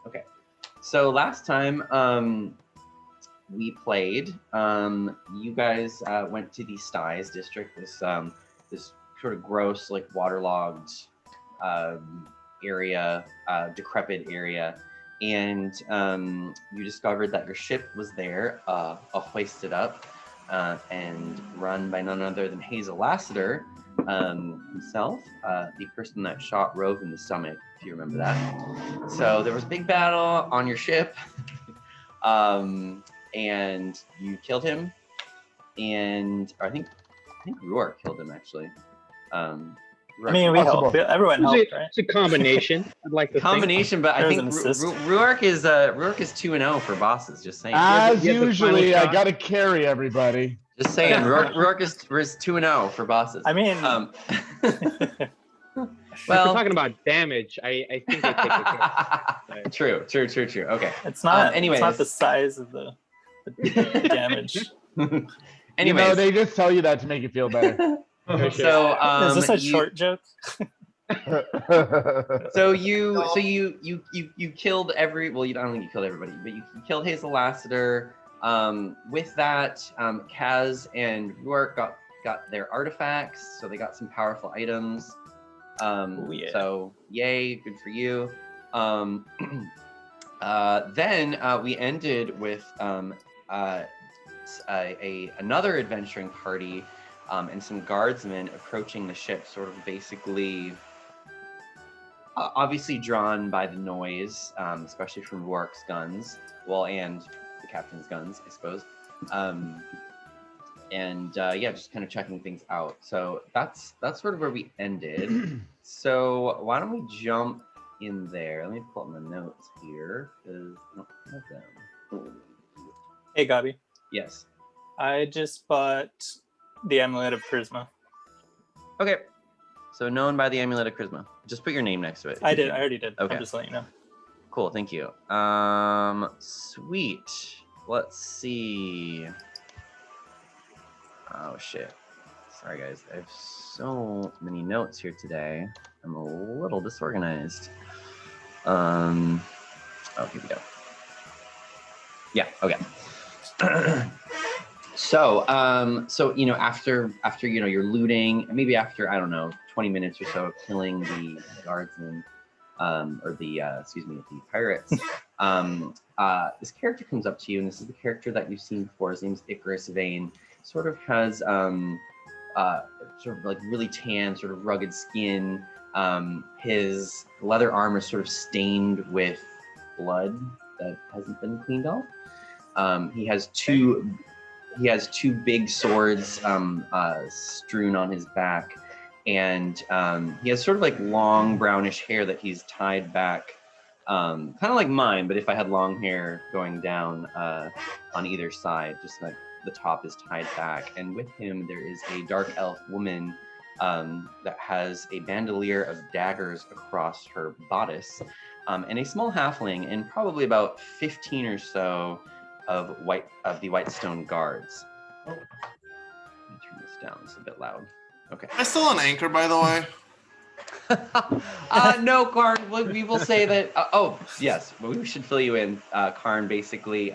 Okay. So last time we played, you guys went to the Styes district, this sort of gross, like waterlogged area, decrepit area, and you discovered that your ship was there, hoisted up, and run by none other than Hazel Lassiter himself, the person that shot Rove in the stomach, if you remember that. So there was a big battle on your ship, and you killed him, and I think Rourke killed him actually. I mean, we helped. Everyone helped, right? It's a combination. I'd like to combination, but I think Rourke is 2-0 for bosses. Just saying. As usually, I gotta carry everybody. Just saying, Rourke is 2-0 for bosses. I mean, well, if we're talking about damage, I think I take the True. Okay. It's not. Anyways, it's not the size of the damage. Anyways, they just tell you that to make you feel better. So is this a short joke? So you killed I don't think you killed everybody, but you killed Hazel Lassiter. With that, Kaz and Rourke got their artifacts, so they got some powerful items. Yeah. So yay, good for you. Then we ended with another adventuring party. And some guardsmen approaching the ship, sort of basically, obviously drawn by the noise, especially from Rourke's guns, and the captain's guns, I suppose. Just kind of checking things out. So that's sort of where we ended. So why don't we jump in there? Let me pull up my notes here because I don't have them. Hey, Gabi. Yes. I just bought the Amulet of Charisma. Okay. So known by the Amulet of Charisma. Just put your name next to it. I already did. Okay. I'm just letting you know. Cool, thank you. Sweet. Let's see. Oh shit. Sorry guys, I have so many notes here today. I'm a little disorganized. Oh, here we go. Yeah, okay. So after you're looting, maybe after 20 minutes or so of killing the guardsmen, the pirates, this character comes up to you, and this is the character that you've seen before. His name's Icarus Vane. Sort of has sort of like really tan, sort of rugged skin. His leather armor is sort of stained with blood that hasn't been cleaned off. He has two big swords strewn on his back, and he has sort of like long brownish hair that he's tied back, kind of like mine, but if I had long hair going down on either side, just like the top is tied back. And with him there is a dark elf woman that has a bandolier of daggers across her bodice, and a small halfling, and probably about 15 or so of the Whitestone guards. Oh, let me turn this down. It's a bit loud. Okay. Am I still on anchor, by the way? No, Karn. We will say that. Yes. Well, we should fill you in, Karn. Basically,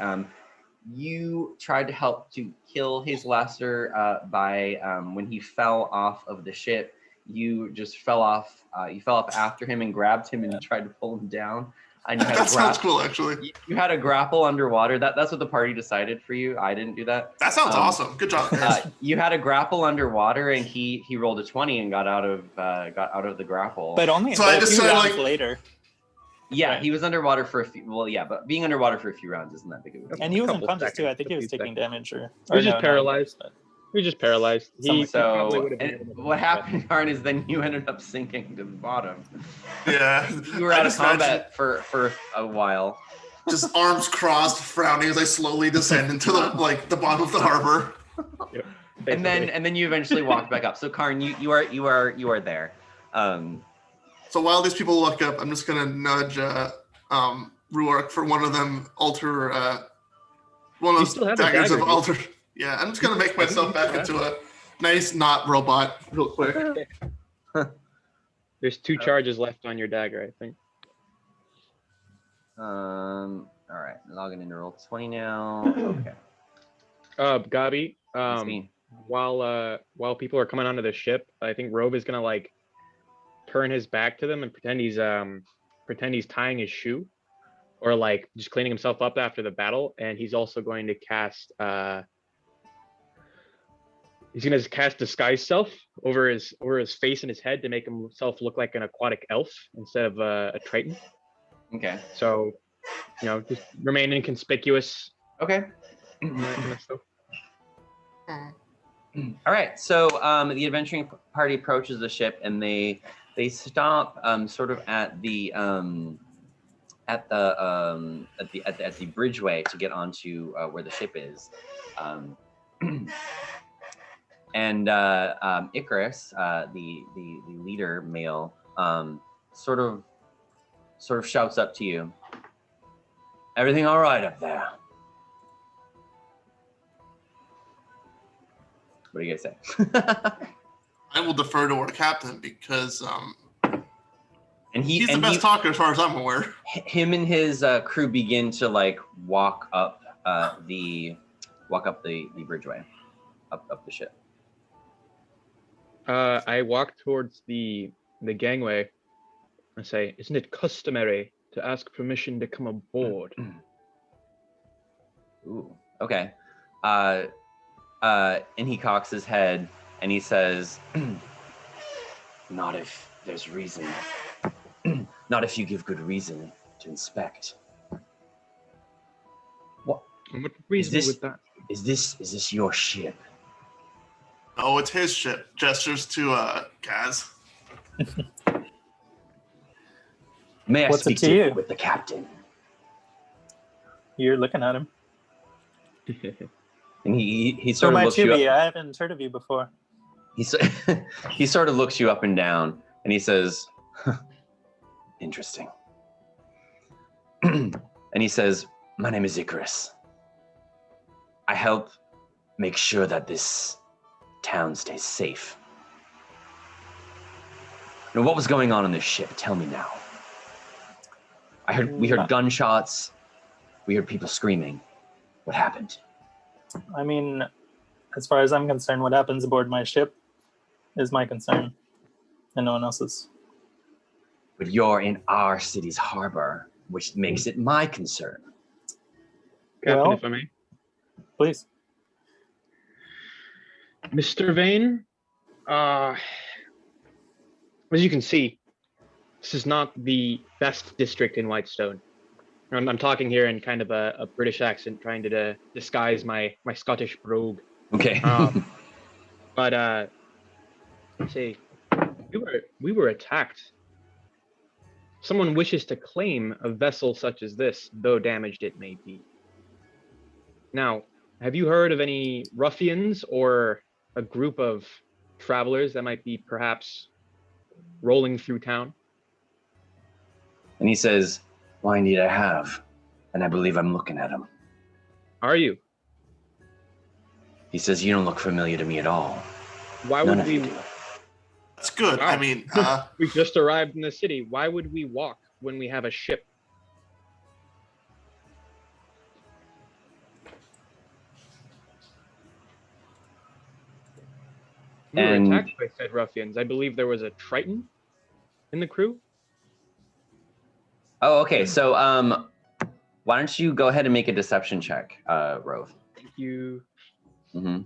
you tried to help to kill Hazel Lassiter by when he fell off of the ship. You just fell off. You fell off after him and grabbed him, and you tried to pull him down. And you had that sounds cool, actually. You had a grapple underwater. That's what the party decided for you. I didn't do that. That sounds awesome. Good job, guys. You had a grapple underwater, and he rolled a 20 and got out of the grapple. But only so I just a few said, rounds later. Yeah, right. He was underwater for a few. Well, yeah, but being underwater for a few rounds isn't that big of a deal. And he was unconscious too. I think he was taking damage, He was just paralyzed. He was just paralyzed. What happened, Karn, is then you ended up sinking to the bottom. Yeah. You were out of combat for a while. Just arms crossed, frowning as I slowly descend into the bottom of the harbor. Yep. And then you eventually walked back up. So Karn, you are there. So while these people look up, I'm just gonna nudge Rourke for one of them one of those daggers of alter. Yeah, I'm just gonna make myself back into a nice not robot real quick. There's 2 charges left on your dagger, I think. All right, logging into Roll20 now. Okay. Gabi, It's me. while people are coming onto the ship, I think Rove is gonna like turn his back to them and pretend he's tying his shoe, or like just cleaning himself up after the battle, and he's also going to cast he's gonna cast disguise self over his face and his head to make himself look like an aquatic elf instead of a Triton. Okay. So, just remain inconspicuous. Okay. and that stuff. All right. So the adventuring party approaches the ship, and they stop sort of at the bridgeway to get onto where the ship is. And Icarus, the leader male, sort of shouts up to you. Everything all right up there? What do you guys say? I will defer to our captain because and he's the best talker as far as I'm aware. Him and his crew begin to like walk up the bridgeway, up the ship. I walk towards the gangway. I say, "Isn't it customary to ask permission to come aboard?" Ooh, okay. And he cocks his head and he says, "Not if there's reason. Not if you give good reason to inspect." What reason would that? Is this your ship? Oh, it's his ship. Gestures to Kaz. May I What's speak it to you? with the captain? You're looking at him. And he So sort of my looks you Tubi, up. I haven't heard of you before. He sort of looks you up and down, and he says, "Interesting." And he says, "My name is Icarus. I help make sure that this town stays safe. Now, what was going on this ship? Tell me now. We heard gunshots. We heard people screaming. What happened?" I mean, as far as I'm concerned, what happens aboard my ship is my concern and no one else's. But you're in our city's harbor, which makes it my concern. Captain, Well- if I may. Please. Mr. Vane, as you can see, this is not the best district in Whitestone. I'm talking here in kind of a British accent, trying to disguise my Scottish brogue. Okay. But say, we were attacked. Someone wishes to claim a vessel such as this, though damaged it may be. Now, have you heard of any ruffians or a group of travelers that might be perhaps rolling through town? And he says, "Why, indeed I have. And I believe I'm looking at him." Are you? He says, "You don't look familiar to me at all. Why None would of we? you do." That's good. Wow. I mean, We just arrived in the city. Why would we walk when we have a ship? We were And- attacked by said ruffians. I believe there was a Triton in the crew. Oh, okay. So, why don't you go ahead and make a deception check, Rove? Thank you. Mm-hmm.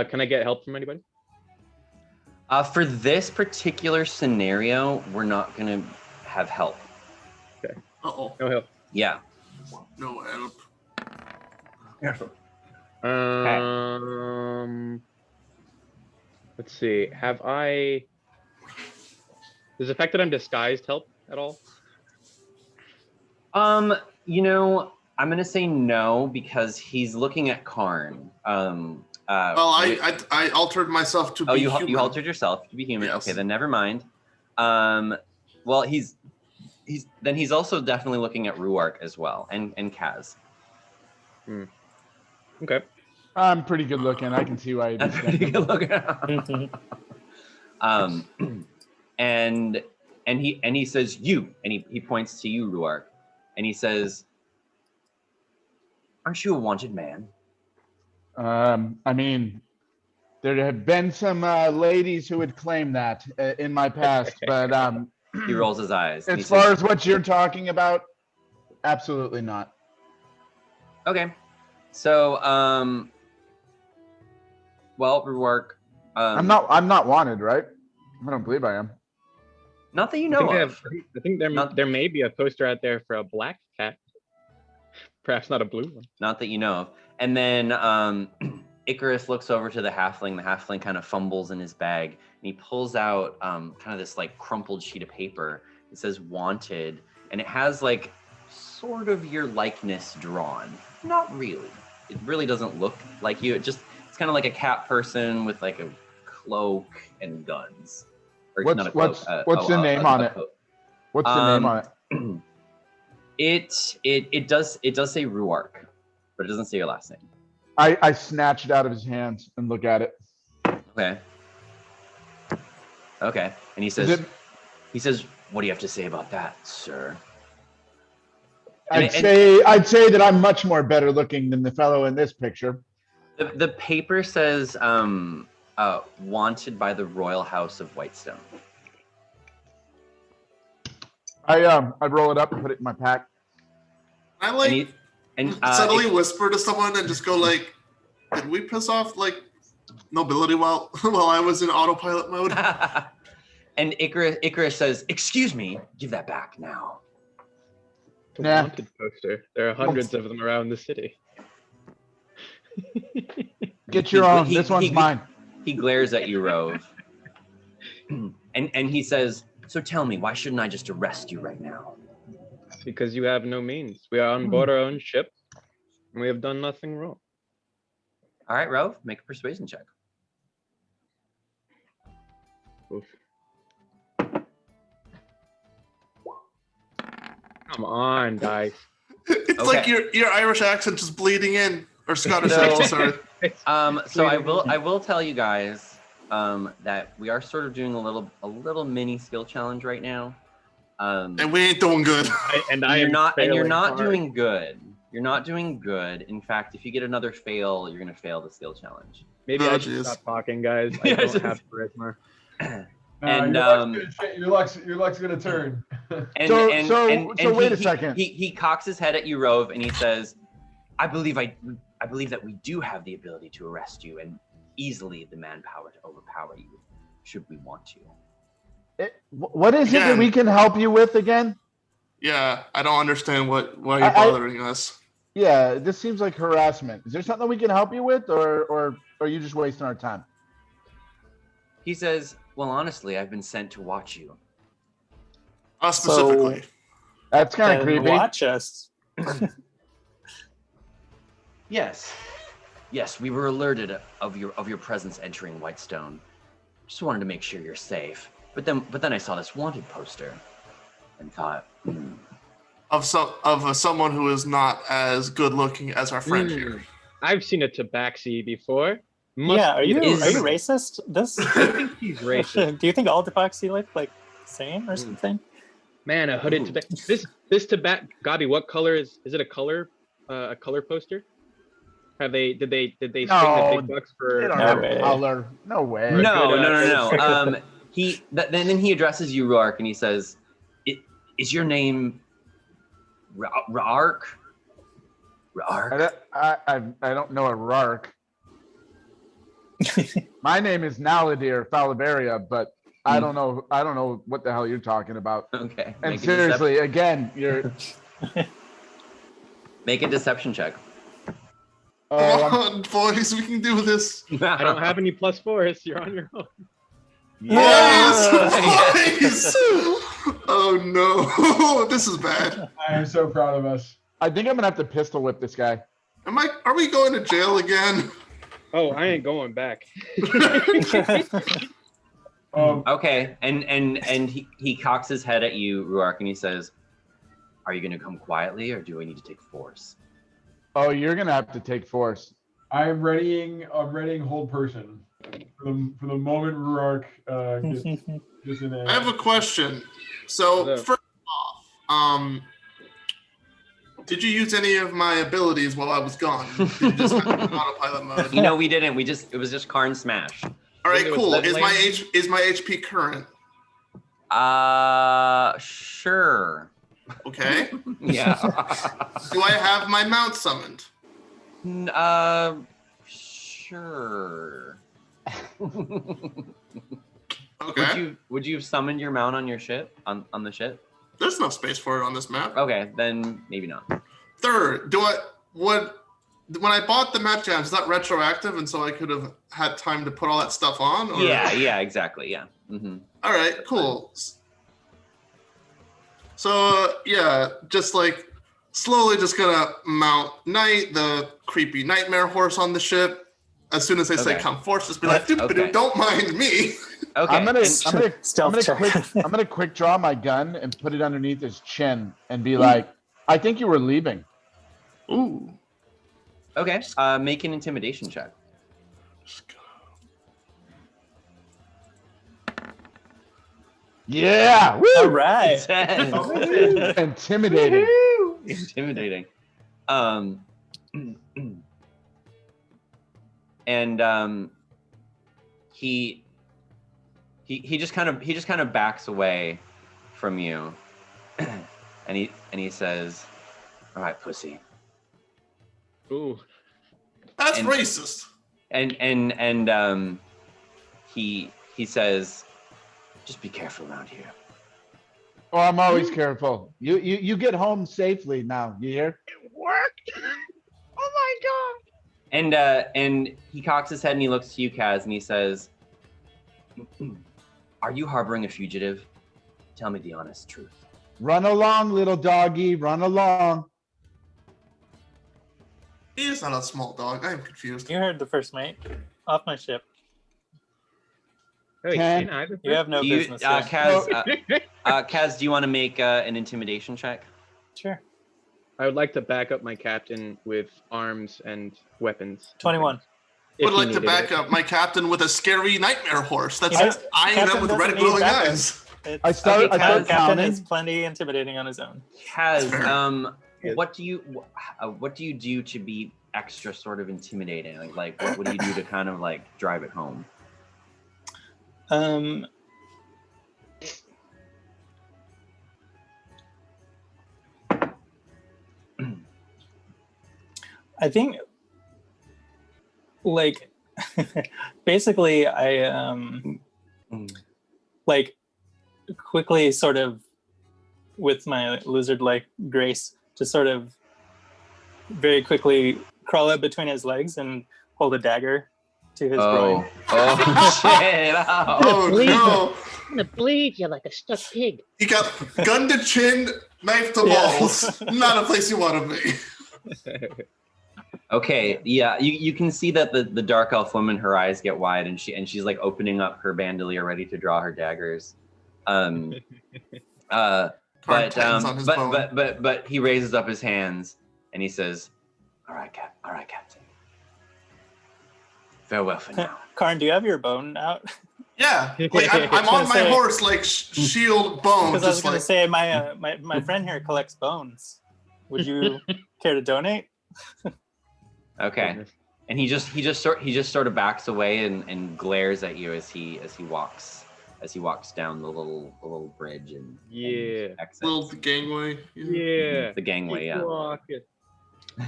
Can I get help from anybody? For this particular scenario, we're not gonna have help. uh-oh. No help. Yeah. No help. Let's see. Have I? Does the fact that I'm disguised help at all? I'm gonna say no because he's looking at Karn. Well, I altered myself to be human. You altered yourself to be human. Yes. Okay, then never mind. Well, he's also definitely looking at Ruark as well, and Kaz. Okay. I'm pretty good looking. I can see why you That's did pretty that. good looking. And and he says you, and he points to you, Ruark, and he says, "Aren't you a wanted man?" I mean, there have been some ladies who would claim that in my past, but He rolls his eyes. And as he says, far as what you're talking about, absolutely not. okay, so well, Ruark, I'm not wanted, right? I don't believe I am. not that you I know think, of. I think Not- there may be a poster out there for a black cat. Perhaps not a blue one. Not that you know of. And then Icarus looks over to the halfling. The halfling kind of fumbles in his bag, and he pulls out kind of this like crumpled sheet of paper. It says "wanted," and it has like sort of your likeness drawn. Not really. It really doesn't look like you. It's kind of like a cat person with like a cloak and guns. Or What's not a cloak, what's the name on it? coat. What's the name on it? It does say Ruark, but it doesn't say your last name. I snatch it out of his hands and look at it. Okay. Okay. And he says, "What do you have to say about that, sir?" I'd say that I'm much more better looking than the fellow in this picture. The paper says, "Wanted by the Royal House of Whitestone." I roll it up and put it in my pack. I like And suddenly whisper to someone and just go like, "Did we piss off like nobility while I was in autopilot mode?" and Icarus says, "Excuse me, give that back now." The Nah. wanted poster. There are hundreds of them around the city. Get your own. This one's mine. He glares at you, Rove, and he says, "So tell me, why shouldn't I just arrest you right now?" Because you have no means. We are on board our own ship, and we have done nothing wrong. All right, Rove, make a persuasion check. Oof. Come on, guys. It's Okay. like your Irish accent just bleeding in, or Scottish So- accent. Sorry. So I will tell you guys that we are sort of doing a little mini skill challenge right now. And we ain't doing good. You're not failing hard. doing good. You're not doing good. In fact, if you get another fail, you're gonna fail the skill challenge. Maybe Oh, I should jeez. stop talking, guys. I Yeah, don't just- have charisma. And, your luck's gonna turn. So wait a second. He cocks his head at you, Rove, and he says, I believe that we do have the ability to arrest you and easily the manpower to overpower you, should we want to." What is it that Again. we can help you with again? Yeah, I don't understand why you're I- bothering us. Yeah, this seems like harassment. Is there something we can help you with, or are you just wasting our time? He says, "Well, honestly, I've been sent to watch you." Us specifically. That's kind of And creepy. watch us. Yes, we were alerted of your presence entering Whitestone. Just wanted to make sure you're safe. But then I saw this wanted poster, and thought, Of someone who is not as good looking as our friend here. I've seen a tabaxi before. Yeah, are you is- racist? This I think he's racist. do you think all tabaxi look like the same or something? Man, a hooded Ooh. tabaxi. This tabac. Gabi, what color is it? A color poster? Did they spring the big bucks They don't for? No have way. color. No way. No. Then he addresses you, Ruark, and he says, "Is your name Ruark?" Ruark? I don't know a Rark. My name is Naladir Falibaria, but I don't know what the hell you're talking about. Okay. And seriously, again, you're Make a deception check. Come on, boys, we can do this. I don't have any +4s. You're on your own. Yes, boys! Oh no, this is bad. I am so proud of us. I think I'm gonna have to pistol whip this guy. Are we going to jail again? Oh, I ain't going back. Okay, and he cocks his head at you, Ruark, and he says, "Are you going to come quietly, or do I need to take force?" Oh, you're gonna have to take force. I'm readying hold person. For the moment Ruark gets in I have a question. So What's up? first off, did you use any of my abilities while I was gone? Did you just have autopilot mode? You know, we didn't. It was just Karn Smash. All right, It was cool. Is my Leadland? HP current? Sure. Okay. Yeah. Do I have my mount summoned? Sure. Okay. Would you have summoned your mount on your ship on the ship? There's enough space for it on this map. Okay, then maybe not. Third, when I bought the map jams, is that retroactive, and so I could have had time to put all that stuff on? Or? Yeah, exactly. Yeah. Mm-hmm. All right, cool. So yeah, just like slowly, just gonna mount Knight, the creepy nightmare horse on the ship. As soon as they say Okay. come forth, just be like, Okay. don't mind me. Okay. I'm gonna Stealth check. quick draw my gun and put it underneath his chin and be like, I think you were leaving. Ooh. Okay. Make an intimidation check. Yeah. Woo! All right. 10. Intimidating. Intimidating. And he just kind of backs away from you, and he says, "All right, pussy." Ooh. That's And- racist. And he says, "Just be careful around here." Oh, I'm always careful. You get home safely now. You hear? It worked. Oh my god. And he cocks his head and he looks to you, Kaz, and he says, "Are you harboring a fugitive? Tell me the honest truth." Run along, little doggy. Run along. He is not a small dog. I am confused. You heard the first mate. Off my ship. Wait, Ten. didn't I have You have no You, business here. Kaz, do you want to make an intimidation check? Sure. I would like to back up my captain with arms and weapons. 21. If Would he like to needed back it. up my captain with a scary nightmare horse that's Yeah, eyeing captain them with doesn't red need glowing backup. eyes. It's, I start Captain counting. is plenty intimidating on his own. Kaz, Yes. what do you do to be extra sort of intimidating? Like what do you do to kind of like drive it home? I think, like, basically, I like quickly sort of with my lizard-like grace, just sort of very quickly crawl up between his legs and hold a dagger to his groin. Oh shit! Oh no! I'm gonna bleed you like a stuck pig. He got gun to chin, knife to Yeah. balls. Not a place you want to be. Okay, yeah, you can see that the dark elf woman, her eyes get wide, and she's like opening up her bandolier, ready to draw her daggers. But he raises up his hands and he says, "All right, Captain. Farewell for now." Karn, do you have your bone out? Yeah, like I'm on my Say- horse, like shield bone, Because I was just going like to say my friend here collects bones. Would you care to donate? Okay, and he just sort of backs away and glares at you as he walks down the little bridge and Yeah. exits. little gangway. Yeah. The gangway, yeah. Rocket.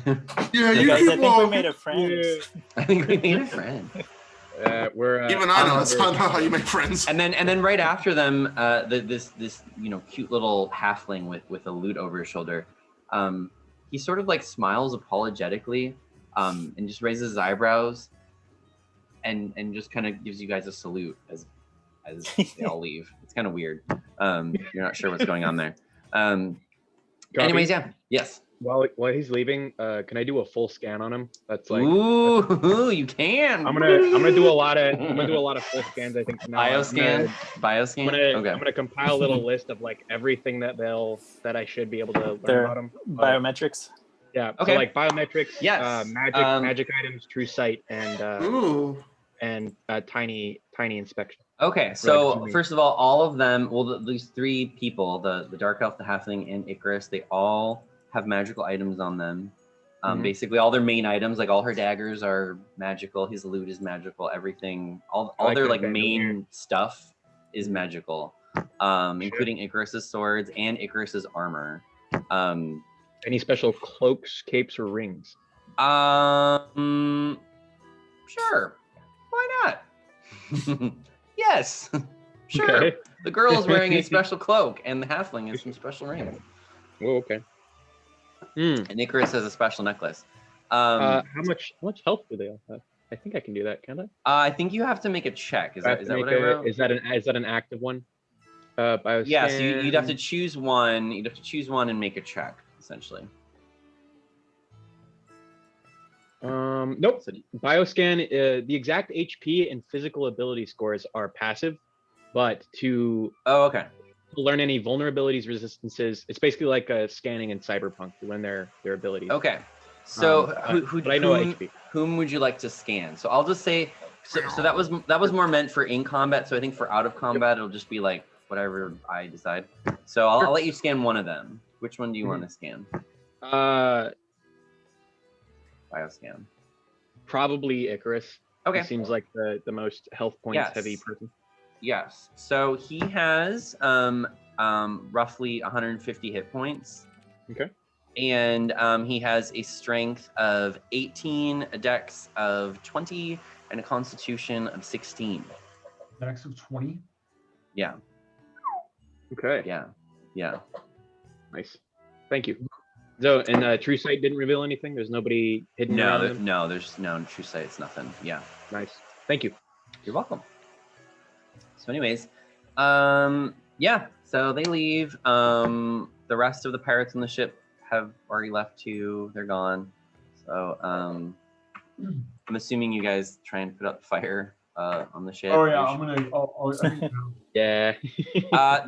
Yeah, Hey you guys, keep I think we walking. made a friend. Yeah. I think we made a friend. We're Even I know that's not how you make friends. And then right after them, this cute little halfling with a lute over his shoulder, he sort of like smiles apologetically, and just raises his eyebrows, and just kind of gives you guys a salute as they all leave. It's kind of weird. You're not sure what's going on there. Anyways, yeah, yes. While he's leaving, can I do a full scan on him? That's like Ooh, you can. I'm gonna do a lot of full scans. I think from now on. Bioscan. I'm gonna compile a little list of like everything that I should be able to learn Their about them. biometrics. Yeah. Okay. So like biometrics, Yes. magic items, true sight, and Ooh, and a tiny inspection. Okay, so first of all of them, well, these three people, the Dark Elf, the Halfling, and Icarus, they all have magical items on them. Basically, all their main items, like all her daggers are magical. His loot is magical. Everything, all their like main stuff is magical, including Icarus's swords and Icarus's armor. Any special cloaks, capes, or rings? Sure. Why not? Yes. Sure. Okay. The girl is wearing a special cloak, and the halfling has some special rings. Oh, okay. And Icarus has a special necklace. How much health do they all have? I think I can do that, can I? I think you have to make a check. Is that what I wrote? Is that an active one? Yeah, so you'd have to choose one. You'd have to choose one and make a check, essentially. Nope. Bioscan, the exact HP and physical ability scores are passive, but to learn any vulnerabilities, resistances, it's basically like scanning in Cyberpunk to learn their abilities. Okay. So whom would you like to scan? So I'll just say, so that was more meant for in combat. So I think for out of combat, it'll just be like whatever I decide. So I'll let you scan one of them. Which one do you want to scan? Bioscan. Probably Icarus. Okay. He seems like the most health points heavy person. Yes. So he has roughly 150 hit points. Okay. And he has a strength of 18, a dex of 20, and a constitution of 16. Dex of 20? Yeah. Okay. Yeah. Nice. Thank you. So, and True Sight didn't reveal anything? There's nobody hidden around them? No, there's no True Sight. It's nothing. Yeah. Nice. Thank you. You're welcome. So anyways, yeah, so they leave. The rest of the pirates on the ship have already left too. They're gone. So I'm assuming you guys try and put up the fire on the ship. Oh yeah, I'm gonna. Yeah.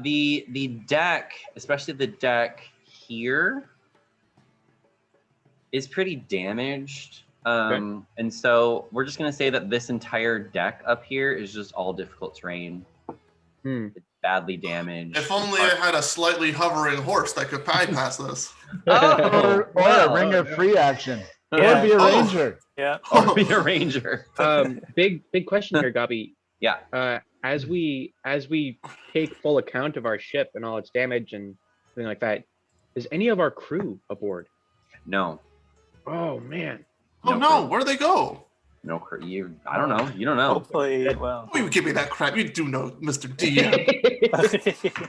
The deck, especially the deck here, is pretty damaged. And so we're just gonna say that this entire deck up here is just all difficult terrain. It's badly damaged. If only I had a slightly hovering horse that could bypass this. Or a ring of free action. Yeah. Or be a ranger. Yeah. Or be a ranger. Big question here, Gabi. Yeah. As we take full account of our ship and all its damage and something like that, is any of our crew aboard? No. Oh man. Oh no, where'd they go? No crew. I don't know. You don't know. Hopefully, well. Oh, you give me that crap. You do know, Mr. DM.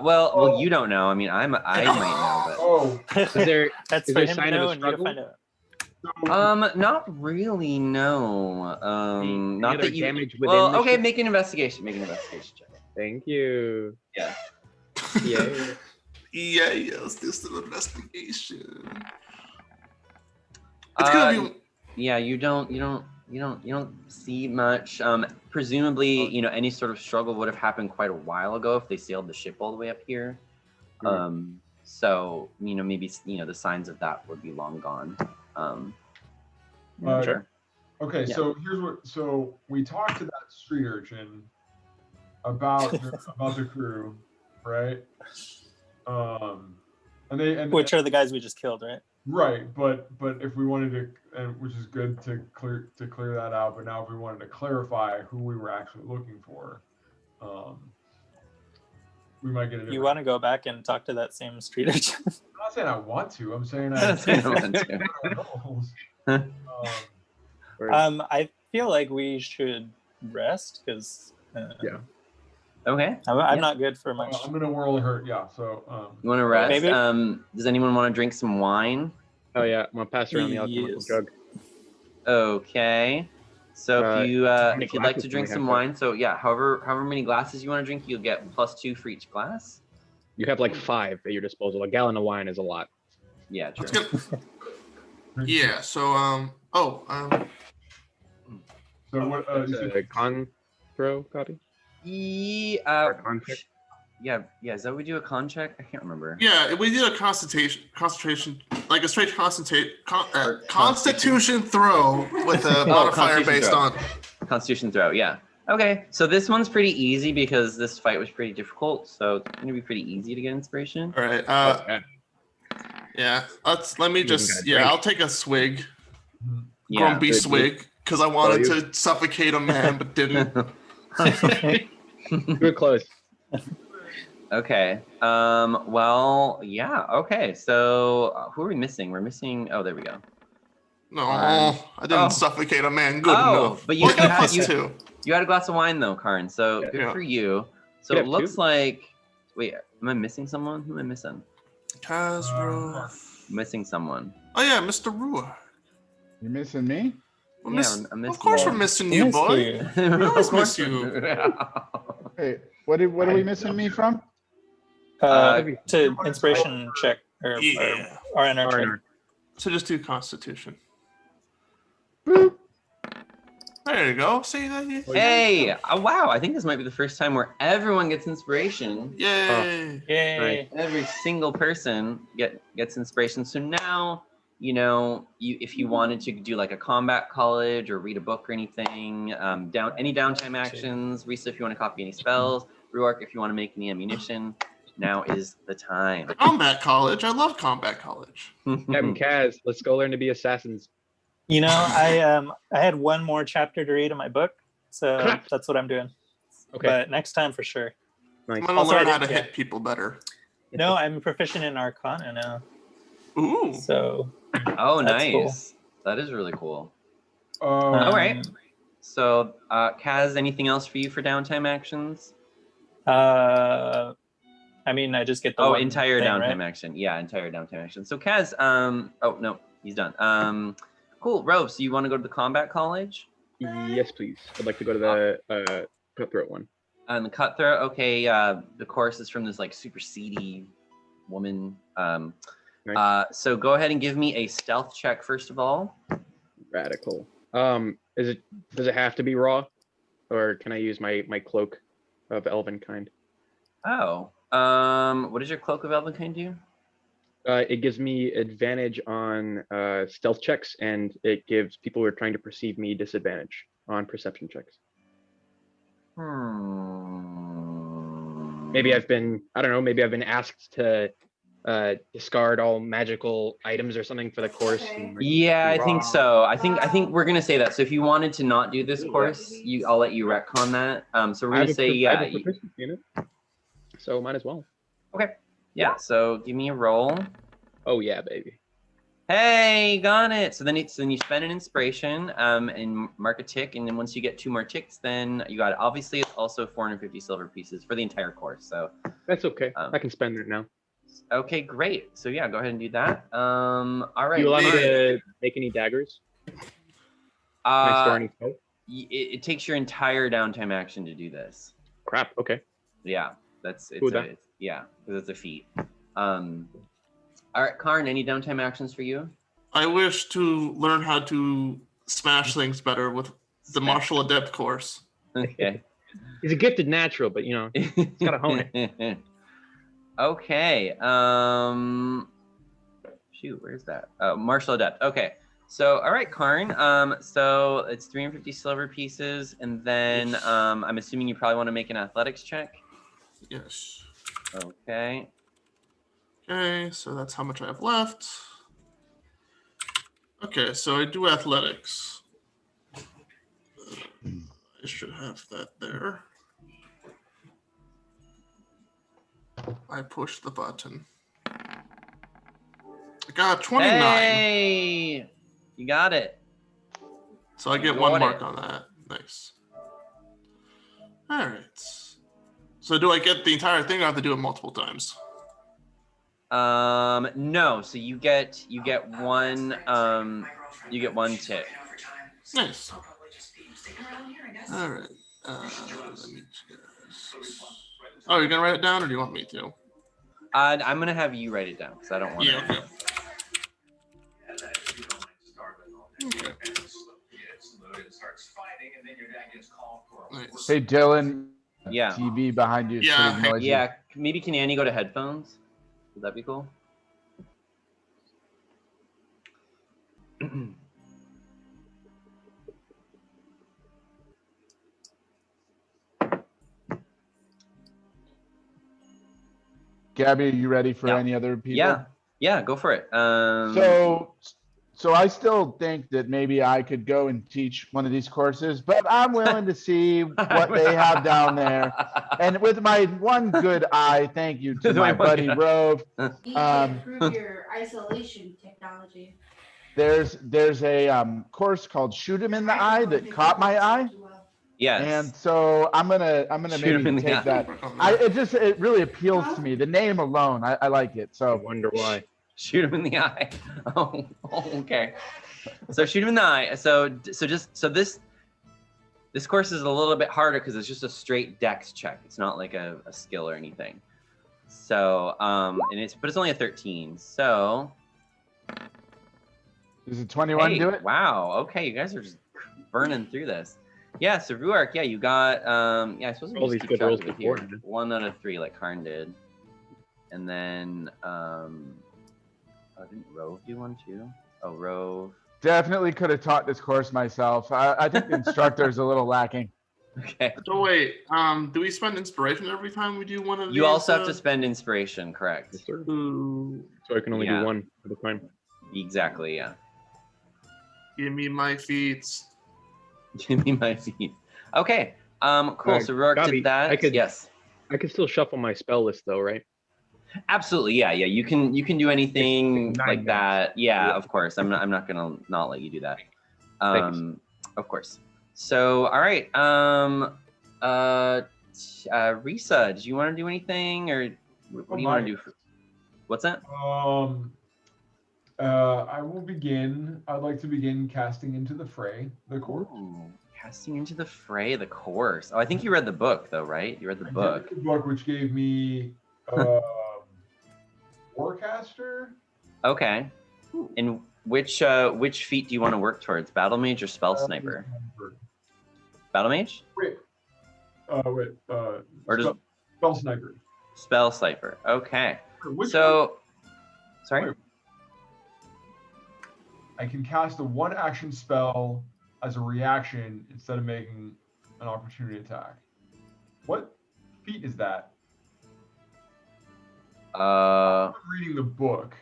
Well, you don't know. I mean, I might know, but. Oh. Is there That's is for there him sign to of know a and you to struggle? find out. Not really. No. Not that you. damage within the okay. ship? Make an investigation. check. Thank you. Yeah. Yeah. Yes, this is an investigation. It's gonna be. Yeah, you don't see much. Presumably, any sort of struggle would have happened quite a while ago if they sailed the ship all the way up here. So maybe the signs of that would be long gone. Sure. Okay, Yeah. so here's what. So we talked to that street urchin about the crew, right? And Which are the guys we just killed, right? right, but if we wanted to, and which is good to clear that out. But now if we wanted to clarify who we were actually looking for, we might get a different. You want to go back and talk to that same street urchin? I'm not saying I want to. I'm saying I feel like we should rest because Yeah. Okay. I'm not good for much. I'm gonna whirl her. Yeah. So. You want to rest? Maybe. Does anyone want to drink some wine? Oh yeah, I'm gonna pass around the alcoholic Yes. drug. Okay. So many if you'd like glasses to do drink we have some there? wine, so yeah, however many glasses you want to drink, you'll get +2 for each glass. You have like 5 at your disposal. A gallon of wine is a lot. Yeah, true. That's good. Yeah. So So what? That's You said, a con throw copy. Con check? Yeah. Is that what we do, a con check? I can't remember. yeah, we did a concentration, like a straight constitution throw with a modifier Constitution based throw. on. Constitution throw, yeah. Okay, so this one's pretty easy because this fight was pretty difficult, so it's gonna be pretty easy to get inspiration. All right. Okay. Yeah. Let me You even just. got a Yeah, drink. I'll take a swig. Yeah. Grumpy Good, swig, because I wanted you- to suffocate a man, but didn't. Good close. Okay. Well, yeah. Okay. So who are we missing? We're missing. Oh, there we go. No, I didn't Oh. suffocate a man good Oh, enough. but you- Well, I got you plus had- 2. You had a glass of wine though, Karn. So good Yeah. for you. So Could it have looks two. like. Wait, am I missing someone? Who am I missing? Kazro. Missing someone. Oh yeah, Mr. Ruhr. You missing me? We're Yeah, miss- I'm missing of course you. we're missing I you, miss boy. you. We always Of miss course. you. Hey, what are we missing me from? To inspiration check or Yeah. RNR check. RNR. So just do Constitution. Boop. There you go. See that? Hey! Oh, wow! I think this might be the first time where everyone gets inspiration. Yay! Yay! Every single person gets inspiration. So now, you know, if you wanted to do like a combat college or read a book or anything, any downtime actions, Risa if you want to copy any spells, Ruark if you want to make any ammunition, now is the time. Combat college. I love combat college. Captain Kaz, let's go learn to be assassins. You know, I had one more chapter to read in my book, so that's what I'm doing. Okay. But next time for sure. Nice. I'm gonna Also, learn I how to did- hit people better. No, I'm proficient in Arcana now, Ooh. so Oh, That's nice. cool. That is really cool. Oh, All right. So, Kaz, anything else for you for downtime actions? I mean, I just get the one Entire thing, downtime right? action. Yeah, entire downtime action. So, Kaz, oh no, he's done. Cool. Rove, so you want to go to the combat college? Yes, please. I'd like to go to the cutthroat one. And the cutthroat. Okay. The course is from this like super seedy woman. Nice. So go ahead and give me a stealth check first of all. Radical. Does it have to be raw, or can I use my cloak of elven kind? Oh. What does your cloak of elvenkind do? It gives me advantage on stealth checks, and it gives people who are trying to perceive me disadvantage on perception checks. Maybe I've been asked to discard all magical items or something for the course. and, like, Yeah, I raw. think so. I think we're gonna say that. So if you wanted to not do this course, I'll let you retcon that. So we're I have gonna say I have a proficiency in it, so might as well. yeah. So give me a roll. Oh yeah, baby. Hey, got it. So then you spend an inspiration and mark a tick, and then once you get 2 more ticks, then you got it. Obviously, it's also 450 silver pieces for the entire course. So That's okay. Um, I can spend it now. okay, great. So yeah, go ahead and do that. All right. Do you allow me Mark. to make any daggers? Can I store any smoke? It takes your entire downtime action to do this. Crap. Okay. Yeah, it's Cool, that. yeah, because it's a feat. All right, Karn, any downtime actions for you? I wish to learn how to smash things better with the martial adept course. Okay. He's a gifted natural, but he's gotta hone it. Okay. Shoot, where's that? Martial adept. Okay. So, all right, Karn. So it's 350 silver pieces, and then I'm assuming you probably want to make an athletics check. Yes. Okay. Okay, so that's how much I have left. Okay, so I do athletics. I should have that there. I push the button. I got 29. Hey, you got it. So I get You 1 got mark it. on that. Nice. All right. So do I get the entire thing or I have to do it multiple times? No. So you get one tick. Nice. All right. Let me just... Oh, you're gonna write it down, or do you want me to? I'm gonna have you write it down because I don't want Yeah. to. Okay. Nice. Hey, Dylan. Yeah. TV behind you is Yeah, pretty noisy. Yeah. Maybe can Annie go to headphones? Would that be cool? Gabby, are you ready for Yeah. any other people? Yeah, go for it. So I still think that maybe I could go and teach one of these courses, but I'm willing to see what they have down there. And with my one good eye, thank you to my buddy Rove. You need to improve your isolation technology. There's a course called Shoot 'em in the Eye that caught my eye. Yes. And so I'm gonna Shoot 'em in maybe the take eye. that. It really appeals to me. The name alone, I like it. I So wonder why. Shoot him in the eye. Oh, okay. So shoot him in the eye. So this course is a little bit harder because it's just a straight dex check. It's not like a skill or anything. So but it's only a 13. So does a 21 do it? Wow. Okay, you guys are just burning through this. Yeah. So Ruark, yeah, you got I suppose we All just these keep good track rolls of it here. beforehand. 1 out of 3, like Karn did, and then didn't Rove do one too? Oh, Rove. Definitely could have taught this course myself. I think the instructor is a little lacking. Okay. So wait, do we spend inspiration every time we do one of these? You also have to spend inspiration, correct? Yes, sir. Ooh, So I can only Yeah. do one at a time. Exactly, yeah. give me my feet. Give me my feet. Okay. Cool. So Rourke Gabi, did that. I could- Yes. I can still shuffle my spell list though, right? Absolutely. Yeah. Yeah. You can do anything It's 9 like minutes. that. Yeah, Yeah. of course. I'm not gonna not let you do that. Thanks. Of course. So all right. Risa, did you want to do anything, or what do you want to do? What's that? I will begin. I'd like to begin casting into the fray the course. Ooh, casting into the fray, the course. Oh, I think you read the book though, right? You read the I book. did the book, which gave me Warcaster. Okay. And which feat do you want to work towards? Battle mage or spell sniper? Battle mage? Wait. Or just spell sniper. spell sniper. Okay. Which So sorry? Wait. I can cast a one action spell as a reaction instead of making an opportunity attack. What feat is that? I'm reading the book.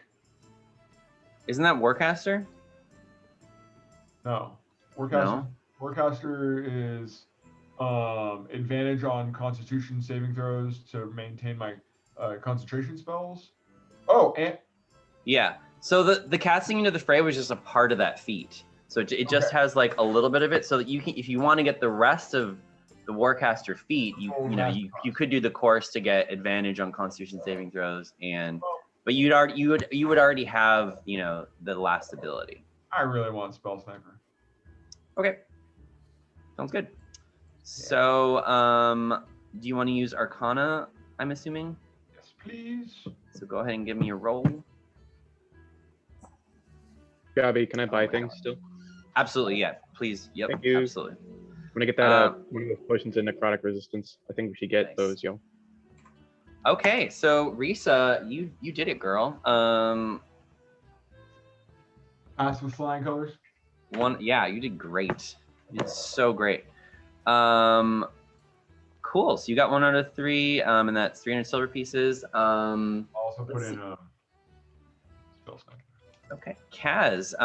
Isn't that Warcaster? No. No? Warcaster is advantage on Constitution saving throws to maintain my concentration spells. Oh, and Yeah. So the casting into the fray was just a part of that feat. So it just has like a little bit of it, so that you can, if you want to get the rest of the Warcaster feat, you could do the course to get advantage on Constitution saving throws, but you would already have the last ability. I really want spell sniper. Okay. Sounds good. So do you want to use Arcana, I'm assuming? Yes, please. So go ahead and give me a roll. Gabby, can I buy things still? Absolutely, yeah. Please. Yep. Thank you. Absolutely. When I get that one of those potions in necrotic resistance, I think we should get Nice. those, yo. Okay, so Risa, you did it, girl. Pass with flying colors. Yeah, you did great. You did so great. Cool. So you got 1 out of 3, and that's 300 silver pieces. Also put in spell sniper. Okay, Kaz.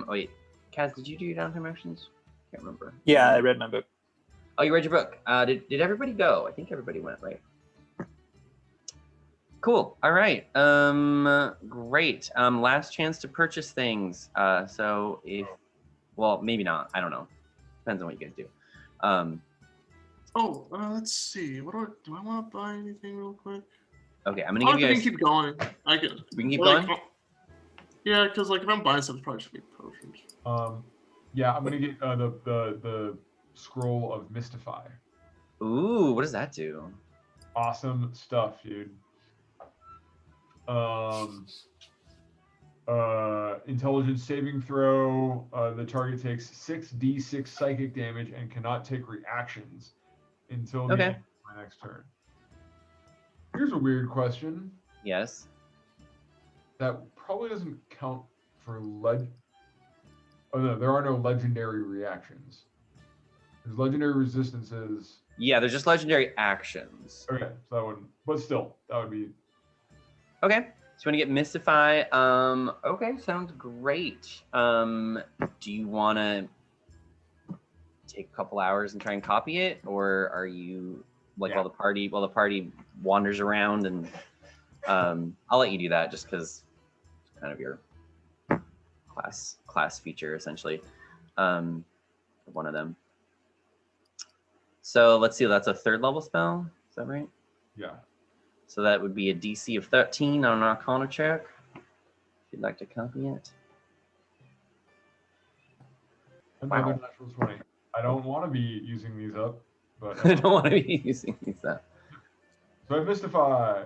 Wait, Kaz, did you do your downtime actions? Can't remember. Yeah, I read my book. Oh, you read your book. Did everybody go? I think everybody went, right? Cool. All right. Great. Last chance to purchase things. So well, maybe not. I don't know. Depends on what you guys do. Let's see. Do I want to buy anything real quick? Okay, I'm gonna Or give you we guys. can keep going. I can. We can keep like, going. Yeah, because if I'm buying something, it's probably should be potions. Yeah, I'm gonna get the scroll of Mystify. Ooh, what does that do? Awesome stuff, dude. Intelligence saving throw. The target takes 6d6 psychic damage and cannot take reactions until the end of my next turn. Here's a weird question. Yes. That probably doesn't count for Oh no, there are no legendary reactions. There's legendary resistances. Yeah, they're just legendary actions. Okay, so that wouldn't. But still, that would be Okay. So you want to get Mystify. Okay, sounds great. Do you want to take a couple hours and try and copy it, or are you like while the party wanders around? And I'll let you do that just because it's kind of your class feature essentially. One of them. So let's see. That's a 3rd level spell. Is that right? Yeah. So that would be a DC of 13 on an Arcana check. If you'd like to copy it. Another natural 20. I don't want to be using these up, but I don't want to be using these up. So I Mystify.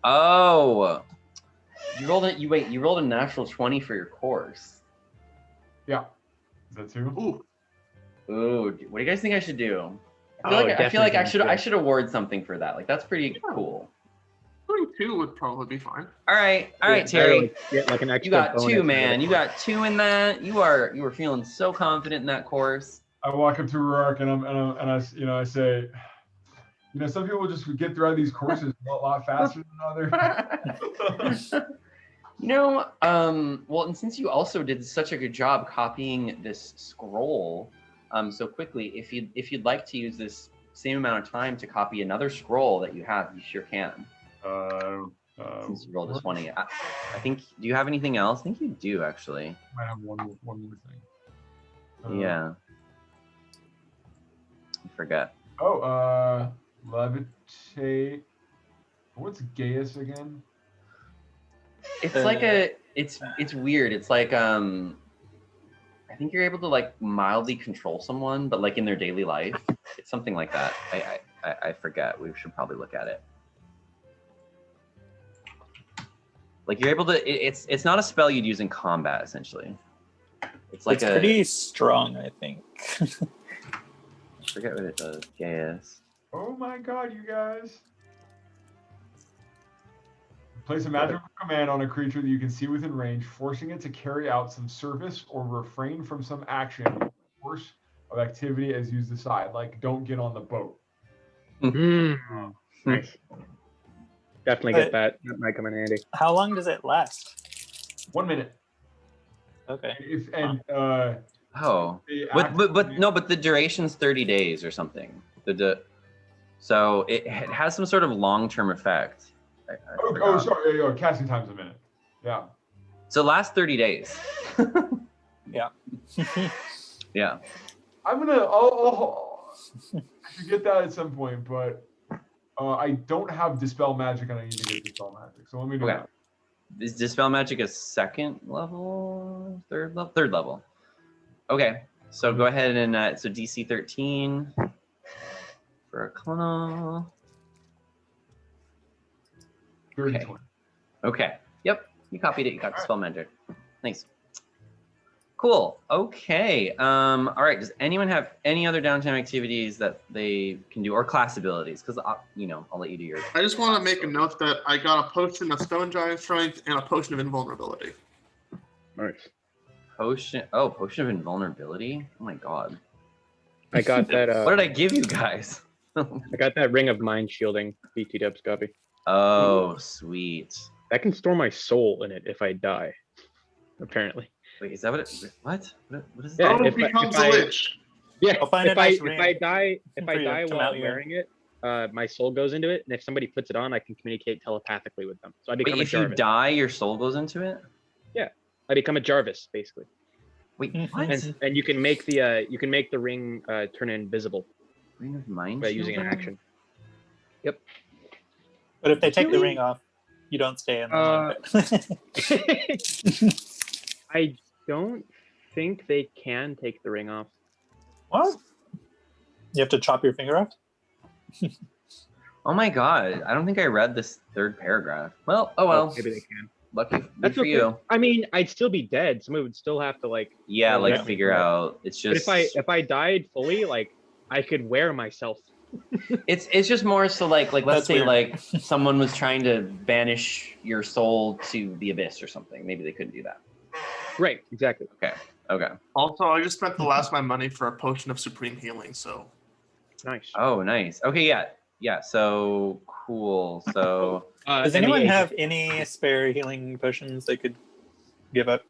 Oh, you rolled it. You rolled a natural 20 for your course. Yeah. Is that 2? Ooh. Ooh, what do you guys think I should do? I Oh, feel like I definitely. should award something for that. Like that's pretty cool. 22 would probably be fine. All right, Yeah, Terry. Get like an extra You got bonus 2, out of man. it. You got 2 in that. You were feeling so confident in that course. I walk up to Rourke and I say, some people just get throughout these courses a lot faster than others. Well, and since you also did such a good job copying this scroll so quickly, if you'd like to use this same amount of time to copy another scroll that you have, you sure can. Since you rolled a 20, I think. Do you have anything else? I think you do actually. I might have one more thing. Yeah. I forget. Levitate. What's Gaius again? It's like it's weird. It's like I think you're able to like mildly control someone, but like in their daily life, it's something like that. I forget. We should probably look at it. Like you're able to. It's not a spell you'd use in combat essentially. It's like pretty strong, I think. I forget what it does. Gaius. Oh my god, you guys. Place a magical command on a creature that you can see within range, forcing it to carry out some service or refrain from some action or course of activity as you decide. Like, don't get on the boat. Nice. Definitely get that. That might come in handy. How long does it last? 1 minute. Okay. But the duration's 30 days or something. So it has some sort of long-term effect. Sorry. Casting time's a minute. Yeah. So last 30 days. Yeah. Yeah. I should get that at some point, but I don't have Dispel Magic and I need to get Dispel Magic. So let me do that. Is Dispel Magic a 2nd level? 3rd level? 3rd level. Okay. So go ahead and so DC 13 for Arcana. Okay. Yep. You copied it. You got Dispel Magic. Nice. Cool. Okay. All right. Does anyone have any other downtime activities that they can do, or class abilities? Because I'll let you do yours. I just want to make a note that I got a potion of Stone Giant Strength and a potion of Invulnerability. Nice. Potion of Invulnerability. Oh my god. I got that. What did I give you guys? I got that Ring of Mind Shielding. BT Dubs copy. Oh, sweet. That can store my soul in it if I die. Apparently. Wait, is that what it? What? What is Yeah, that? It becomes a lich. Yeah. I'll find if a nice I die for you to come while out I'm here. wearing it, my soul goes into it, and if somebody puts it on, I can communicate telepathically with them. So I become Wait, a if you Jarvis. die, your soul goes into it? I become a Jarvis, basically. Wait, what? And you can make the ring turn invisible Ring of Mind by using an Shielding? action. But if they take the ring off, you don't stay in the I don't think they can take the ring off. What? You have to chop your finger off? Oh my god, I don't think I read this 3rd paragraph. Well, oh well. Maybe they can. Lucky That's for okay. you. I mean, I'd still be dead. Somebody would still have to Figure out. It's But just if I died fully, I could wear myself. it's just more so like let's That's say weird. like someone was trying to banish your soul to the abyss or something. Maybe they couldn't do that. Right, exactly. Okay. Also, I just spent the last of my money for a potion of Supreme Healing, so. Nice. Oh, nice. Okay, yeah. yeah, so cool. So Does and the anyone age. have any spare healing potions they could give up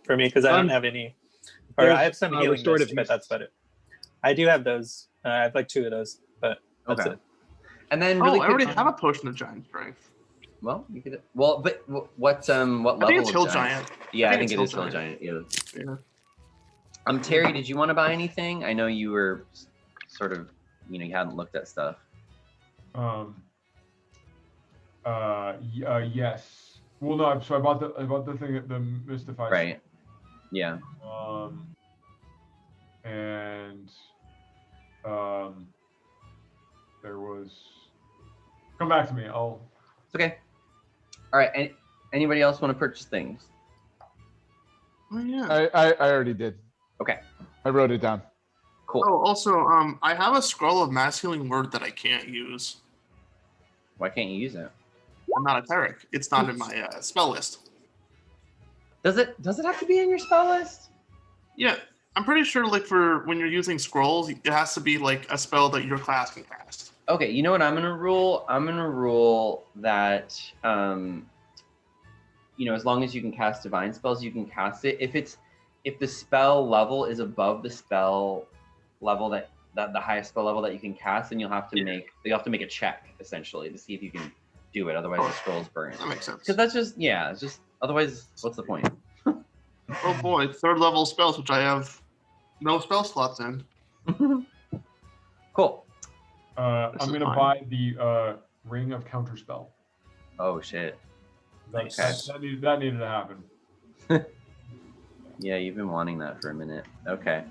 for me? Because I don't have any. Or there's, I have some healing restorative mist, but that's mists. about it. I do have those. I have like 2 of those, but that's okay. it. And then Oh, really I already quick, have a potion of giant strength. well, you could well, but what level I think it's of hill giant. Yeah, I think it's it hill is hill giant. Yeah. Yeah. Terry, did you want to buy anything? I know you were sort of, you hadn't looked at stuff. Yes. Well, no. So I bought the thing at the Mystify. Right. Yeah. And there was. Come back to me. I'll. It's okay. All right. Anybody else want to purchase things? Oh, yeah. I already did. Okay. I wrote it down. Cool. Oh, also, I have a scroll of mass healing word that I can't use. Why can't you use it? I'm not a cleric. It's not in my spell list. Does it have to be in your spell list? Yeah, I'm pretty sure like for when you're using scrolls, it has to be like a spell that your class can cast. Okay, you know what I'm gonna rule? I'm gonna rule that as long as you can cast divine spells, you can cast it. If the spell level is above the spell level that the highest spell level that you can cast, then you'll have to make a check essentially to see if you can do it. Otherwise, the scroll's burned. That makes sense. Because that's just otherwise, what's the point? Oh boy, 3rd level spells, which I have no spell slots in. Cool. I'm is gonna fine. buy the Ring of Counterspell. Oh shit. That, Nice. that needed to happen. Yeah, you've been wanting that for a minute. Okay.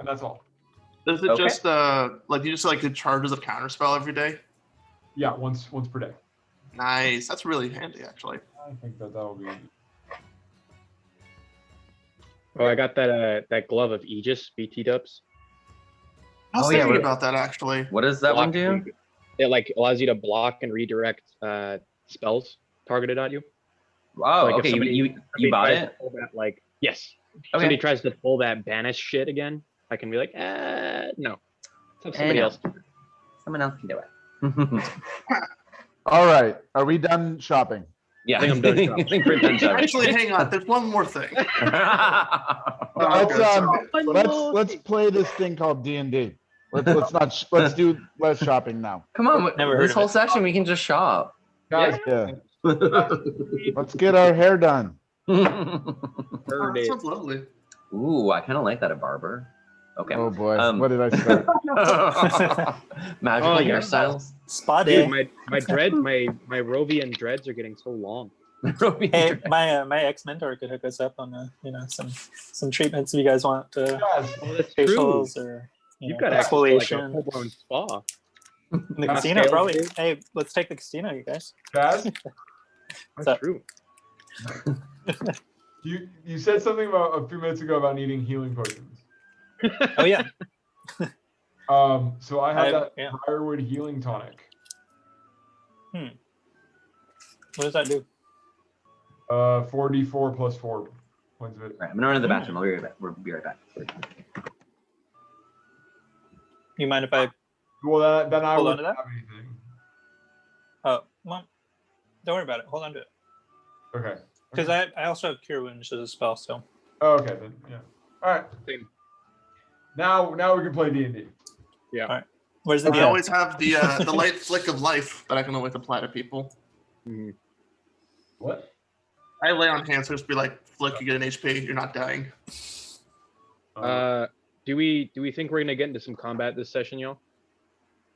That's all. Does it Okay. just you just like the charges of counterspell every day? Yeah, once per day. Nice. That's really handy, actually. I think that'll be. Oh, I got that glove of Aegis BT dubs. I was Oh, yeah, thinking what- about that actually. What does that one do? It like allows you to block and redirect spells targeted at you. Wow. So, like, if Okay, somebody- you somebody bought tries to it? pull that, like, yes. If Okay. somebody tries to pull that banish shit again, I can be like, no. Let's have somebody no. else. Someone else can do it. All right. Are we done shopping? Yeah. I think I'm done shopping. I think we're done shopping. Actually, hang on. There's one more thing. Let's play this thing called D&D. Let's do less shopping now. Come on, Never heard this of whole it. session we can just shop. Guys, yeah. Let's get our hair done. Oh, that sounds lovely. Ooh, I kind of like that, a barber. Okay. Oh boy, Um, what did I start? Magical Oh, yeah. hairstyles. Spa Dude, day. my dreads, my Rovian dreads are getting so long. Hey, my ex mentor could hook us up on some treatments if you guys want Guys, Oh, that's true. facials or You've got access to like a exfoliation. full-blown spa. The Not casino scales, probably. dude. Hey, let's take the casino, you guys. Chaz, That's up? true. you said something about a few minutes ago about needing healing potions. Oh yeah. So I have that yeah. Briarwood healing tonic. What does that do? 4d4 plus 4 points of it. All right, I'm gonna run to the bathroom. I'll be right back. We'll be right back. You mind if I? Well, then I Hold on wouldn't to that? have anything. Oh, well, don't worry about it. Hold on to it. Okay. Because I also have Cure Wounds as a spell, so. Oh, okay then. Yeah. All right. Same. Now we can play D&D. Where's the I deal? always have the light flick of life that I can always apply to people. Mhm. What? I lay on hands, so just be like, flick, you get an HP, you're not dying. Do we think we're gonna get into some combat this session, y'all?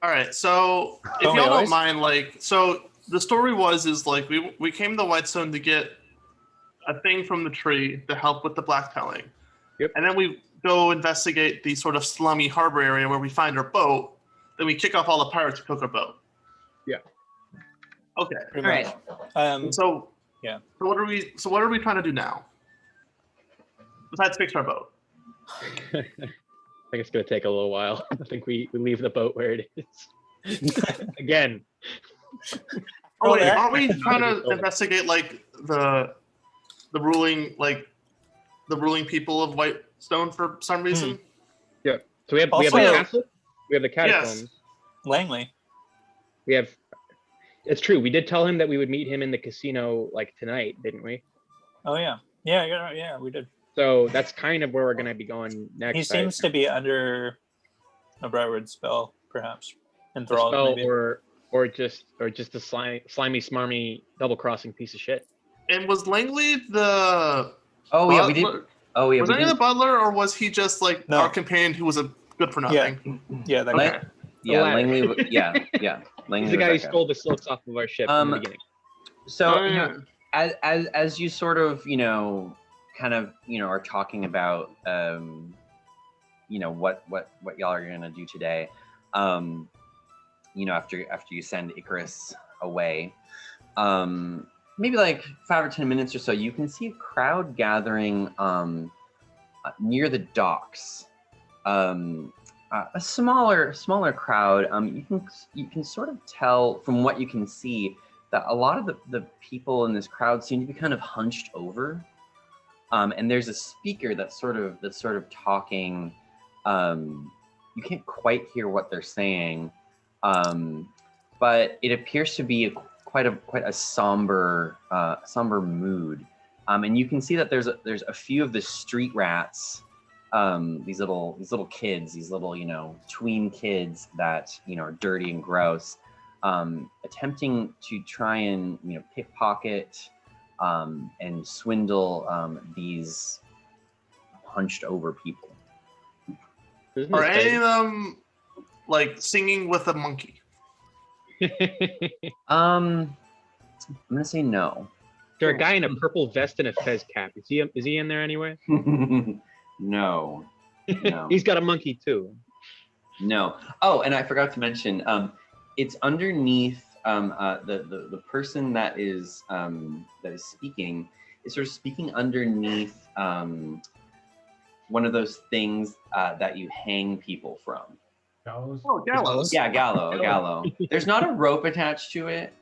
All right, so if Don't we y'all always? don't mind, so the story is like we came to Whitestone to get a thing from the tree to help with the black telling. Yep. And then we go investigate the sort of slummy harbor area where we find our boat. Then we kick off all the pirates who took our boat. Yeah. Okay. Pretty All much. right. And so Yeah. So what are we trying to do now? Besides fix our boat. I think it's gonna take a little while. I think we leave the boat where it is. Again. Oh wait, yeah. aren't we trying to investigate like the ruling people of Whitestone for some reason? Yeah. So we have the Also- castle. We have the Yes. catacombs. Langley. We have. It's true. We did tell him that we would meet him in the casino like tonight, didn't we? Oh yeah, yeah, we did. So that's kind of where we're gonna be going next. He seems to be under a Brightwood spell, perhaps enthralled, spell maybe. or just a slimy smarmy double crossing piece of shit. And was Langley the? Oh yeah, we did. butler? Oh yeah, Was we Langley the did. butler, or was he just like No. our companion who was a good for nothing? Yeah, that Okay. guy. Yeah, latter. Langley. Yeah. Langley He's the was guy who that guy. stole the silks off of our ship in the beginning. So Oh, you yeah. know, as you sort of kind of are talking about what y'all are gonna do today, after you send Icarus away, maybe like 5 or 10 minutes or so, you can see a crowd gathering near the docks. A smaller crowd. You can sort of tell from what you can see that a lot of the people in this crowd seem to be kind of hunched over. And there's a speaker that's sort of talking. You can't quite hear what they're saying, but it appears to be quite a somber mood. And you can see that there's a few of the street rats, these little kids, these little tween kids that are dirty and gross, attempting to try and pickpocket and swindle these hunched over people. Are any of them like singing with a monkey? I'm gonna say no. There's a guy in a purple vest and a fez cap. Is he in there anyway? No. He's got a monkey too. No. Oh, and I forgot to mention, it's underneath the person that is speaking is sort of speaking underneath one of those things that you hang people from. Gallows? Oh, gallows. Yeah, a gallow. There's not a rope attached to it,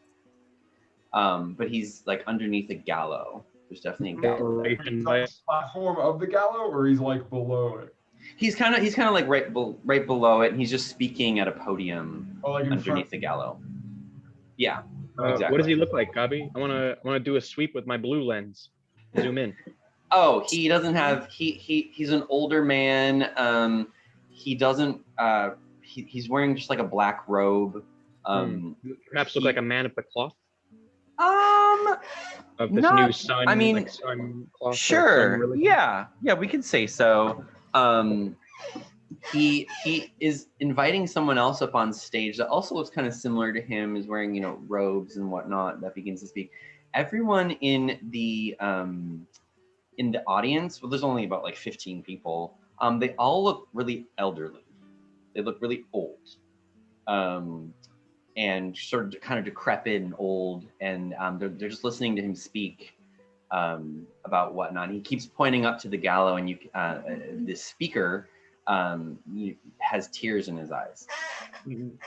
but he's like underneath a gallow. There's definitely a gallow there. He's on the platform of the gallow, or he's like below it? He's kind of like right below it, and he's just speaking at a podium Oh, like in underneath front. the gallow. Yeah, What exactly. does he look like, Gabi? I wanna do a sweep with my blue lens. Zoom in. Oh, he doesn't have. He's an older man. He doesn't. He's wearing just like a black robe. Perhaps look like a man of the cloth of this not- new sun. I mean, like sun cloth. or sun Sure. religion. Yeah, we could say so. He is inviting someone else up on stage that also looks kind of similar to him, is wearing robes and whatnot, that begins to speak. Everyone in the audience, well, there's only about like 15 people. They all look really elderly. They look really old, and sort of kind of decrepit and old, and they're just listening to him speak about whatnot. He keeps pointing up to the gallow, and the speaker has tears in his eyes.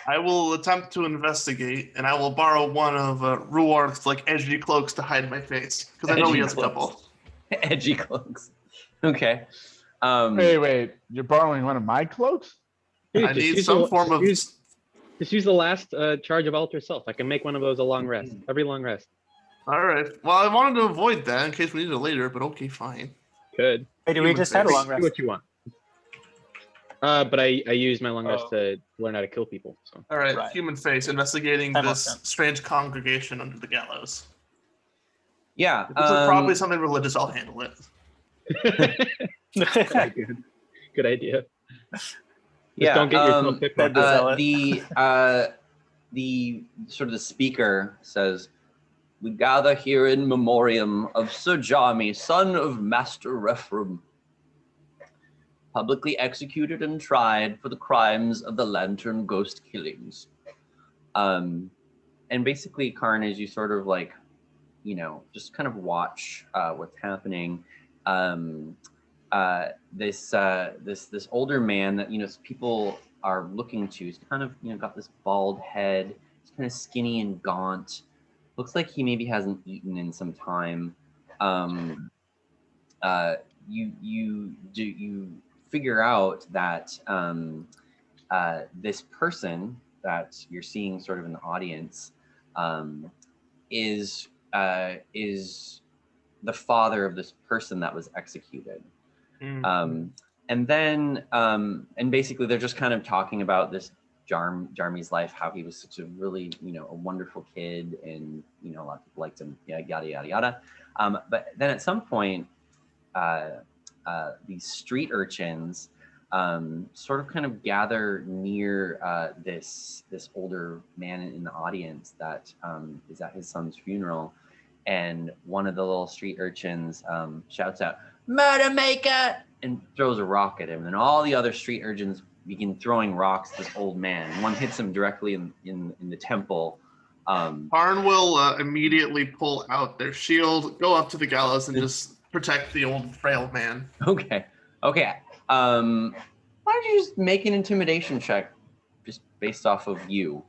I will attempt to investigate, and I will borrow one of Ruark's like edgy cloaks to hide my face, because I know he Edgy has a couple. cloaks. Edgy cloaks. Okay. Wait, you're borrowing one of my cloaks? Dude, I just need use some the- form of. Just use the last charge of alter self. I can make one of those a long rest. Every long rest. All right. Well, I wanted to avoid that in case we need it later, but okay, fine. Good. Hey, we just had a long Do rest. what you want. But I used my long rest to learn how to kill people. So All right, Right. human face investigating Time this off, strange congregation under the gallows. Yeah. If this is probably something religious, I'll handle it. good idea. Just Yeah, don't get yourself picked. the sort of the speaker says, "We gather here in memoriam of Sir Jarmy, son of Master Rephram, publicly executed and tried for the crimes of the Lantern Ghost killings." And basically, Karn, as you sort of like, just kind of watch what's happening. This older man that people are looking to, he's kind of got this bald head. He's kind of skinny and gaunt. Looks like he maybe hasn't eaten in some time. You figure out that this person that you're seeing sort of in the audience is the father of this person that was executed. And then and basically they're just kind of talking about this Jarmy's life, how he was such a really, a wonderful kid, and a lot of people liked him, yada yada yada. But then at some point, these street urchins sort of kind of gather near this older man in the audience that is at his son's funeral, and one of the little street urchins shouts out, "Murder maker!" and throws a rock at him, and all the other street urchins begin throwing rocks at this old man. One hits him directly in the temple. Karn will immediately pull out their shield, go up to the gallows, and just protect the old frail man. Okay. Why don't you just make an intimidation check, just based off of you?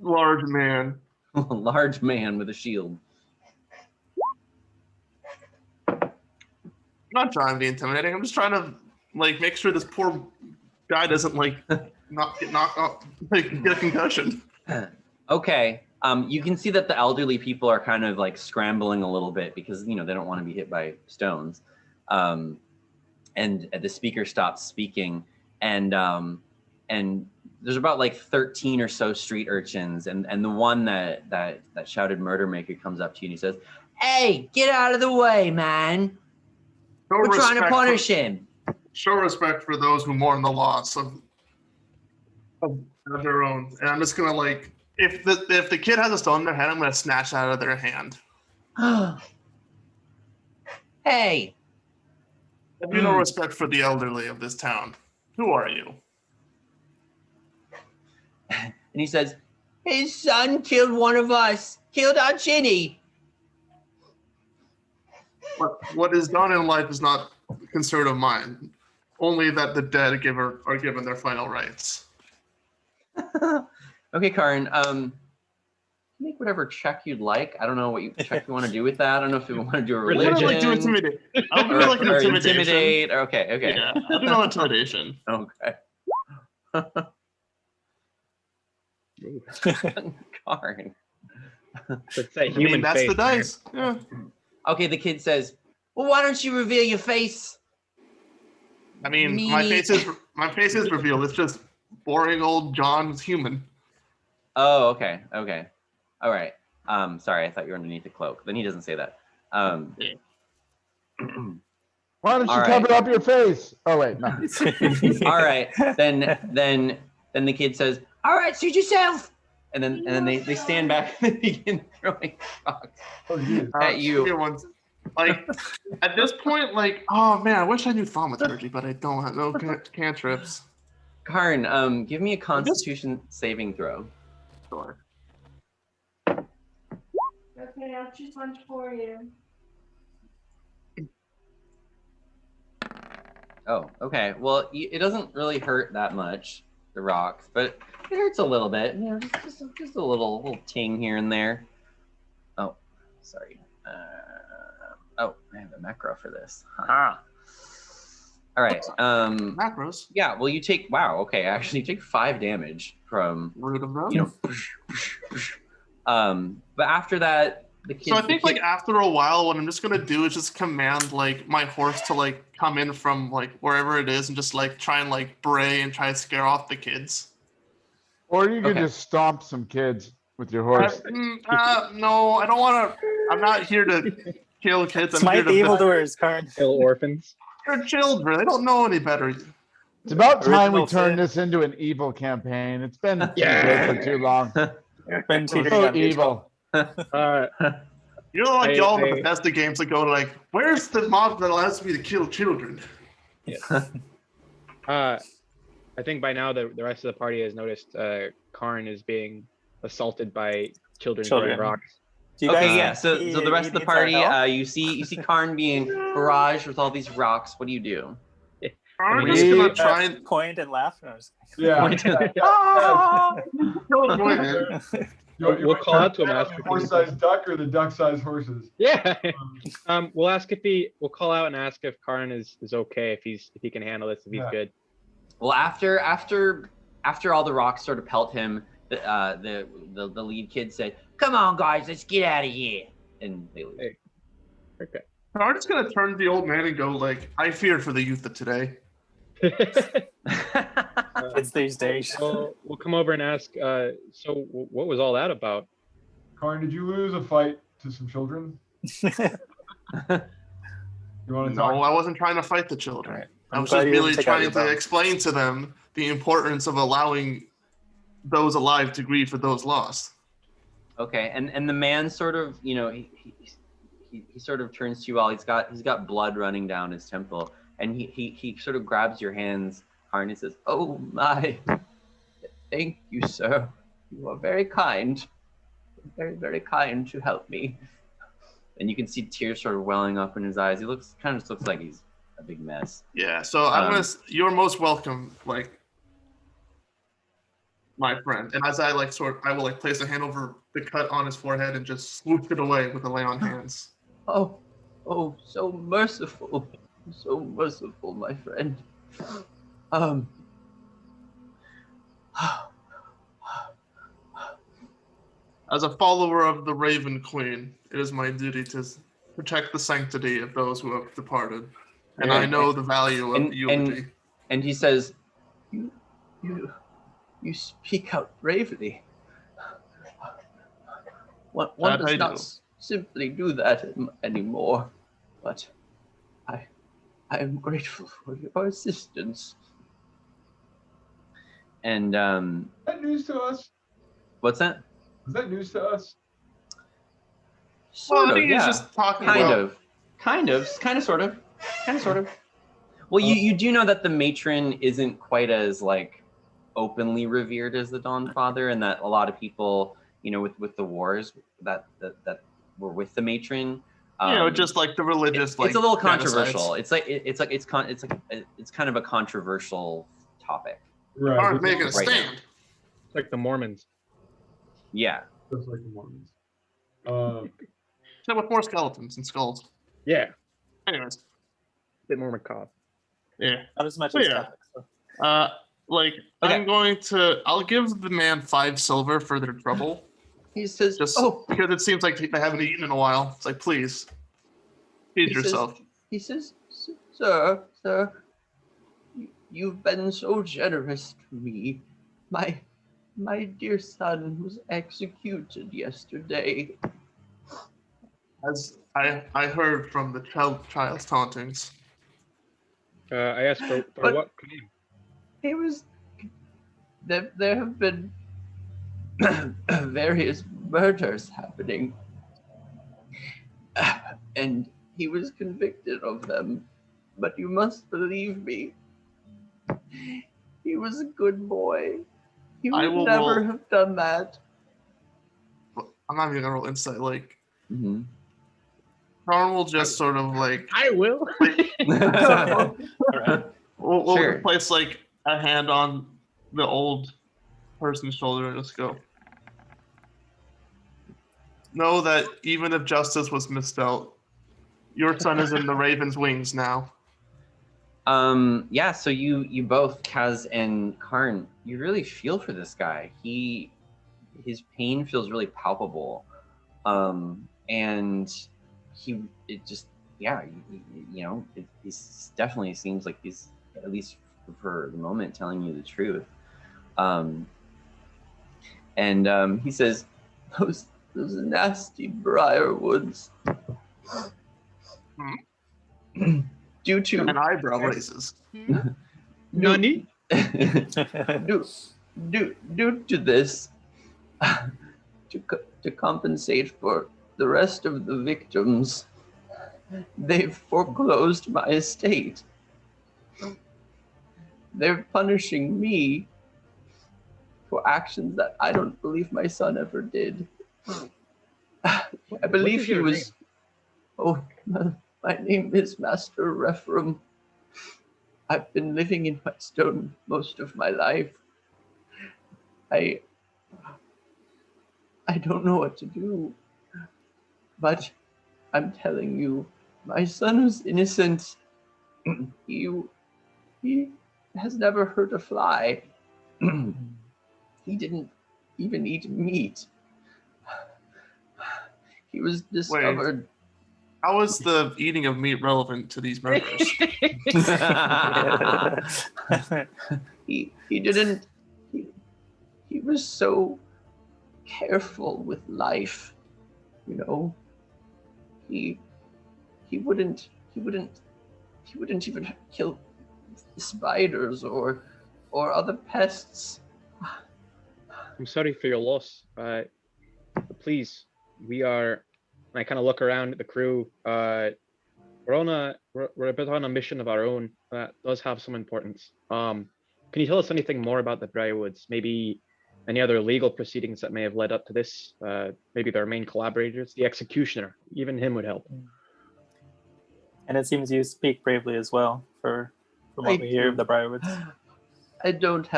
Large man. Large man with a shield. I'm not trying to be intimidating. I'm just trying to make sure this poor guy doesn't not get knocked out, get a concussion. Okay. You can see that the elderly people are kind of scrambling a little bit because they don't want to be hit by stones. And the speaker stops speaking, and there's about 13 or so street urchins, and the one that shouted "Murder Maker" comes up to you and he says, "Hey, get out of the way, man! We're trying to punish him." Show respect for those who mourn the loss of their own. And I'm just gonna if the kid has a stone in their hand, I'm gonna snatch it out of their hand. Hey. Have you no respect for the elderly of this town? Who are you? And he says, "His son killed one of us. Killed our Chinny." What is done in life is not a concern of mine. Only that the dead are given their final rights. Okay, Karin. Make whatever check you'd like. I don't know what check you want to do with that. I don't know if you want to do a religion. I do intimidate. I'll do or intimidation. Intimidate. Okay. Yeah, I'll do intimidation. Okay. Karin. Let's say human that's face. the dice. Yeah. Okay, the kid says, "Well, why don't you reveal your face?" I mean, my face is revealed. It's just boring old John's human. Oh, okay. All right. Sorry, I thought you were underneath the cloak. Then he doesn't say that. Why don't you cover up your face? Oh wait, no. All right. Then the kid says, "All right, suit yourself." And then they stand back and they begin throwing rocks at you. At this point, oh man, I wish I knew thaumaturgy, but I don't have no cantrips. Karin, give me a Constitution saving throw. Sure. Okay, I'll choose one for you. Oh, okay. Well, it doesn't really hurt that much, the rocks, but it hurts a little bit. Just a little ting here and there. Oh, sorry. I have a macro for this. Haha. All right. Macros. Yeah. Well, you take. Wow. Okay. Actually, you take 5 damage from. Root of them. But after that, the kid. So I think after a while, what I'm just gonna do is just command my horse to come in from wherever it is and just try and bray and try to scare off the kids. Or you could just stomp some kids with your horse. No, I don't want to. I'm not here to kill kids. I'm Smite here the to evildoers, Karin. Kill orphans. They're children. They don't know any better. It's about time we Original turn sin. this into an evil campaign. It's been too good for too long. Been cheating So on people. evil. You know, y'all in the Bethesda games that go where's the mob that allows me to kill children? I think by now the rest of the party has noticed Karn is being assaulted by children throwing rocks. Do you Okay, guys yeah. So the rest of the need our party, help? you see Karn being barraged with all these rocks. What do you do? I'm We- just gonna try and point and laugh. No, I was- Yeah. kill a boy, man. We'll call out to him, ask if he- Horse-sized duck or the duck-sized horses. Yeah. We'll ask we'll call out and ask if Karn is okay, if he can handle this, if he's good. Well, after after all the rocks sort of pelt him, the lead kid said, "Come on, guys, let's get out of here," and they leave. Hey. Okay. Karn's gonna turn to the old man and go like, "I fear for the youth of today." Kids these days. So we'll come over and ask. So what was all that about? Karn, did you lose a fight to some children? You want to No, talk? I wasn't trying to fight the children. Alright. I I'm was glad just you didn't merely take out your trying to bone. explain to them the importance of allowing those alive to grieve for those lost. Okay, and the man sort of, you know, he sort of turns to you all. He's got blood running down his temple, and he sort of grabs your hands, Karn, and says, "Oh my, thank you, sir. You are very kind, very, very kind to help me." And you can see tears sort of welling up in his eyes. He looks like he's a big mess. Yeah, so I'm gonna. You're most welcome, like my friend. And as I I will place a hand over the cut on his forehead and just swoop it away with a lay on hands. Oh, so merciful, my friend. As a follower of the Raven Queen, it is my duty to protect the sanctity of those who have departed. And I know the value of eulogy. And he says, You speak out bravely. One does not simply do that anymore, but I am grateful for your assistance. And Is that news to us? what's that? Is that news to us? Sort I of, think yeah. he's just talking Kind about. of, sort of. Well, you do know that the matron isn't quite as like openly revered as the Dawn Father, and that a lot of people, you know, with the wars that were with the matron, Just like the religious. it's a little controversial. genocides. It's kind of a controversial topic. Right. Aren't making a Right stand. It's like the Mormons. Yeah. Just like the Mormons. Except with more skeletons and skulls. Yeah. Anyways, A bit more macabre. yeah. Not as much Oh, as yeah. Catholics. So. Okay. I'll give the man 5 silver for their trouble. He says, Just because it seems like they haven't eaten in a while. It's like, please, feed yourself. He says, sir, you've been so generous to me. My dear son was executed yesterday. As I heard from the child's tauntings. I asked for But- what claim? He was. There have been various murders happening, and he was convicted of them. But you must believe me. He was a good boy. He I would will never roll- have done that. I'm not even gonna roll insight. Like, Mm-hmm. Karn will just sort of like I will. All right. we'll Sure. place like a hand on the old person's shoulder and just go. Know that even if justice was misdealt, your son is in the Raven's wings now. Yeah, so you both, Kaz and Karn, you really feel for this guy. His pain feels really palpable. And he definitely seems like he's, at least for the moment, telling you the truth. And he says, those nasty briarwoods. Due to And eyebrow raises. Nani? due to this, to compensate for the rest of the victims, they've foreclosed my estate. They're punishing me for actions that I don't believe my son ever did. I believe he was. Oh, my name is Master Rephraim. I've been living in Whetstone most of my life. I don't know what to do, but I'm telling you, my son was innocent. He has never hurt a fly. He didn't even eat meat. He was discovered. How is the eating of meat relevant to these murders? He didn't. He was so careful with life, you know. He wouldn't even kill spiders or other pests. I'm sorry for your loss. Please, we are. I kind of look around at the crew. We're a bit on a mission of our own that does have some importance. Can you tell us anything more about the Briarwoods? Maybe any other legal proceedings that may have led up to this? Maybe their main collaborators, the executioner, even him would help. And it seems you speak bravely as well, from what we hear of the Briarwoods. I don't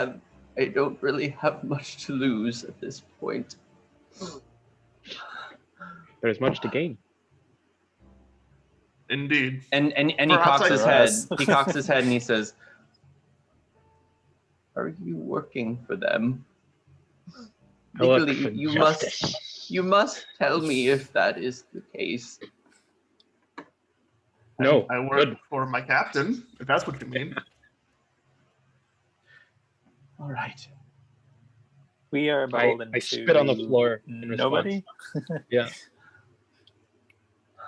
really have much to lose at this point. There's much to gain. Indeed. And he Perhaps cocks his For head. us. He cocks his head and he says, "Are you working for them? I look Legally, for you justice. you must tell me if that is the case." No, I work good. for my captain, if that's what you mean. All right. We are beholden I to spit on the floor in nobody. Yeah.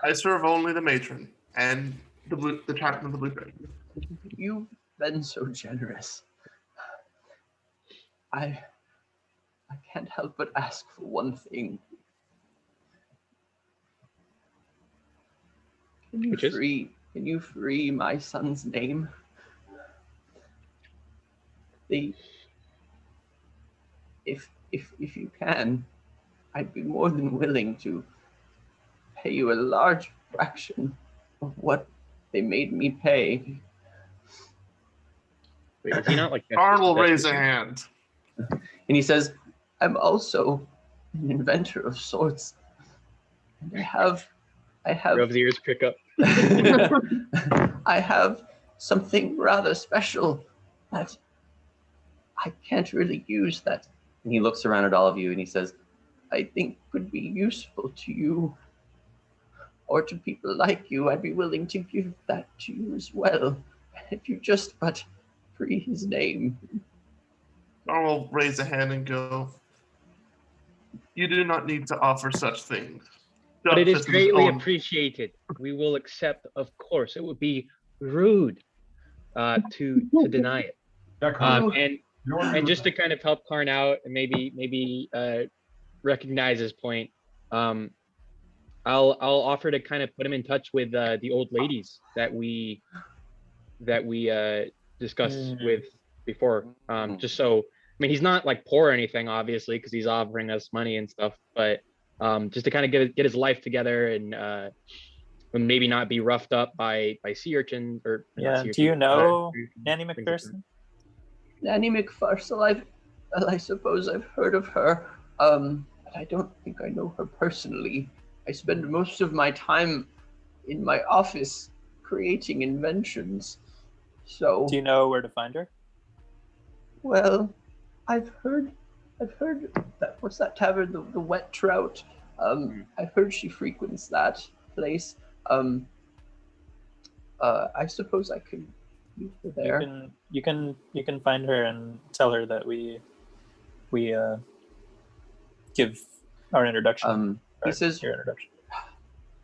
I serve only the matron and the captain of the Blue Dragon. You've been so generous. I can't help but ask for one thing. Which is? Can you free my son's name? If you can, I'd be more than willing to pay you a large fraction of what they made me pay. Wait, is he not like Karn will that's- raise a hand. And he says, "I'm also an inventor of sorts. And I have Rub's ears prick up. I have something rather special that I can't really use that." And he looks around at all of you and he says, "I think could be useful to you or to people like you. I'd be willing to give that to you as well. If you just but free his name." Karn will raise a hand and go, "You do not need to offer such things. But it is Justice greatly own- appreciated. We will accept, of course. It would be rude to deny it. Yeah, Karn, And you know what we just to kind of help Karn out and maybe recognize his point, I'll offer to kind of put him in touch with the old ladies that we discussed with before. Just so, I mean, he's not like poor or anything, obviously, because he's offering us money and stuff, but just to kind of get his life together and maybe not be roughed up by sea urchins or not Yeah. sea Do you urchins, know Nanny things like that. McPherson? Nanny McPharsel, I suppose I've heard of her, but I don't think I know her personally. I spend most of my time in my office creating inventions. So, Do you know where to find her? well, I've heard that, what's that tavern, the Wet Trout? I've heard she frequents that place. I suppose I could meet her there. You can find her and tell her that we give our introduction. He or says, your introduction.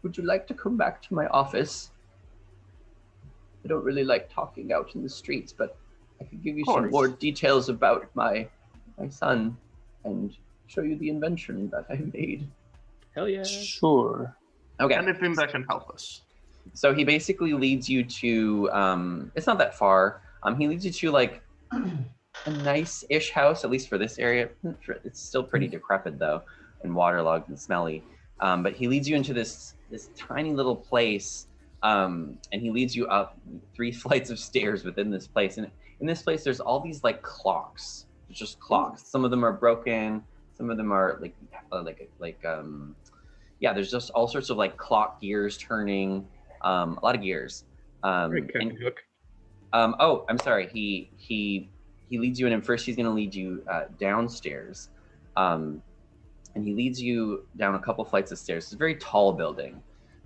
"Would you like to come back to my office? I don't really like talking out in the streets, but I could give you some course. more details about my son and show you the invention that I made." Hell yeah. Sure. Okay. Anything that can help us. So he basically leads you to, it's not that far. He leads you to like a nice-ish house, at least for this area. It's still pretty decrepit though, and waterlogged and smelly. But he leads you into this tiny little place, and he leads you up 3 flights of stairs within this place. And in this place, there's all these like clocks. It's just clocks. Some of them are broken. Some of them are there's just all sorts of like clock gears turning. A lot of gears. Great Captain Hook. Oh, I'm sorry. He he leads you in, and first he's going to lead you downstairs, and he leads you down a couple flights of stairs. It's a very tall building,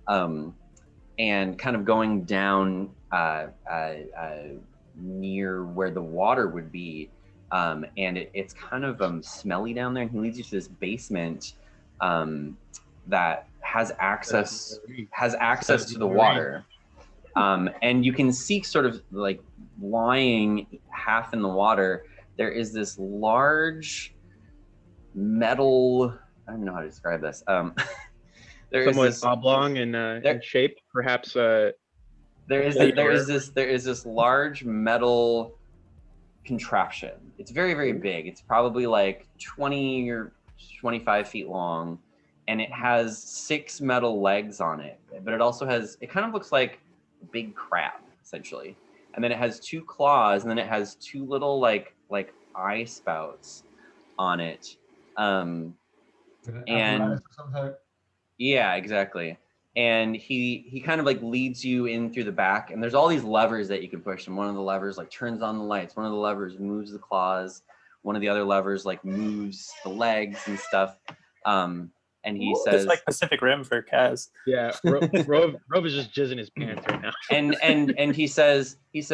and kind of going down near where the water would be, and it's kind of smelly down there. And he leads you to this basement that has access to the water. And you can see sort of like lying half in the water, there is this large metal, I don't know how to describe this. There Somewhat is this oblong in shape, perhaps. there is this large metal contraption. It's very, very big. It's probably like 20 or 25 feet long, and it has 6 metal legs on it. But it kind of looks like a big crab, essentially. And then it has 2 claws, and then it has 2 little like eye spouts on it. And yeah, exactly. And he kind of like leads you in through the back, and there's all these levers that you can push, and one of the levers like turns on the lights, one of the levers moves the claws, one of the other levers like moves the legs and stuff. And he says, it's like Pacific Rim for Kaz. Yeah, Rove is just jizzing his pants right now. and he says this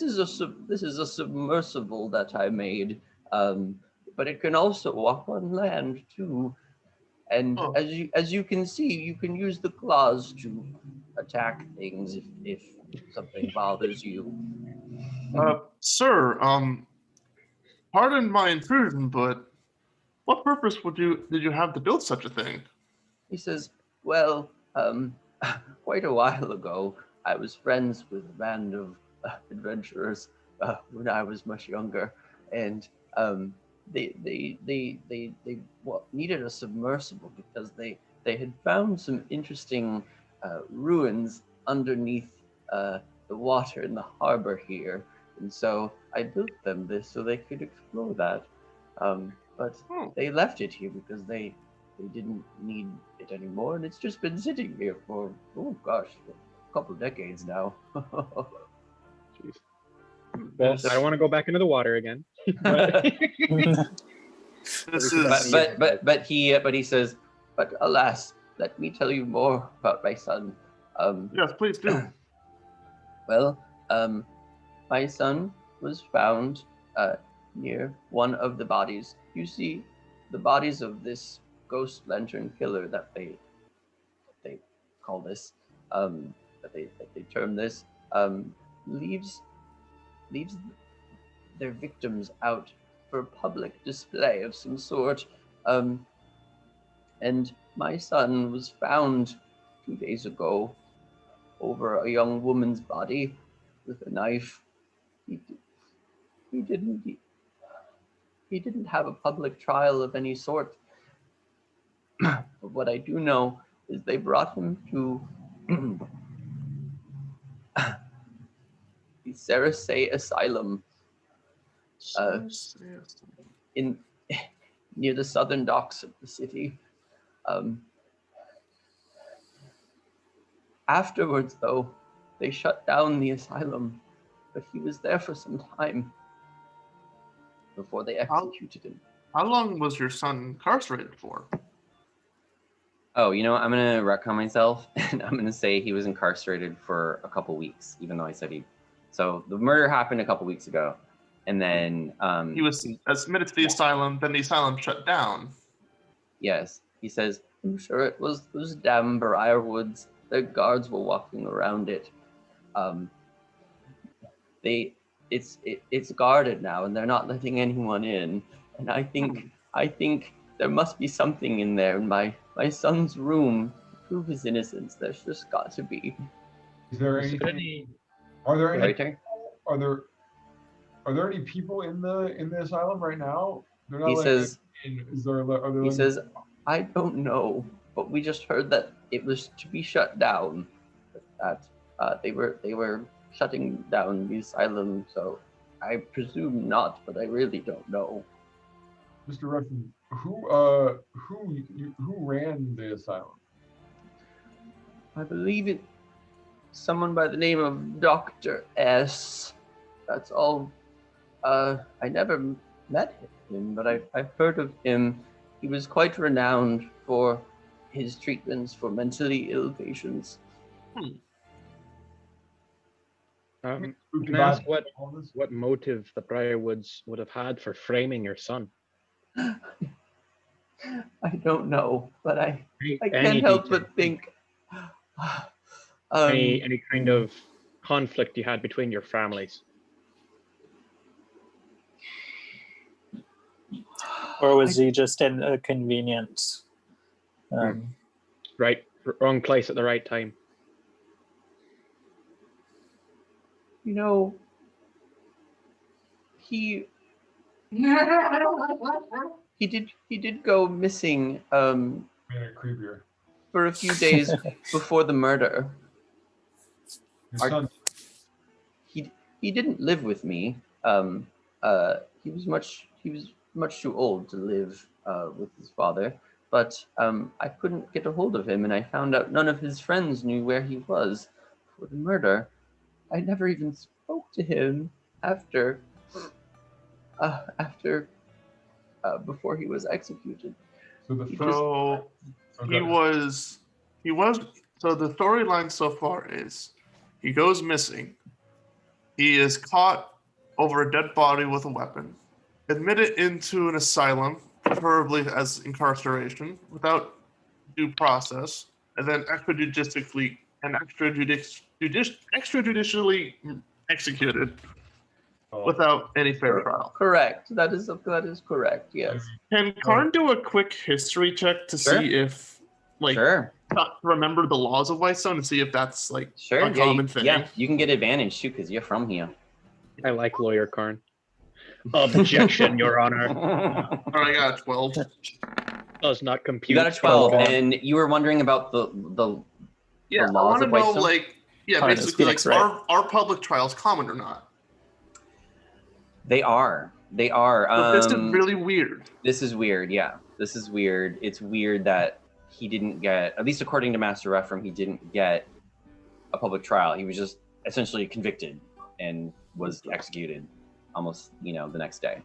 is a submersible that I made, but it can also walk on land too. And as you can see, you can use the claws to attack things if something bothers you. Sir, pardon my intrusion, but what purpose did you have to build such a thing? He says, well, quite a while ago, I was friends with a band of adventurers when I was much younger, and they needed a submersible because they had found some interesting ruins underneath the water in the harbor here, and so I built them this so they could explore that. But they left it here because they didn't need it anymore, and it's just been sitting here for a couple of decades now. Jeez. Well, I don't want to go back into the water again. But he says, but alas, let me tell you more about my son. Yes, please do. Well, my son was found near one of the bodies. You see, the bodies of this ghost lantern killer that they call this, that they term this, leaves their victims out for public display of some sort. And my son was found 2 days ago over a young woman's body with a knife. He didn't have a public trial of any sort. But what I do know is they brought him to the Sarasay Asylum in near the southern docks of the city. Afterwards, though, they shut down the asylum, but he was there for some time before they executed him. How long was your son incarcerated for? Oh, you know what? I'm going to retcon myself, and I'm going to say he was incarcerated for a couple weeks, even though I said he... So the murder happened a couple weeks ago, and then... he was admitted to the asylum, then the asylum shut down. Yes. He says, I'm sure it was those damn briarwoods. Their guards were walking around it. It's guarded now, and they're not letting anyone in. And I think there must be something in there in my son's room to prove his innocence. There's just got to be. Is there anything? Are there any people in the asylum right now? They're not. He says, I don't know, but we just heard that it was to be shut down. That they were shutting down the asylum, so I presume not, but I really don't know. Mr. Russian, who ran the asylum? I believe it's someone by the name of Dr. S. That's all I never met him, but I've heard of him. He was quite renowned for his treatments for mentally ill patients. Can Spooky I ask vibe. All this. what motive the Briarwoods would have had for framing your son? I don't know, but I Any can't help detail? but think. Any kind of conflict you had between your families? Or was he just in a convenient? Right, wrong place at the right time. You know, he did go missing Made it creepier. for a few days before the murder. Your Our- son. He didn't live with me. He was much too old to live with his father. But I couldn't get a hold of him, and I found out none of his friends knew where he was for the murder. I never even spoke to him after before he was executed. So the He first. So Okay. he was. So the storyline so far is he goes missing. He is caught over a dead body with a weapon, admitted into an asylum, preferably as incarceration, without due process, and then extrajudicially executed Oh, without any fair trial. Correct. That is correct. Yes. Can Karn do a quick history check to Sure. see if, like, Sure. remember the laws of Whitestone and see if that's like Sure. a common thing? Yeah. You can get advantage too because you're from here. I like lawyer Karn. Objection, Your Honor. All right, I got a 12. Does not compute. You got a 12, God. and you were wondering about the Yeah, I laws want to of know, Whitestone? like, yeah, Karn is basically, like, Phoenix, right? are public trials common or not? They are. But this is really weird. This is weird. Yeah, this is weird. It's weird that he didn't get, at least according to Master Referum, he didn't get a public trial. He was just essentially convicted and was executed almost, the next day.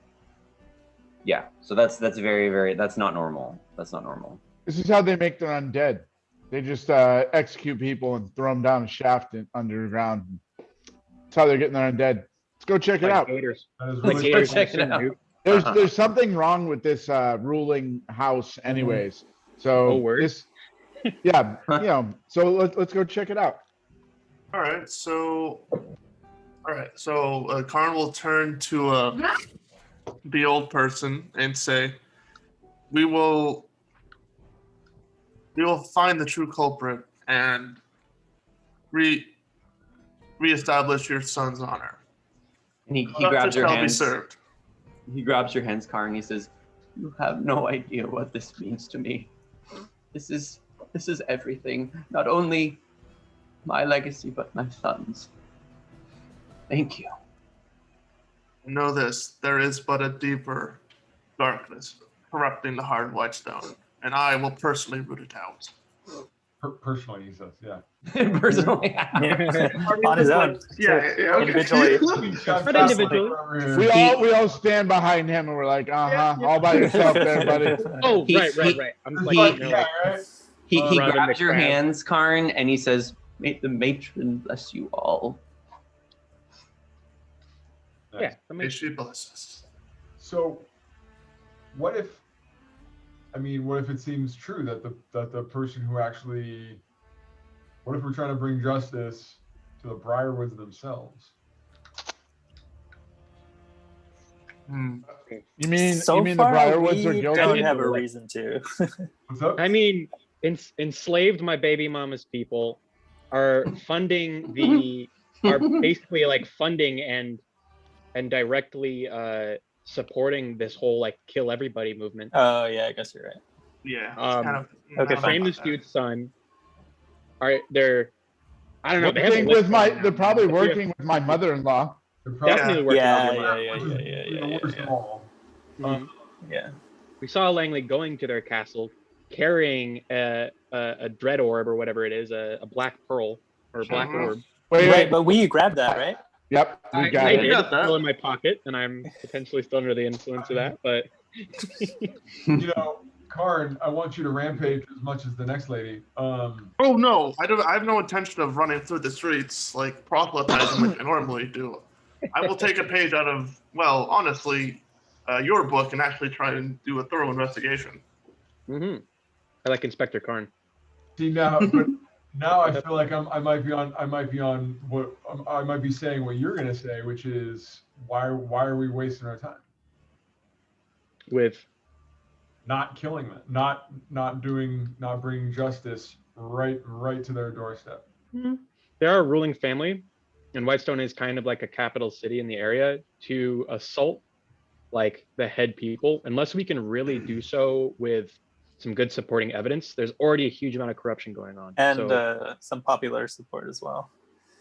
Yeah, so that's very, very, that's not normal. That's not normal. This is how they make their undead. They just execute people and throw them down a shaft underground. That's how they're getting their undead. Let's go check it Like out. gators. that is Like really gators check in it out. Duke. There's something wrong with this ruling house anyways. So Oh, word? this, yeah, so let's go check it out. All right, so Karn will turn to the old person and say, "We will find the true culprit and reestablish your son's honor. And he Justice grabs your shall be hands. served." He grabs your hands, Karn, and he says, "You have no idea what this means to me. This is everything. Not only my legacy, but my son's. Thank you." Know this: there is but a deeper darkness corrupting the heart of Whitestone, and I will personally root it out. personally, he says, yeah. Personally. On his own. Yeah, Individually. Not individually. We all stand behind him and we're like, all by yourself there, buddy. Oh, He- right. I'm he- like, Yeah, right? He Rather than grabs the your crab. hands, Karn, and he says, "May the matron bless you all." yeah. May she bless us. So, what if it seems true that the person who actually, what if we're trying to bring justice to the Briarwoods themselves? You mean So the far, Briarwoods are we guilty? don't have a Like- reason to. What's up? I mean, enslaved my baby mama's people are funding are basically like funding and directly supporting this whole like kill everybody movement. Oh yeah, I guess you're right. Yeah. Okay, fine. Frame this dude's son. They're I don't know. They have a Working list with my, going they're now. probably Like, we have- working with my mother-in-law. They're probably- Definitely working Yeah, on your yeah, mom. which is the worst of all. Mhm. Yeah. We saw Langley going to their castle carrying a dread orb or whatever it is, a black pearl or a black Mhm. orb. Wait, Right, but we grabbed that, right? Yep, we I got did. it. got that. Still in my pocket, and I'm potentially still under the influence of that. But You know, Karn, I want you to rampage as much as the next lady. Oh no, I don't. I have no intention of running through the streets like proselytizing like I normally do. I will take a page out of, well, honestly, your book and actually try and do a thorough investigation. I like Inspector Karn. See now, but now I feel like I might be saying what you're gonna say, which is why are we wasting our time? With Not killing them, not bringing justice right to their doorstep. they're a ruling family, and Whitestone is kind of like a capital city in the area. To assault like the head people, unless we can really do so with some good supporting evidence, there's already a huge amount of corruption going on. And So some popular support as well.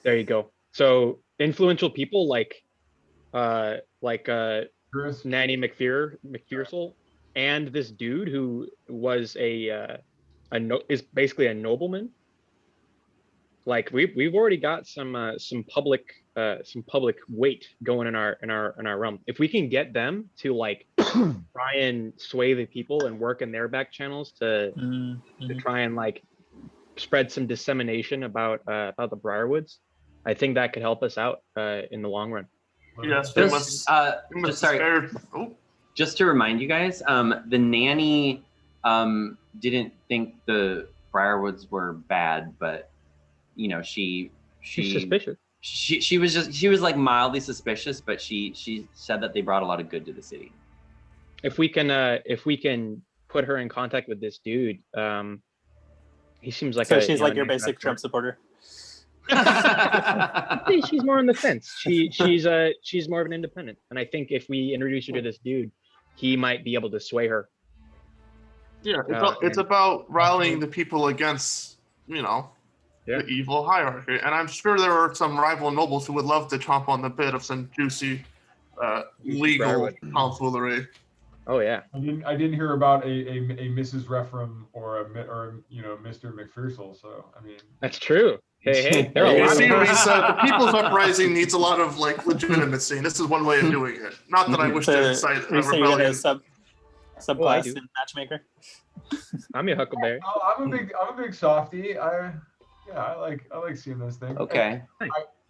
there you go. So influential people like Chris? Nanny McPherson, and this dude who was is basically a nobleman. Like we've already got some public weight going in our realm. If we can get them to like try and sway the people and work in their back channels to try and like spread some dissemination about the Briarwoods, I think that could help us out in the long run. Yes, Just to remind you guys, the nanny didn't think the Briarwoods were bad, but you know, she's suspicious. She was like mildly suspicious, but she said that they brought a lot of good to the city. If we can put her in contact with this dude, he seems like she's like your basic Trump supporter. She's more on the fence. She's more of an independent, and I think if we introduce her to this dude, he might be able to sway her. Yeah, it's about rallying the people against, the evil hierarchy. And I'm sure there are some rival nobles who would love to chomp on the bit of some juicy legal tomfoolery. Oh yeah. I didn't hear about a Mrs. Referum or a Mr. McPherson. So I mean, that's true. Hey, there are a lot the People's Uprising needs a lot of like legitimacy, and this is one way of doing it. Not that I wish to incite a rebellion. Subclass in Matchmaker. I'm your Huckleberry. Oh, I'm a big softie. I like seeing those things. Okay.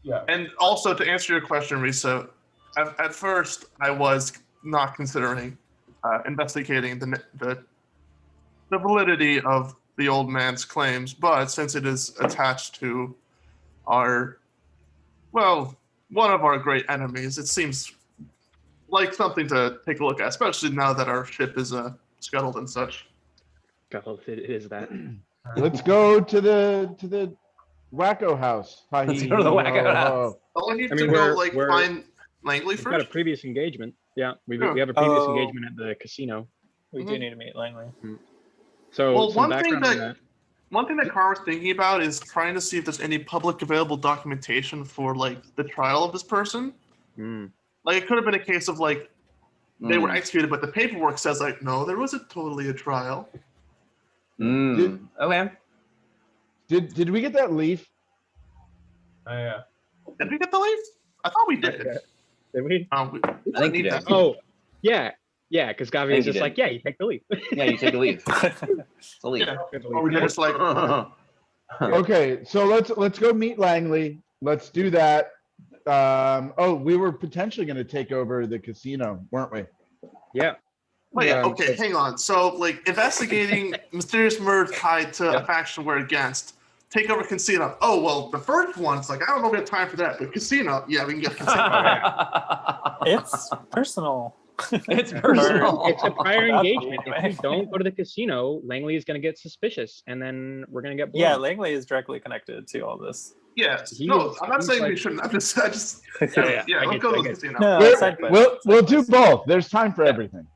Yeah. And also to answer your question, Risa, at first I was not considering investigating the validity of the old man's claims, but since it is attached to one of our great enemies, it seems like something to take a look at, especially now that our ship is scuttled and such. Scuttled, it is that. Let's go to the wacko house. Let's go to the wacko house. I need to go find Langley first. We've got a previous engagement. Yeah, we have a previous engagement at the casino. We do need to meet Langley. So one thing that Carl was thinking about is trying to see if there's any public available documentation for like the trial of this person. Like it could have been a case of like they were executed, but the paperwork says like no, there wasn't totally a trial. Okay. Did we get that leaf? Yeah. Did we get the leaf? I thought we did. Did we? I think you did. Oh, yeah. Yeah, because Gavi is just like, yeah, you take the leaf. Yeah, you take the leaf. It's a leaf. Just like Okay, so let's go meet Langley. Let's do that. We were potentially going to take over the casino, weren't we? Yeah. Wait, okay, hang on. So, like, investigating mysterious murder tied to a faction we're against. Take over casino. Oh, well, the first one's like, I don't know if we have time for that, but casino, yeah, we can get casino. It's personal. It's personal. It's a prior engagement. If we don't go to the casino, Langley is going to get suspicious, and then we're going to get blown. Yeah, Langley is directly connected to all this. Yes. No, I'm not saying we shouldn't. I just let's go to the casino. No, we'll do both. There's time for everything.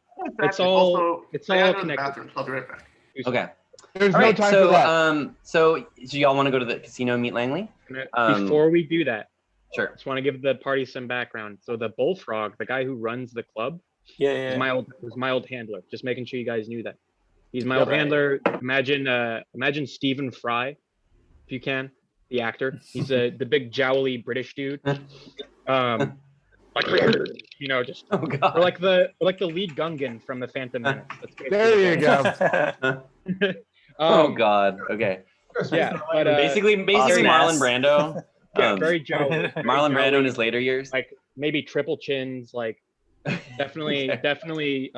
It's all connected. Bathrooms. I'll be right back. Okay. There's no time for that. So y'all want to go to the casino and meet Langley? Before we do that, sure. I just want to give the party some background. So the Bullfrog, the guy who runs the club, is my old handler. Just making sure you guys knew that. He's my old handler. Imagine Stephen Fry, if you can, the actor. He's the big jowly British dude. Like just Oh god. or like the lead Gungan from the Phantom Menace. Let's get it There you together. go. Oh god. Okay. Yeah, but Basically Awesome Marlon ass. Brando. yeah, very jolly. very Marlon Brando in jolly, his later years. like maybe triple chins, like definitely Okay. definitely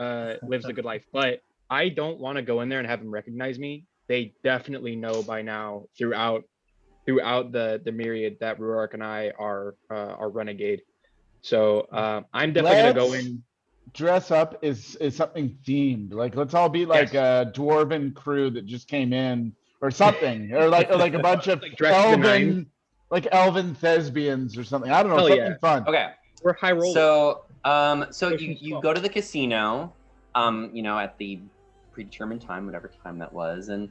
lives a good life. But I don't want to go in there and have them recognize me. They definitely know by now throughout the myriad that Ruark and I are renegade. So I'm definitely gonna go Let's in. dress up is something themed. Like let's all be like Yes. a dwarven crew that just came in or something, or like a bunch of Like dressed to the nines. elven thespians or something. I don't know, Hell something yeah. fun. Okay. We're high rollers. So so Ocean's you 12. go to the casino, at the predetermined time, whatever time that was, and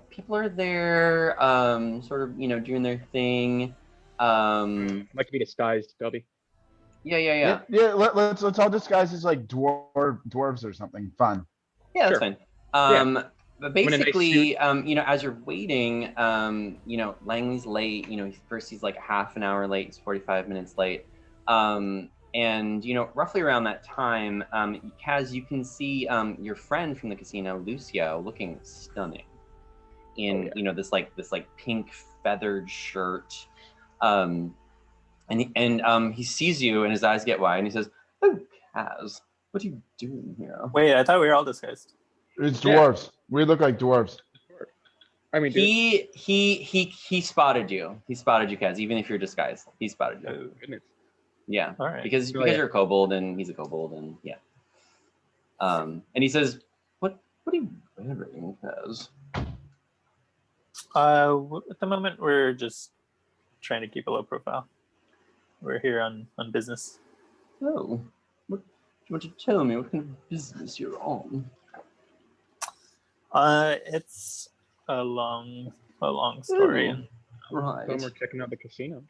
people are there, sort of, doing their thing. Like to be disguised, Gubby. Yeah. Let's all disguise as like dwarves or something fun. Yeah, that's Sure. fine. But in a nice basically, as you're waiting, Langley's late. First he's like half an hour late. He's 45 minutes late. And roughly around that time, Kaz, you can see your friend from the casino, Lucio, looking stunning in this pink feathered shirt. And he sees you and his eyes get wide and he says, "Oh, Kaz, what are you doing here?" Wait, I thought we were all disguised. It's dwarves. We look like dwarves. I mean, he spotted you. He spotted you, Kaz, even if you're disguised. He spotted you. oh goodness. Yeah. All right. Because Oh, yeah. you're a kobold and he's a kobold and yeah. And he says, What are you wearing, Kaz?" At the moment, we're just trying to keep a low profile. We're here on business. Oh. What do you want to tell me what kind of business you're on? It's a long story. Right. We're checking out the casino.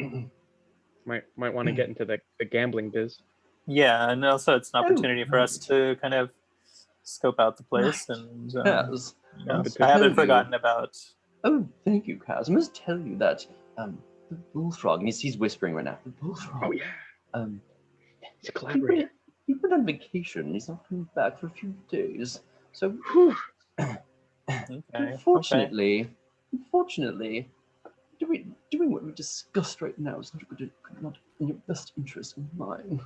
might want to get into the gambling biz. Yeah, and also it's an opportunity for us to kind of scope out the place, and Kaz. I haven't forgotten about. Oh, thank you, Kaz. I must tell you that the bullfrog, and he's whispering right now. The bullfrog. Oh yeah. He's a He's collaborator. been on vacation. He's not coming back for a few days. So, Okay. unfortunately, doing what we discussed right now is not in your best interest in mine.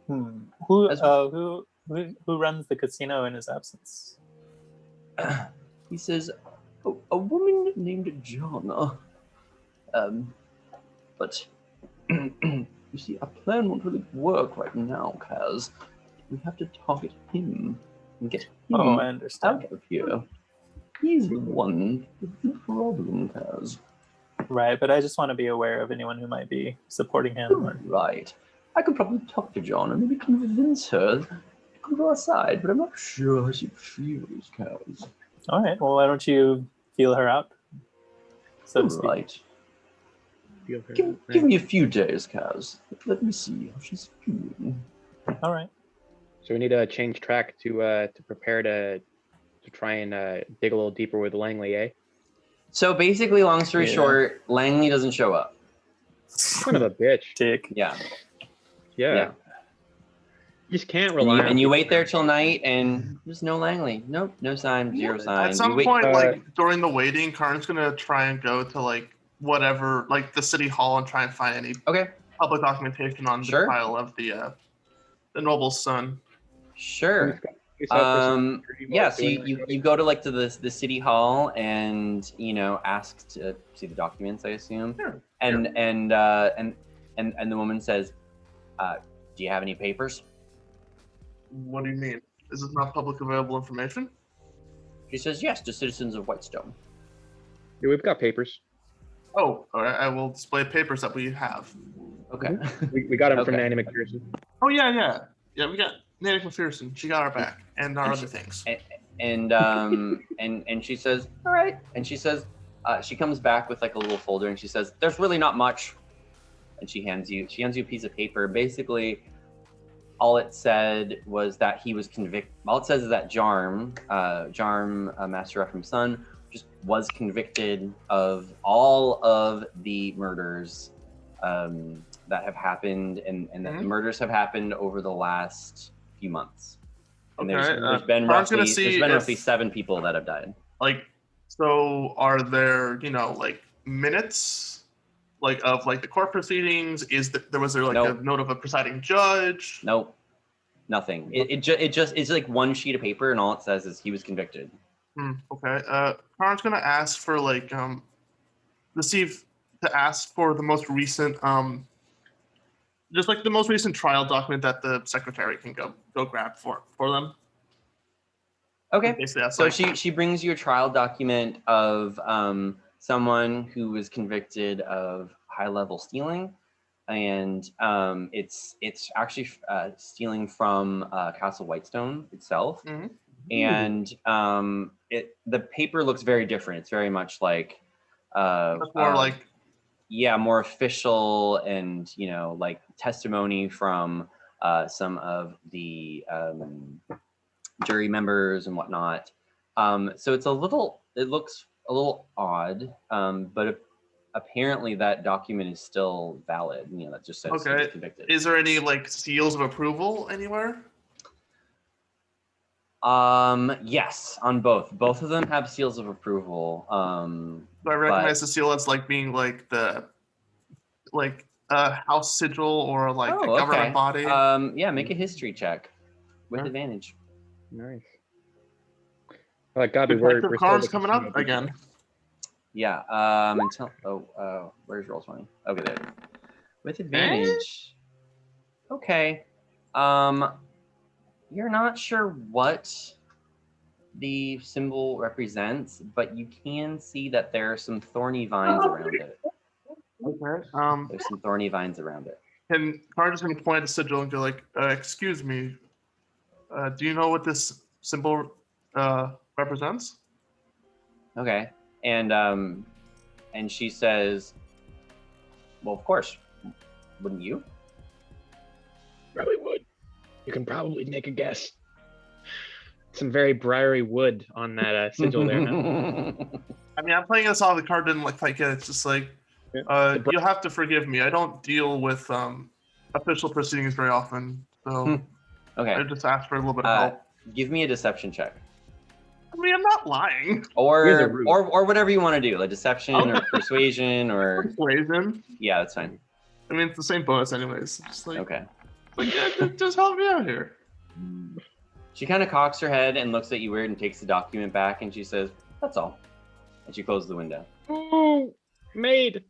Who runs the casino in his absence? He says, a woman named Jana. But you see, our plan won't really work right now, Kaz. We have to target him and get him I understand. out of here. He's the one with the problem, Kaz. Right, but I just want to be aware of anyone who might be supporting him. Or... Right. I could probably talk to John and maybe convince her to come to our side, but I'm not sure how she feels, Kaz. All right, well, why don't you feel her out? So to speak. Right. Give me a few days, Kaz. Let me see how she's feeling. All right. So we need to change track to prepare to try and dig a little deeper with Langley, eh? So basically, long story short, Langley doesn't show up. Son of a bitch. Dick. Yeah. You just can't rely on. And you wait there till night, and there's no Langley. Nope, no sign, zero sign. At some You wait- point, during the waiting, Karn's gonna try and go to whatever, the city hall and try and find any public documentation on the trial of the noble's son. Sure. Yeah, so you go to the city hall and ask to see the documents, I assume. Sure. And the woman says, "Do you have any papers?" What do you mean? Is this not public available information? She says, "Yes, to citizens of Whitestone." Yeah, we've got papers. Oh, all right. I will display papers that we have. Okay. We got them from Nanny McPherson. Oh yeah. We got Nanny McPherson. She got our back and our other things. And she says, "All right." And she says, she comes back with a little folder and she says, "There's really not much." And she hands you a piece of paper. Basically, all it said was that he was convicted. All it says is that Jarm, Master Ephraim's son, just was convicted of all of the murders that have happened, and that the murders have happened over the last few months. And there's been roughly 7 people that have died. Like, so are there, like minutes, like of like the court proceedings? Was there like Nope. a note of a presiding judge? Nope, nothing. It's like one sheet of paper, and all it says is he was convicted. Okay. Karan's gonna ask for like to ask for the most recent just like the most recent trial document that the secretary can go grab for them. Okay. So she brings you a trial document of someone who was convicted of high-level stealing, and it's actually stealing from Castle Whitestone itself. And the paper looks very different. It's very much like more like more official, and like testimony from some of the jury members and whatnot. So it looks a little odd, but apparently that document is still valid. That just says he was convicted. Is there any like seals of approval anywhere? Yes, on both. Both of them have seals of approval. Do I recognize the seal as like being like the house sigil or like a government body? Yeah, make a history check with advantage. Nice. Like God, Detective Karn's coming up again. Yeah. Where's roll 20? Okay, there. With advantage. Okay. You're not sure what the symbol represents, but you can see that there are some thorny vines around it. Okay. There's some thorny vines around it. And Karn is going to point at the sigil and go like, "Excuse me, do you know what this symbol represents?" Okay. And she says, "Well, of course. Wouldn't you?" Probably would. You can probably make a guess. Some very briary wood on that sigil there. Huh? I mean, I'm playing this off. The card didn't look like it. It's just like, you'll have to forgive me. I don't deal with official proceedings very often, so okay. I just asked for a little bit of help. Give me a deception check. I mean, I'm not lying. Or whatever you want to do, like deception or persuasion or persuasion. Yeah, that's fine. I mean, it's the same bonus anyways. Just like, okay. Like, yeah, just help me out here. She kind of cocks her head and looks at you weird and takes the document back, and she says, "That's all." And she closes the window. Oh, maid.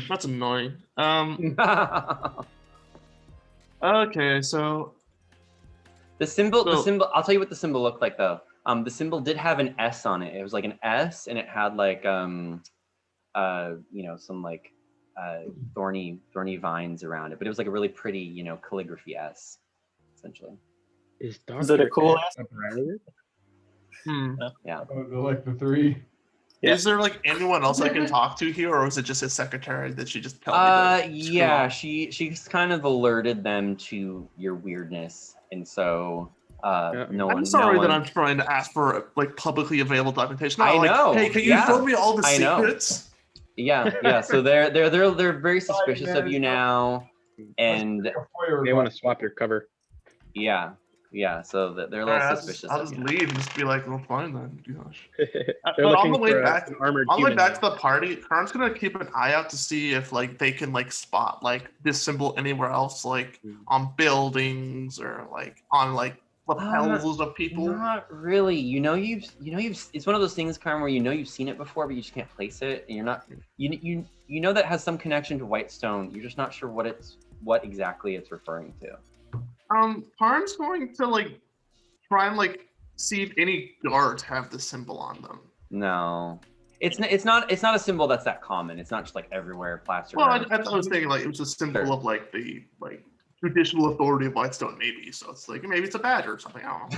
That's annoying. Okay, so the symbol. I'll tell you what the symbol looked like though. The symbol did have an S on it. It was like an S, and it had like some like thorny vines around it, but it was like a really pretty, calligraphy S, essentially. Is it a cool S? Yeah. Like the 3. Yeah. Is there like anyone else I can talk to here, or is it just his secretary that she just tell me? Yeah, she's kind of alerted them to your weirdness, and so I'm sorry that I'm trying to ask for like publicly available documentation. I know. Hey, can you tell me all the secrets? Yeah. So they're very suspicious of you now, and they want to swap your cover. Yeah. So they're a little suspicious. I'll just leave and just be like, "Well, fine then." Gosh. But on the way back to the party, Karn's gonna keep an eye out to see if like they can like spot like this symbol anywhere else, like on buildings or like on like lapels of people. Not really. It's one of those things, Karn, where you've seen it before, but you just can't place it, and you're not. You know that has some connection to Whitestone. You're just not sure what exactly it's referring to. Karn's going to like try and like see if any guards have the symbol on them. No, it's not a symbol that's that common. It's not just like everywhere plastered. Well, I was thinking like it was a symbol of like the like traditional authority of Whitestone, maybe. So it's like maybe it's a badge or something. I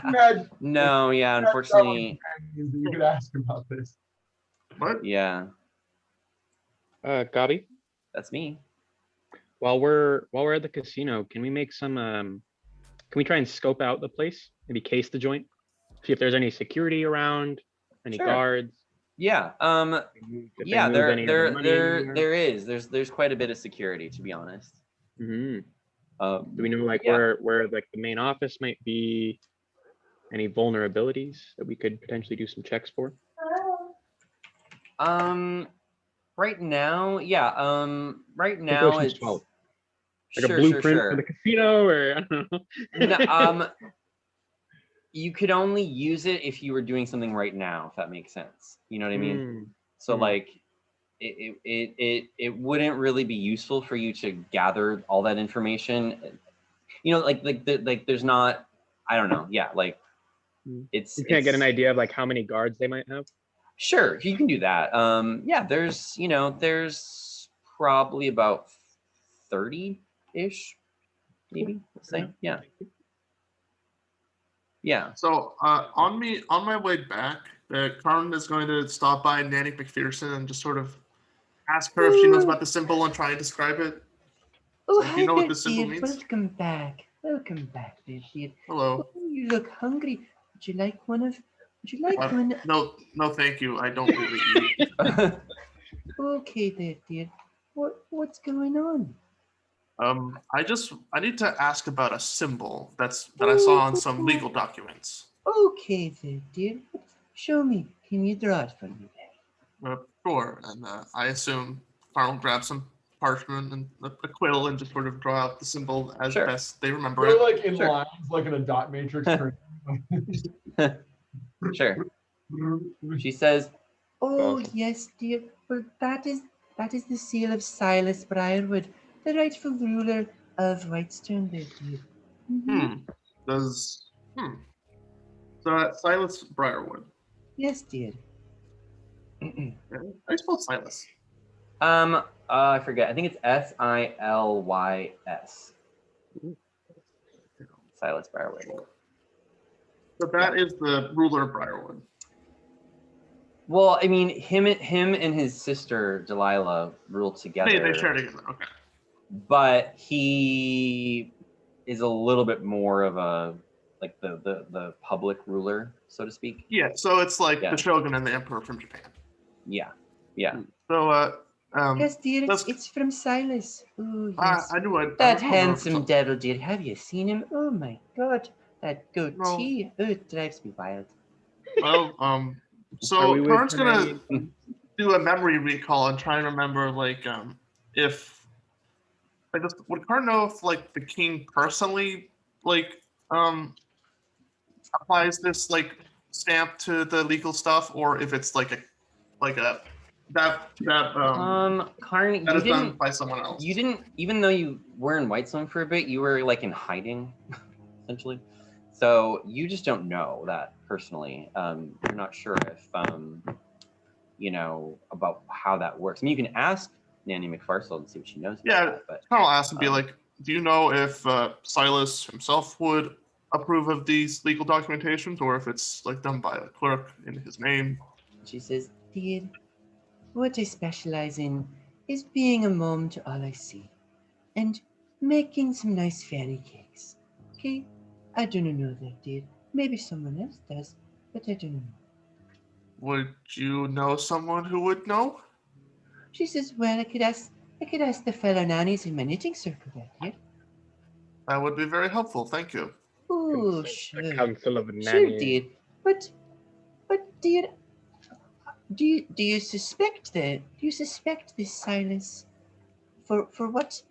don't know. No, yeah, unfortunately. You could ask about this. What? Yeah. Gabi? That's me. While we're at the casino, can we make some can we try and scope out the place? Maybe case the joint? See if there's any security around, any guards. Yeah. Did Yeah. they move any of the money anywhere? There is. There's quite a bit of security, to be honest. Do Do we know like where like the main office might be? Any vulnerabilities that we could potentially do some checks for? Right now, yeah. Right Think go now some it's small, like a sure, blueprint for the casino, or I don't know. No, you could only use it if you were doing something right now, if that makes sense. You know what I mean? So like, it wouldn't really be useful for you to gather all that information. You know, like there's not. I don't know. Yeah, like it's. You can't get an idea of like how many guards they might have. Sure, you can do that. Yeah, there's probably about 30-ish, maybe. Let's say, yeah. Yeah. So on my way back, Carmen is going to stop by Nanny McPherson and just sort of ask her if she knows about the symbol and try and describe it. Oh, So, do hi you know there, what the symbol dear. means? Welcome back. Welcome back, there, dear. Hello. Oh, you look hungry. Would you like one of? Would you like one? No, thank you. I don't really eat. Okay, there, dear. What's going on? I need to ask about a symbol that I saw on some legal documents. Okay, there, dear. Show me. Can you draw it for me there? Sure. And I assume Carl grabs some parchment and a quill and just sort of draw out the symbol as best they remember Go it. like in lines, like in a dot matrix. Sure. She says, "Oh yes, dear. Well, that is the seal of Silas Briarwood, the rightful ruler of Whitestone, there, dear." So that's Silas Briarwood. Yes, dear. I spelled Silas. I forget. I think it's Silys. Silas Briarwood. So that is the ruler of Briarwood. Well, I mean, him and his sister Delilah rule together. They share together. Okay. But he is a little bit more of a like the public ruler, so to speak. Yeah. So it's like the shogun and the emperor from Japan. Yeah. Yeah. So yes, dear. It's from Silas. Oh yes. I knew it. That handsome devil, dear. Have you seen him? Oh my God. That goatee. Oh, it drives me wild. Well, so Karen's gonna do a memory recall and try and remember, like, if, like, would Karen know if, like, the king personally, like, applies this, like, stamp to the legal stuff, or if it's like that Karn, that is done by someone else. You didn't, even though you were in Whitestone for a bit, you were like in hiding, essentially. So you just don't know that personally. You're not sure if, you know, about how that works. I mean, you can ask Nanny McPherson and see what she knows about that, but I'll ask and be like, do you know if Silas himself would approve of these legal documentations, or if it's like done by a clerk in his name? She says, dear, what I specialize in is being a mom to all I see and making some nice fairy cakes. Okay? I do not know that, dear. Maybe someone else does, but I do not know. Would you know someone who would know? She says, well, I could ask the fellow nannies in my knitting circle there, dear. That would be very helpful, thank you. Oh, sure. A council of nannies. Sure, dear. But dear, do you suspect this Silas for what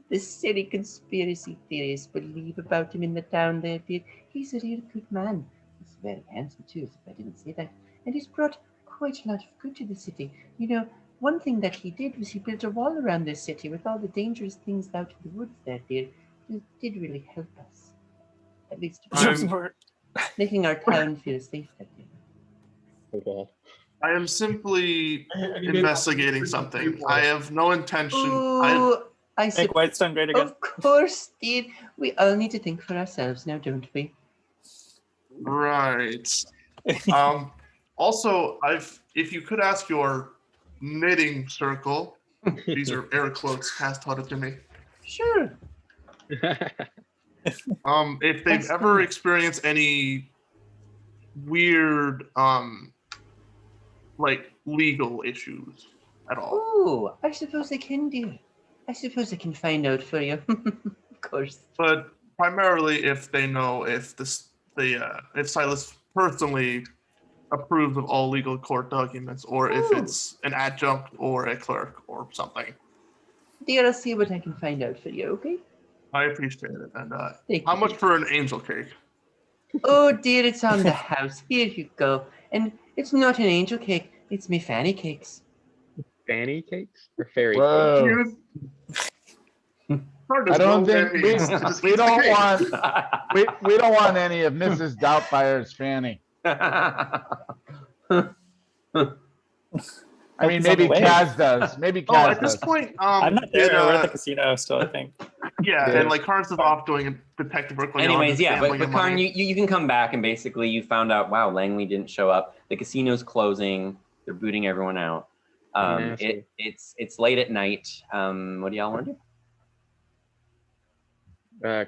the silly conspiracy theorists believe about him in the town there, dear? He's a real good man. He's very handsome too, if I didn't say that. And he's brought quite a lot of good to the city. You know, one thing that he did was he built a wall around this city with all the dangerous things out in the woods there, dear. It did really help us. At least making our town feel safe that day. I am simply investigating something. I have no intention. Ooh, Make Whitestone great again. Of course, dear. We all need to think for ourselves now, don't we? Right. Also, if you could ask your knitting circle, these are air quotes, Cass taught it to me. Sure. If they've ever experienced any weird like legal issues at all. Oh, I suppose I can do. I suppose I can find out for you. Of course. But primarily, if they know if if Silas personally approves of all legal court documents, or if it's an adjunct or a clerk or something. Dear, I'll see what I can find out for you, okay? I appreciate it. And Thank how you, much dear. for an angel cake? Oh, dear, it's on the house. Here you go. And it's not an angel cake. It's me fanny cakes. Fanny cakes or fairy cakes? Whoa. I don't think we don't want any of Mrs. Doubtfire's fanny. I mean, maybe Kaz does. Maybe Kaz at this does. point, I'm not there. We're at the casino still, I think. Yeah, and like Karn's is off doing detective work. While Anyways, y'all are yeah, but gambling and Karn, money. you can come back and basically you found out, wow, Langley didn't show up. The casino's closing. They're booting everyone out. It's late at night. What do y'all want to do?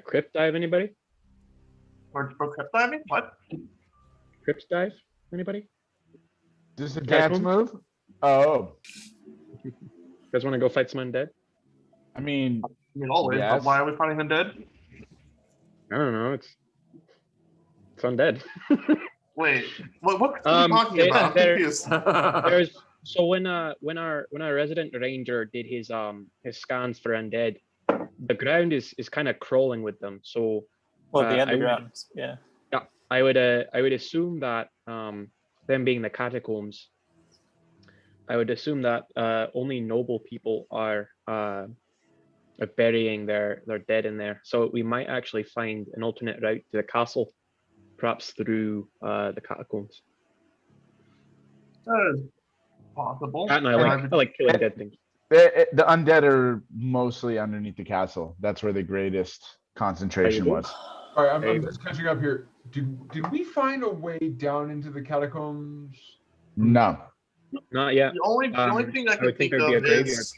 Crypt dive, anybody? Or crypt diving? What? Crypt dive, anybody? Is this a dance move? Oh. You guys want to go fight some undead? I mean, always. yes. But why are we fighting undead? I don't know. It's undead. Wait, what are you talking about? I'm confused. There's so when our resident ranger did his scans for undead, the ground is kind of crawling with them. So the underground, yeah. Yeah, I would assume that them being the catacombs, I would assume that only noble people are burying their dead in there. So we might actually find an alternate route to the castle, perhaps through the catacombs. That is possible. And I like killing dead things. The undead are mostly underneath the castle. That's where the greatest concentration was. All right, I'm just catching up here. Did we find a way down into the catacombs? No. Not yet. The only thing I can think of is,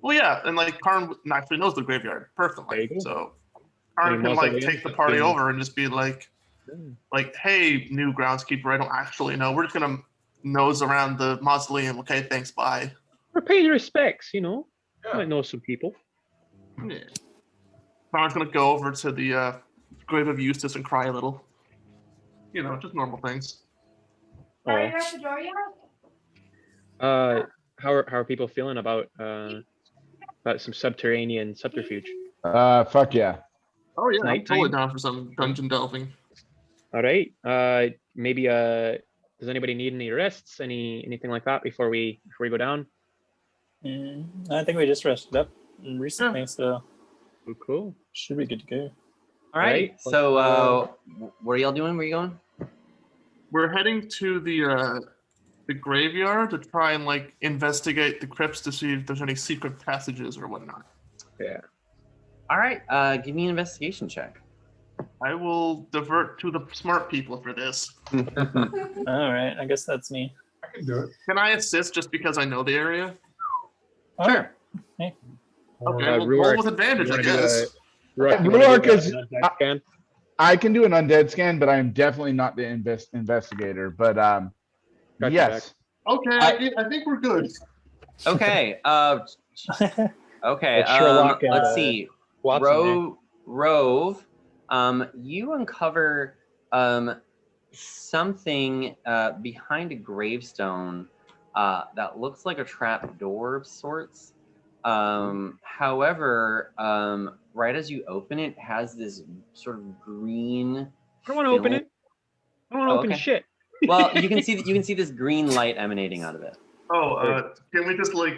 well, yeah, and like Karn actually knows the graveyard perfectly, so Karn can like take the party over and just be like, hey, new groundskeeper, I don't actually know. We're just gonna nose around the mausoleum. Okay, thanks, bye. We're paying respects, you know. Yeah. I might know some people. Yeah. Karn's gonna go over to the grave of Eustace and cry a little. You know, just normal things. Are you at the door yet? How are people feeling about some subterranean subterfuge? Fuck yeah. Oh yeah, I'm Nighttime. totally down for some dungeon delving. All right. Maybe does anybody need any rests, anything like that before we go down? I think we just rested up recently, so cool. Should be good to go. All right. So what are y'all doing? Where are you going? We're heading to the graveyard to try and like investigate the crypts to see if there's any secret passages or whatnot. Yeah. All right. Give me an investigation check. I will divert to the smart people for this. All right. I guess that's me. I can do it. Can I assist just because I know the area? Sure. Hey. Okay, roll with advantage, I guess. Ruark is. I can do an undead scan, but I'm definitely not the investigator. But yes. Okay, I think we're good. Okay. Okay. Sherlock and, let's see. Watson, Rove, you uncover something behind a gravestone that looks like a trap door of sorts. However, right as you open it, has this sort of green. I don't want to open it. I don't want to open shit. Well, you can see this green light emanating out of it. Oh, can we just like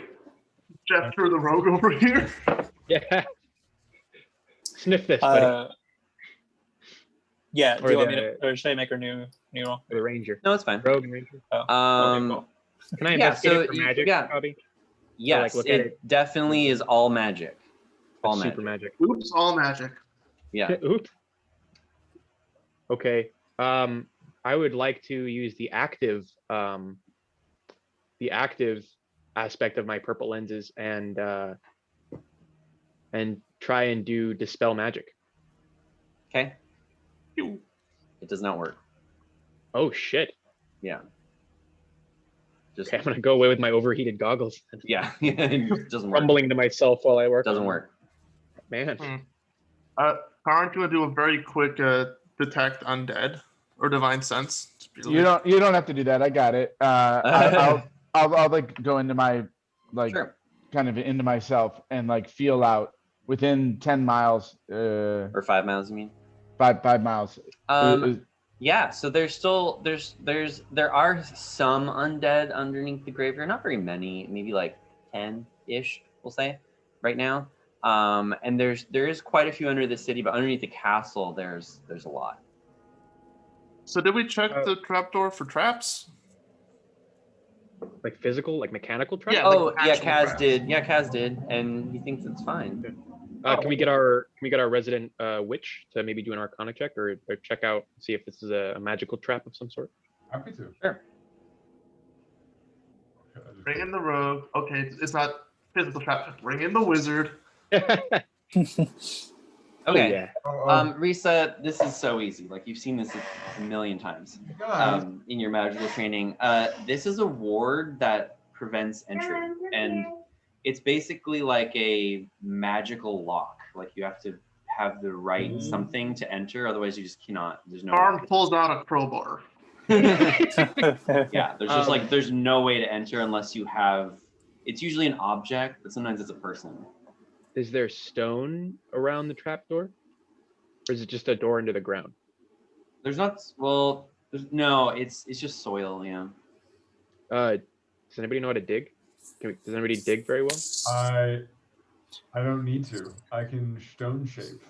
gesture the rogue over here? Yeah. Sniff this, buddy. Yeah. Do you want me to, or should I make her new roll? The ranger. No, it's fine. Rogue and ranger. Okay, cool. Can I investigate it for magic, Bobby? Yes, look it at it. definitely is all magic. All magic. Super magic. Oops, all magic. Yeah. Oops. Okay. I would like to use the active aspect of my purple lenses and try and do dispel magic. Okay. It does not work. Oh shit. Yeah. Just Okay, I'm gonna go away with my overheated goggles. yeah, it doesn't work. Rumbling to myself while I work. Doesn't work. Man. Karen's gonna do a very quick detect undead or divine sense. You don't have to do that. I got it. I'll like go into my like Sure. kind of into myself and like feel out within 10 miles. Or 5 miles, you mean? 5 miles. Yeah, so there are some undead underneath the graveyard, not very many, maybe like 10-ish, we'll say, right now. And there is quite a few under the city, but underneath the castle there's a lot. So did we check the trapdoor for traps? Like physical, like mechanical traps? Yeah. Oh, like yeah, actual Kaz traps. did. Yeah, Kaz did, and he thinks it's fine. Can we get our resident witch to maybe do an arcana check or check out, see if this is a magical trap of some sort? Happy to. Sure. Okay, I just- Bring in the rogue. Okay, it's not physical trap. Bring in the wizard. Okay. Yeah. Risa, this is so easy. Like you've seen this a million times Guys, in your magical training. This is a ward that prevents entry, and it's basically like a magical lock. Like you have to have the right something to enter, otherwise you just cannot. There's no. Karen pulls out a crowbar. Yeah, there's just like there's no way to enter unless you have. It's usually an object, but sometimes it's a person. Is there stone around the trapdoor? Or is it just a door into the ground? There's not. Well, no. It's just soil. Yeah. Does anybody know how to dig? Does anybody dig very well? I don't need to. I can stone shape.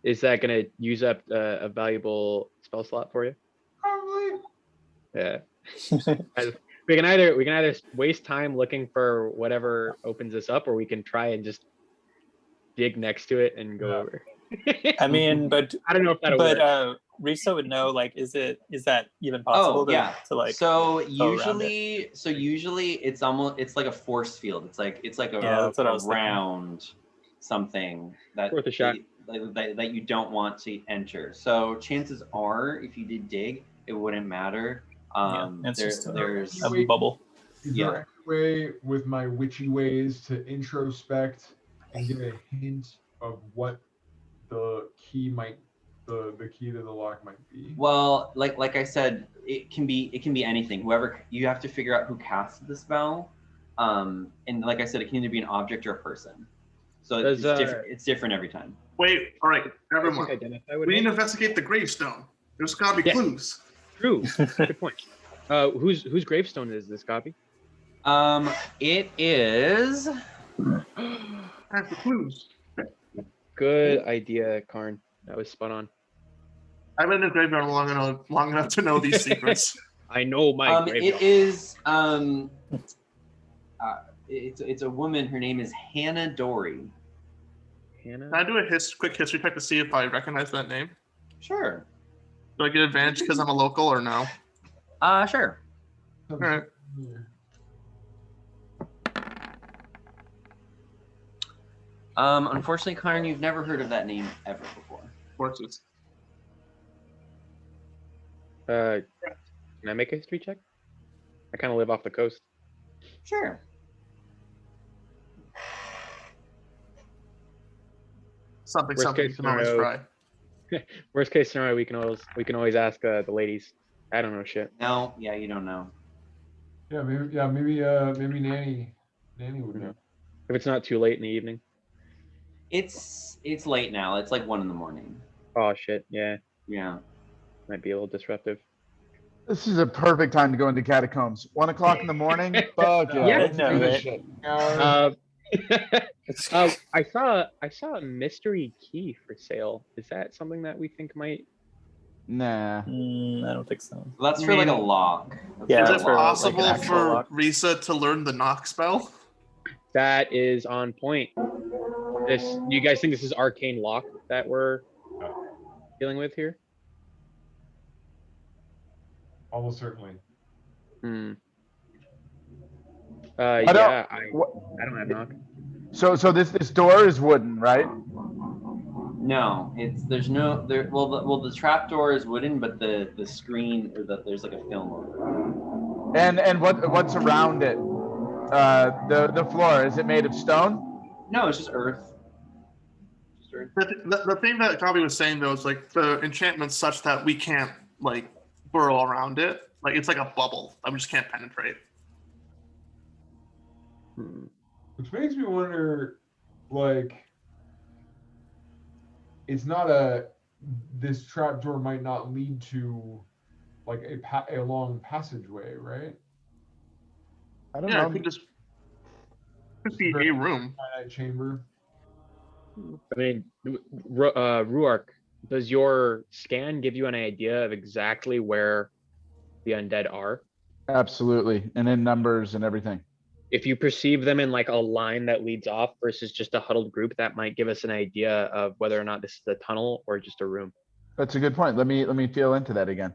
Is that gonna use up a valuable spell slot for you? Probably. Yeah. we can either waste time looking for whatever opens this up, or we can try and just dig next to it and go over. I mean, but I don't know if that'll work. Risa would know. Like, is that even possible? To like. So usually it's like a force field. It's like that's what I was round something that Worth a shot. that you don't want to enter. So chances are, if you did dig, it wouldn't matter. It's just there's a bubble. Is there any way with my witchy ways to introspect and get a hint of what the key the key to the lock might be? Well, like I said, it can be anything. Whoever, you have to figure out who cast the spell. And like I said, it can either be an object or a person. So it's different. It's different every time. Wait, all right, everyone. Identify with We need it? to investigate the gravestone. There's gotta be clues. True. Good point. Whose gravestone is this, Copy? It is. Time for clues. Good idea, Karn. That was spot on. I've been in the graveyard long enough to know these secrets. I know my graveyard. It is. It's a woman. Her name is Hannah Dory. Hannah? Can I do a quick history check to see if I recognize that name? Sure. Do I get advantage because I'm a local or no? Sure. All right. Unfortunately, Karn, you've never heard of that name ever before. Horses. Can I make a history check? I kind of live off the coast. Sure. Something Worst you case can always scenario. try. Worst case scenario, we can always ask the ladies. I don't know shit. No, yeah, you don't know. Yeah, maybe Nanny would know. If it's not too late in the evening. It's late now. It's like 1 a.m. Oh shit, yeah. Yeah. Might be a little disruptive. This is a perfect time to go into catacombs. 1 o'clock in the morning. Fuck yeah. Yeah, Let's do this shit. I saw a mystery key for sale. Is that something that we think might? Nah. I don't think so. Well, that's for like a lock. Yeah, Is That's it for, like, an possible actual for lock. Risa to learn the knock spell? That is on point. Do you guys think this is arcane lock that we're dealing with here? Almost certainly. I don't have knock. So this door is wooden, right? No, there's no there. Well, the trap door is wooden, but the screen or there's like a film over And what's around it? The floor, is it made of stone? No, it's just earth. Just earth. The thing that Gabi was saying though is like the enchantment's such that we can't like burrow around it. Like it's like a bubble that we just can't penetrate. Which makes me wonder, like, it's not a. This trapdoor might not lead to, like, a long passageway, right? I don't Yeah, know. it could be a room. Finite chamber. I mean, Ruark, does your scan give you an idea of exactly where the undead are? Absolutely, and in numbers and everything. If you perceive them in like a line that leads off versus just a huddled group, that might give us an idea of whether or not this is a tunnel or just a room. That's a good point. Let me feel into that again.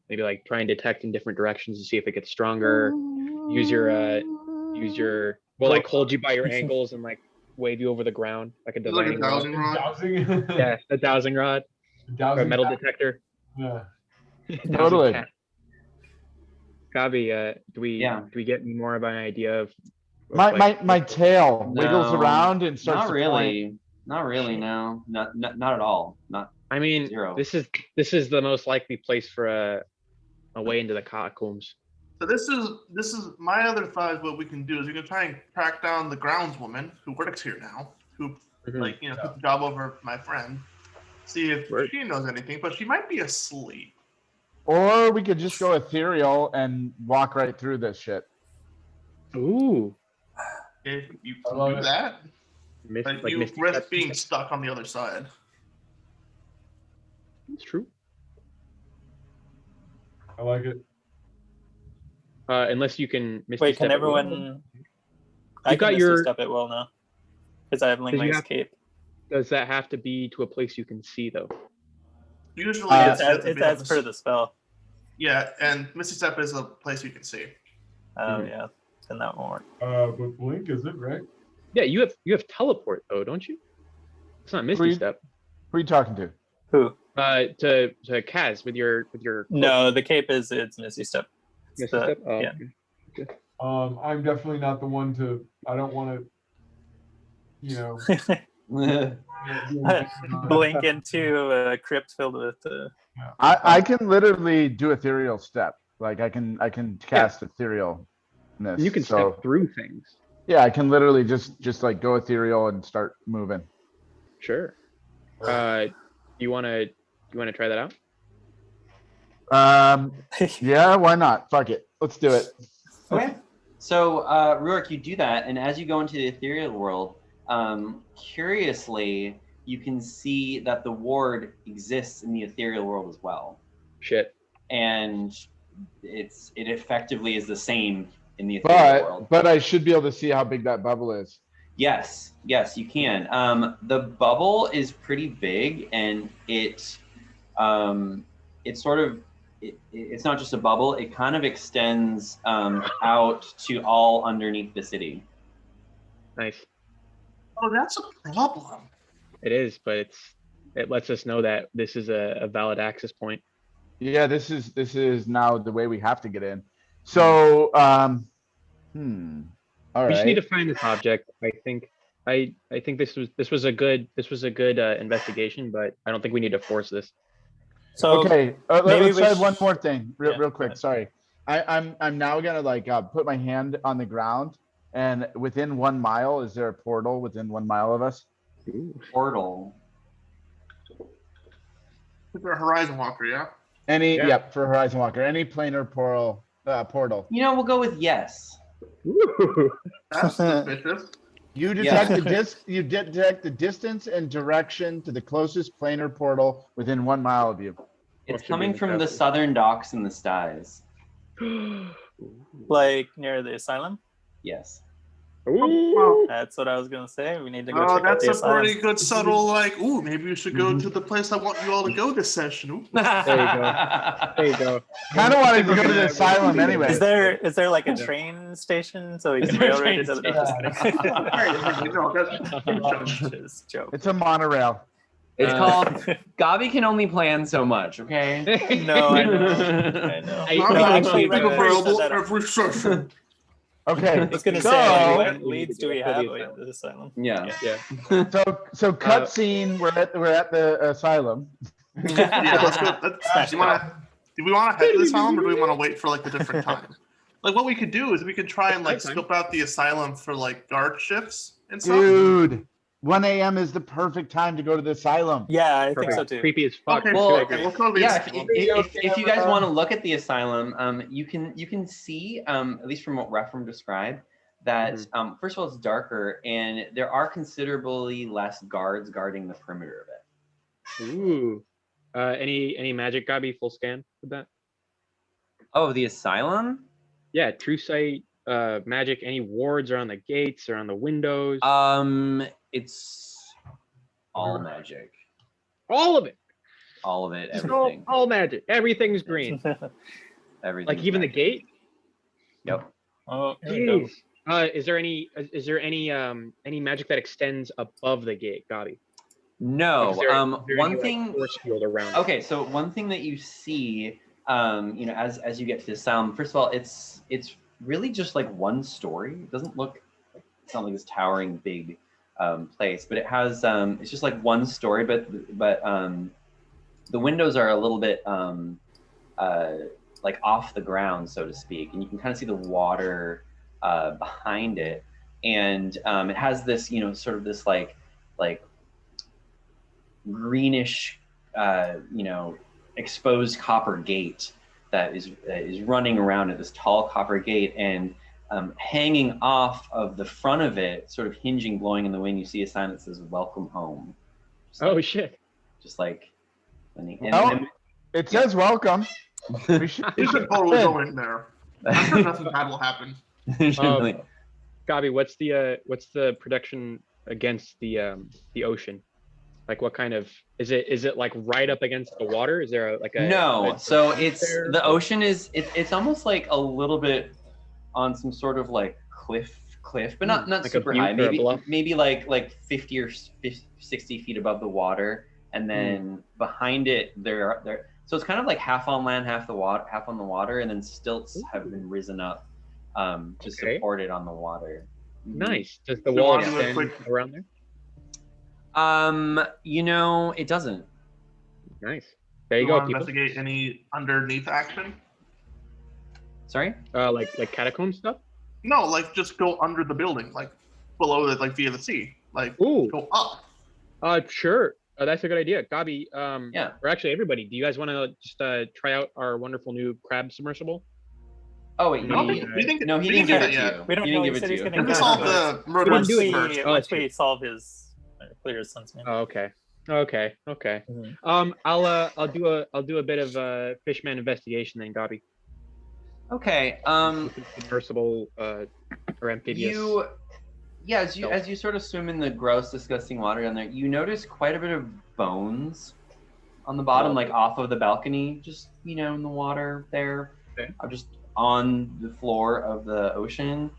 Maybe like try and detect in different directions to see if it gets stronger. Use your we'll like hold you by your ankles and like wave you over the ground like a It's like a divining rod. dowsing rod. Dowsing? Yeah, a dowsing rod or a Dowsing metal rod? detector. Yeah. Dowsing Totally. cat. Gabi, do we get more of an idea of My tail wiggles No, around and starts Not to really. point. Not really. No. Not at all. Not. I mean, Zero. this is the most likely place for a way into the catacombs. So this is my other thought. Is what we can do is we can try and track down the groundswoman who works here now, who like took the job over my friend. See if she knows anything, but she might be asleep. Or we could just go ethereal and walk right through this shit. Ooh. If you I can love do it. that, Like you Misty risk Steps. being stuck on the other side. It's true. I like it. Unless you can Misty Wait, Step can at will. everyone? I You can got Misty your- Step at will now, because I have Did you Lingwing's have- cape. Does that have to be to a place you can see though? Usually, It's you have to as be able to per the spell. Yeah, and Misty Step is a place you can see. Oh yeah, then that won't work. But Blink isn't, right? Yeah, you have teleport though, don't you? It's not Misty Agreed. Step. Who are you talking to? Who? To Kaz with your cloak. No, the cape it's Misty Step. It's Misty the- Step? Oh, yeah. okay. I'm definitely not the one to. I don't want to. You know. Blink into a crypt filled with. I can literally do ethereal step. Like I can cast etherealness. You can so, step through things. Yeah, I can literally just like go ethereal and start moving. Sure. You wanna try that out? Yeah, why not? Fuck it. Let's do it. Okay. So, Ruark, you do that, and as you go into the ethereal world, curiously, you can see that the ward exists in the ethereal world as well. Shit. And it effectively is the same in the ethereal world. But I should be able to see how big that bubble is. Yes, you can. The bubble is pretty big, and it's not just a bubble. It kind of extends out to all underneath the city. Nice. Oh, that's a problem. It is, but it lets us know that this is a valid access point. Yeah, this is now the way we have to get in. So, all We just right. need to find this object. I think this was a good investigation, but I don't think we need to force this. So Okay, maybe let's we try sh- one more thing, real Yeah, quick. go Sorry, I'm now gonna like put my hand on the ground, and within 1 mile, is there a portal within 1 mile of us? Portal. For a Horizon Walker, yeah. Yeah. Yep, for Horizon Walker, any planar portal. We'll go with yes. That's suspicious. You Yeah. detect you detect the distance and direction to the closest planar portal within 1 mile of you. It's should coming be from the careful. southern docks in the skies. like near the asylum. Yes. Well, That's what I was gonna say. We need to go oh, check out that's the a asylum. pretty good subtle, like, ooh, maybe we should go to the place I want you all to go this session. Ooh. There you go. Kind of wanted to go to the asylum anyway. Is there like a train station so we Is can there a railroad train it to the No, that's- Just joke. It's a monorail. It's called Gabi can only plan so much, okay? No, I know. I know. I- No, I- actually, I- right before you said available that, I every session. Okay. was going to So- say, So- what leads do we have at the asylum? Yeah. Yeah. So cutscene. We're at the asylum. Yeah, let's go. Do we want to head to the asylum, or do we want to wait for like a different time? Like what we could do is we could try and like Nighttime. scope out the asylum for like guard shifts and stuff. Dude, 1 a.m. is the perfect time to go to the asylum. Yeah, I think Perfect. so too. Creepy as fuck. Okay, Well, okay, let's go to the Yeah, if, asylum. if you guys want to look at the asylum, you can see, at least from what Rephram described, that first of all it's darker and there are considerably less guards guarding the perimeter of it. Ooh. Any magic, Gabi? Full scan with that? Oh, the asylum? Yeah, true sight, magic. Any wards around the gates or on the windows? It's all magic. All of it. All of it, Just everything. all magic. Everything's green. Everything. Like even the gate. Yep. Oh, here we go. Jeez. Is there any magic that extends above the gate, Gabi? No. Is there One any, like, thing. force field around it? Okay, so one thing that you see, you know, as you get to the asylum, first of all, it's really just like one story. It doesn't look, it's not like this towering big place, but it has, it's just like one story, but the windows are a little bit like off the ground, so to speak, and you can kind of see the water behind it, and it has this, you know, sort of this like greenish, you know, exposed copper gate that is running around at this tall copper gate, and hanging off of the front of it, sort of hinging, blowing in the wind, you see a sign that says "Welcome Home." Oh shit! Just like, It says welcome. We should totally go in there. I'm sure nothing bad will happen. Gabi, what's the protection against the ocean? Like what kind of is it like right up against the water? Is there so it's the ocean is it's almost like a little bit on some sort of like cliff, but not like super a high. butte Maybe like 50 or 60 feet above the water, and then behind it there. So it's kind of like half on land, half on the water, and then stilts have been risen up to support it on the water. Nice. Does the wall extend around there? You know, it doesn't. Nice. There you Do go. want to investigate any underneath action? Sorry? Like catacomb stuff? No, like just go under the building, like below it, like via the sea. Like go up. Sure. That's a good idea. Gabi, yeah. Or actually everybody, do you guys want to just try out our wonderful new crab submersible? Oh wait, no, he didn't give it to you. We don't know. He said he's going to Let's solve the murder first. Once we solve his clear his son's name. Oh, okay. Mm-hmm. I'll do a bit of fishman investigation then, Gabi. Okay. Submersible or amphibious. As you sort of swim in the gross, disgusting water down there, you notice quite a bit of bones on the bottom, like off of the balcony, just, you know, in the water there. Okay. Just on the floor of the ocean.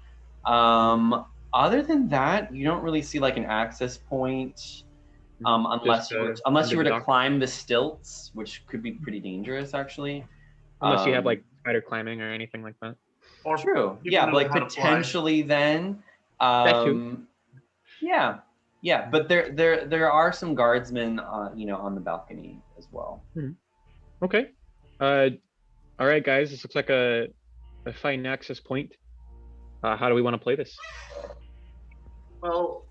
Other than that, you don't really see like an access point, unless you were to climb the stilts, which could be pretty dangerous actually. Unless you have like spider climbing or anything like that. Or true. Yeah, but like potentially then. Yeah, but there are some guardsmen, you know, on the balcony as well. Okay. All right, guys. This looks like a fine access point. How do we want to play this? Well,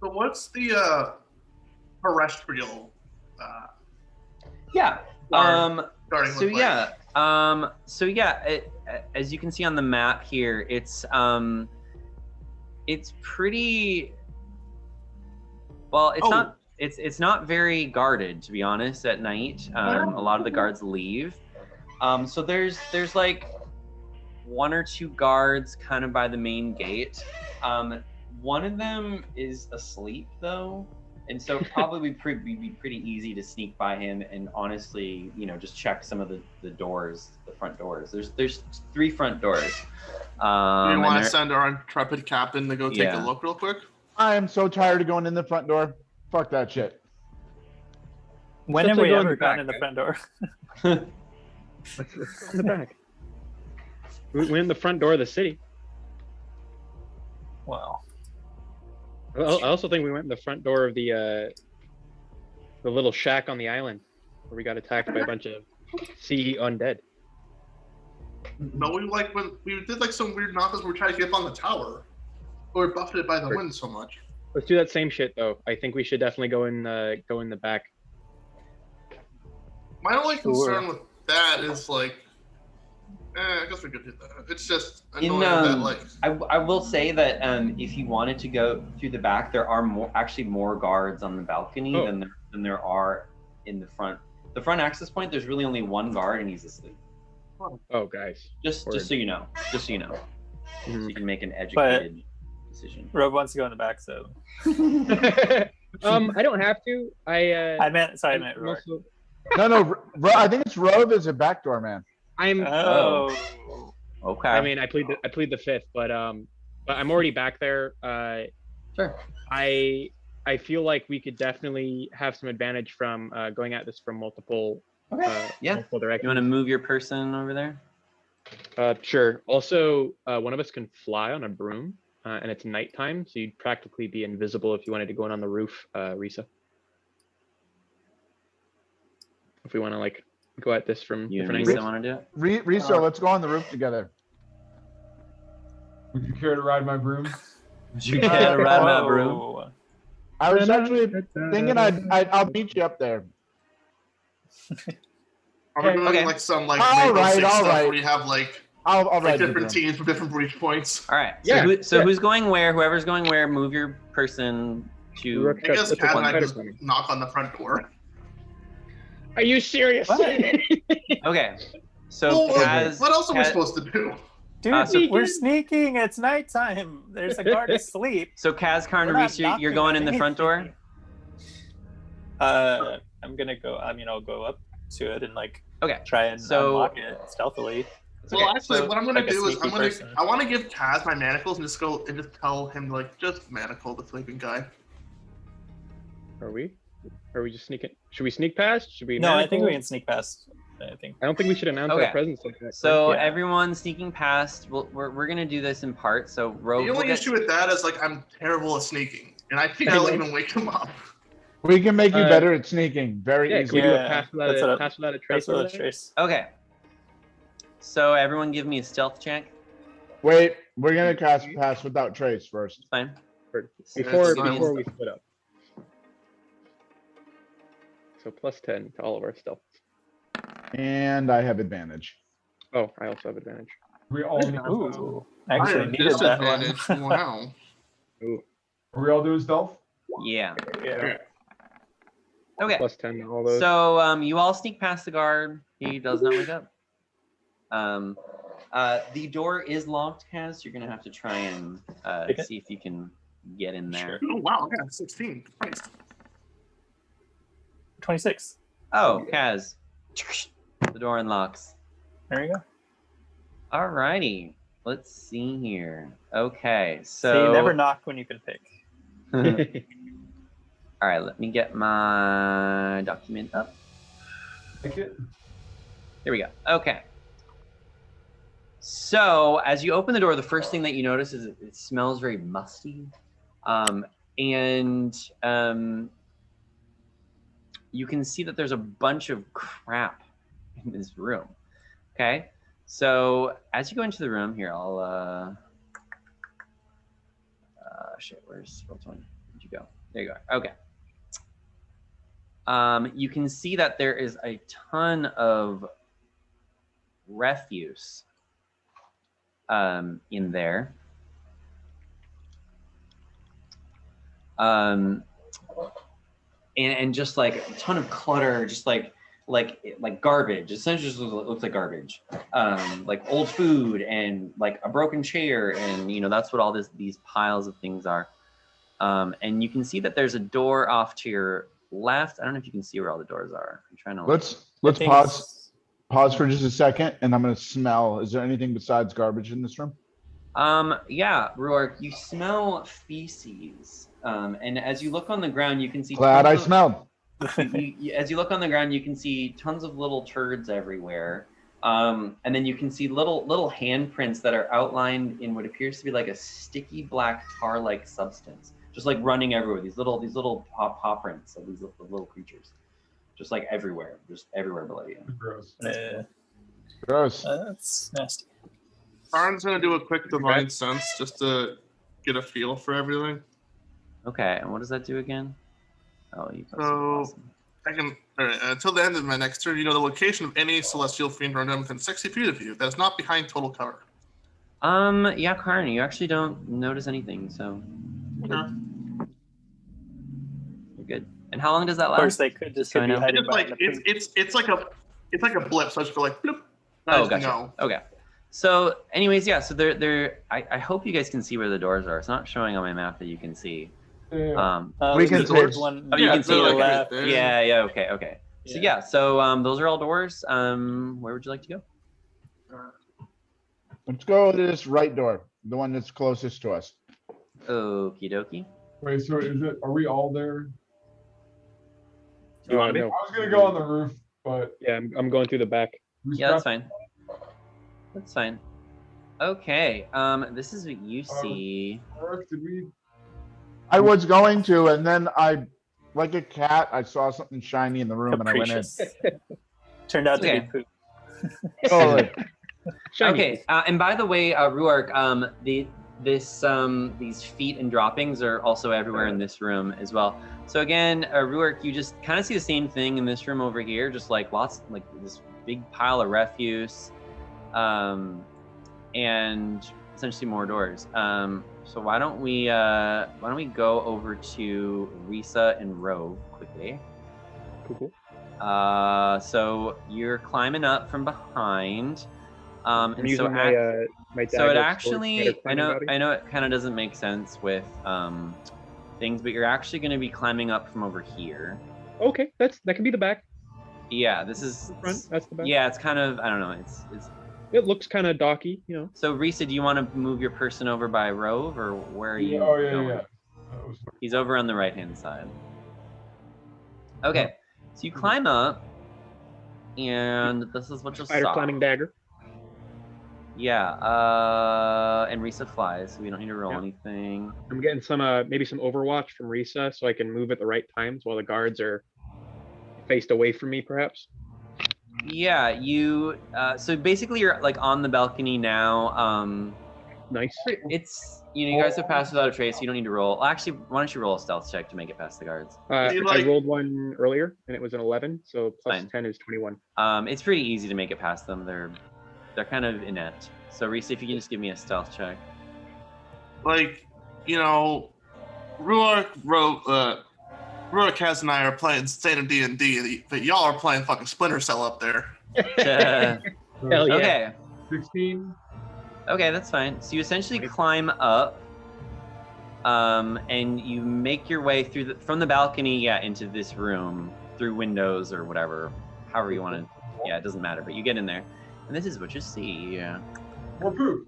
so what's the terrestrial? As you can see on the map here, it's pretty well. It's not very guarded, to be honest. At night, a lot of the guards leave. So there's like one or two guards kind of by the main gate. One of them is asleep though, and so probably be pretty easy to sneak by him and honestly, you know, just check some of the doors, the front doors. There's 3 front doors. Do you want to send our intrepid captain to go take a look real quick? I am so tired of going in the front door. Fuck that shit. When Let's have go we in ever the gotten back, in the front door? Let's go in the back. We went in the front door of the city. Wow. I also think we went in the front door of the little shack on the island where we got attacked by a bunch of sea undead. No, we like when we did like some weird knockers where we tried to get up on the tower. But we're buffeted by the wind so much. Let's do that same shit though. I think we should definitely go in the back. My only Sure. concern with that is like, I guess we could do that. It's just In, annoying that like. I will say that if you wanted to go through the back, there are more guards on the balcony than there are in the front. The front access point, there's really only one guard and he's asleep. Oh, guys. Just so you know. So you can make an educated decision. Rob wants to go in the back, so. I don't have to. I meant Rob. No, I think it's Rove is a backdoor man. Oh. Okay. I mean, I plead the fifth, but I'm already back there. Sure. I feel like we could definitely have some advantage from going at this from multiple. Multiple directions. You want to move your person over there? Sure. Also, one of us can fly on a broom, and it's nighttime, so you'd practically be invisible if you wanted to go in on the roof, Risa. If we want to like go at this from different angles. Want to do it? Risa, let's go on the roof together. Would you care to ride my broom? Would you care to ride my broom? I was actually thinking I'll meet you up there. Are we doing like some like all Rainbow Six right. stuff where you have like I'll ride different teams with different breach points? All right. So who's going where? Whoever's going where, move your person to. I guess Kat and I just knock on the front door. Are you serious? Okay. So Kaz, what else are we supposed to do? Dude, we're sneaking. It's nighttime. There's a guard asleep. So Kaz, Karn, Reese, you're going in the front door? I'm gonna go. I mean, I'll go up to it and like try and unlock it stealthily. Well, actually, what I'm gonna do is I want to give Kaz my manacles and just go and just tell him like just manacle the sleeping guy. Are we just sneaking? Should we sneak past? Should we? No, I think we can sneak past. I don't think we should announce our presence like that. So everyone sneaking past. We're gonna do this in part. So Rogue. The only issue with that is like I'm terrible at sneaking, and I think I'll even wake him up. We can make you better at sneaking. Very easy. Can we do a pass without a trace? Okay. So everyone, give me a stealth check. Wait, we're gonna cast pass without trace first. Fine. Before we split up. So +10 to all of our stealth. And I have advantage. Oh, I also have advantage. We all need actually needed that one. Wow. Ooh. Are we all doing stealth? Yeah. Okay. +10 to all those. So you all sneak past the guard. He does not wake up. The door is locked, Kaz. You're gonna have to try and see if you can get in there. Oh wow, yeah, 16. Christ. 26. Oh, Kaz. The door unlocks. There you go. Alrighty. Let's see here. Okay, so See, you never knock when you can pick. All right, let me get my document up. Here we go. Okay. So as you open the door, the first thing that you notice is it smells very musty. You can see that there's a bunch of crap in this room. Okay. So as you go into the room here, I'll, shit, where's Roll20? Where'd you go? There you are. Okay. You can see that there is a ton of refuse in there. And just like a ton of clutter, just like garbage. Essentially, just looks like garbage. Like old food and like a broken chair, and you know that's what all these piles of things are. And you can see that there's a door off to your left. I don't know if you can see where all the doors are. I'm trying to. Let's pause for just a second, and I'm gonna smell. Is there anything besides garbage in this room? Yeah, Ruark, you smell feces. And as you look on the ground, you can see. Glad I smelled. as you look on the ground, you can see tons of little turds everywhere. And then you can see little handprints that are outlined in what appears to be like a sticky black tar-like substance, just like running everywhere. These little paw prints of these little creatures, just like everywhere below you. Gross. Gross. That's nasty. Aaron's gonna do a quick divine sense just to get a feel for everything. Okay, and what does that do again? Oh, you got some So awesome. I can until the end of my next turn, you know the location of any celestial fiend random within 60 feet of you that is not behind total cover. Yeah, Karn, you actually don't notice anything, so Okay. you're good. And how long does that Of last? course, they could just So I be know. hiding It's like behind the it's like a blip, so I just go like bloop. Oh, Nice to gotcha. know. Okay. So, anyways, yeah. So I hope you guys can see where the doors are. It's not showing on my map that you can see. Yeah. We can there's pitch. one. Oh, you can see. they're, like, Okay. right there. Yeah. Okay. So Yeah. yeah. So those are all doors. Where would you like to go? Let's go to this right door, the one that's closest to us. Okie dokie. Wait, so are we all there? Do you want to be? I was gonna go on the roof, but Yeah, I'm going through the back. who's Yeah, that's back? fine. That's fine. Okay. This is what you see. Eric, did we? I was going to, and then like a cat, I saw something shiny in the room, and I went in. Capricious. Turned out to Okay. be poop. Totally. Shiny. Okay. And by the way, Ruark, these feet and droppings are also everywhere in this room as well. So again, Ruark, you just kind of see the same thing in this room over here, just like like this big pile of refuse, and essentially more doors. So why don't we go over to Risa and Rove quickly? Cool. So you're climbing up from behind. I'm And using my so dagger it sword actually, kind of I know climbing it kind of doesn't make sense with things, but you're actually going to be climbing up from over here. body. Okay, that can be the back. Yeah, this is The front. That's the back. yeah, it's kind of, I don't know, it's. It looks kind of docky, you know. So Risa, do you want to move your person over by Rove, or where are you? Yeah, oh yeah, going? yeah. That was He's over on the right hand side. Okay, so you climb up, and this is what you'll Spider saw. climbing dagger. Yeah, and Risa flies, so we don't need to roll Yeah. anything. I'm getting some maybe some Overwatch from Risa, so I can move at the right times while the guards are faced away from me, perhaps. Yeah, you. So basically, you're like on the balcony now. Nice. It's you guys have passed without a trace. So you don't need to roll. Actually, why don't you roll a stealth check to make it past the guards? You I like- rolled one earlier, and it was an 11, so plus Fine. 10 is 21. It's pretty easy to make it past them. They're kind of inept. So Risa, if you can just give me a stealth check. Like, Ruark Kaz and I are playing Standard D&D, but y'all are playing fucking Splinter Cell up there. Hell yeah. Okay. 16. Okay, that's fine. So you essentially climb up, and you make your way through from the balcony, into this room through windows or whatever, however you want to. Yeah, it doesn't matter, but you get in there, and this is what you see. More poop.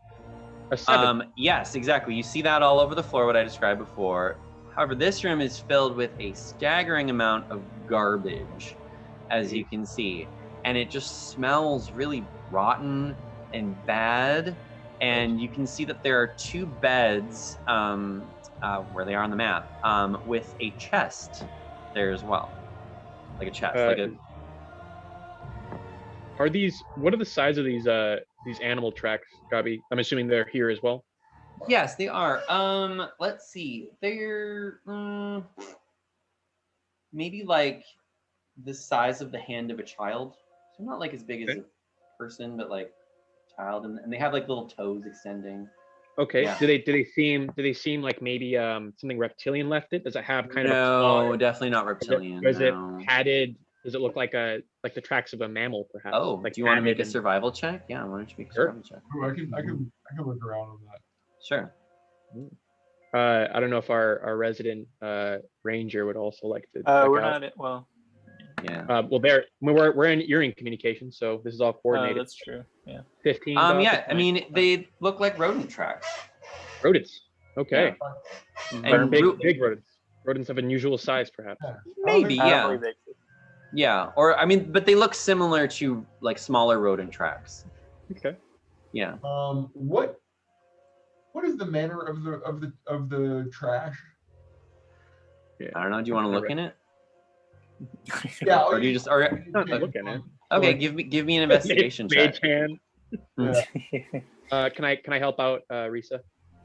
A 7. Yes, exactly. You see that all over the floor, what I described before. However, this room is filled with a staggering amount of garbage, as you can see, and it just smells really rotten and bad. And you can see that there are 2 beds where they are on the map, with a chest there as well, like a chest, like a. What are the size of these animal tracks, Gabi? I'm assuming they're here as well. Yes, they are. Let's see. They're maybe like the size of the hand of a child. So not like as big as a person, but like child, and they have like little toes extending. Okay. Yeah. Do they seem like maybe something reptilian left it? Does it have kind of a No, claw? definitely not reptilian. Is it no. padded? Does it look like the tracks of a mammal, perhaps? Oh, like do you want to make a padded and- survival check? Yeah, why don't you make a Sure. survival check? Ooh, I can look around on that. Sure. I don't know if our resident ranger would also like to. We're check out. not. Well, Yeah. Well, you're in communication, so this is all coordinated. that's true. Yeah. 15. Yeah. I mean, they look like rodent tracks. rodents. Okay. And Big rodents. Rodents of unusual size, perhaps. Yeah. Maybe, I don't yeah. believe they exist. Yeah, or I mean, but they look similar to like smaller rodent tracks. Okay. Yeah. What is the manner of the trash? I don't know. Do you want to look in it? Yeah. Or do you just? Or Not looking at it. okay, give me an investigation check. Mage hand. Yeah. Can I help out Risa?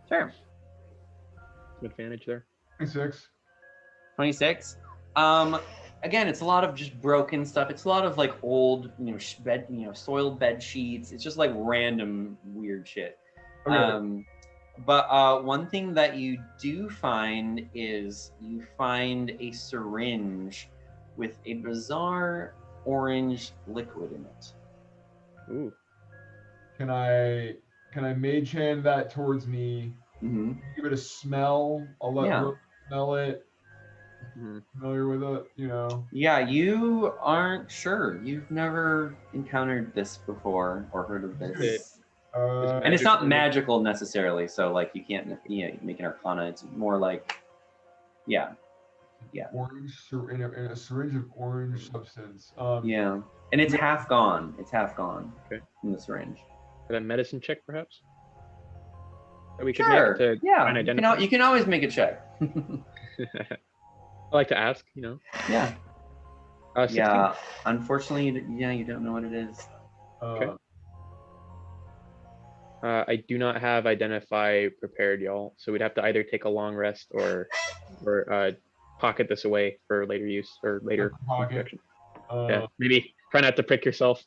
Sure. Some advantage there. 26. 26. Again, it's a lot of just broken stuff. It's a lot of like old, soiled bed sheets. It's just like random weird shit. Okay. But one thing that you do find is you find a syringe with a bizarre orange liquid in it. Ooh. Can I mage hand that towards me? Mm-hmm. Give it a smell. I'll let Yeah. Rose smell it. Mhm. Familiar with it, Yeah, you aren't sure. You've never encountered this before or heard of this. And it's not magical necessarily, so like you can't make an arcana. It's more like, yeah. Orange in a syringe of orange substance. Yeah, and it's half gone. It's half gone. Okay. In the syringe. A medicine check, perhaps? That we could Sure. make to Yeah. try and identify. You can always make a check. I like to ask, Yeah. 16. Yeah. Unfortunately, you don't know what it is. Okay. I do not have identify prepared, y'all. So we'd have to either take a long rest or pocket this away for later use or later introduction. Yeah, maybe try not to prick yourself.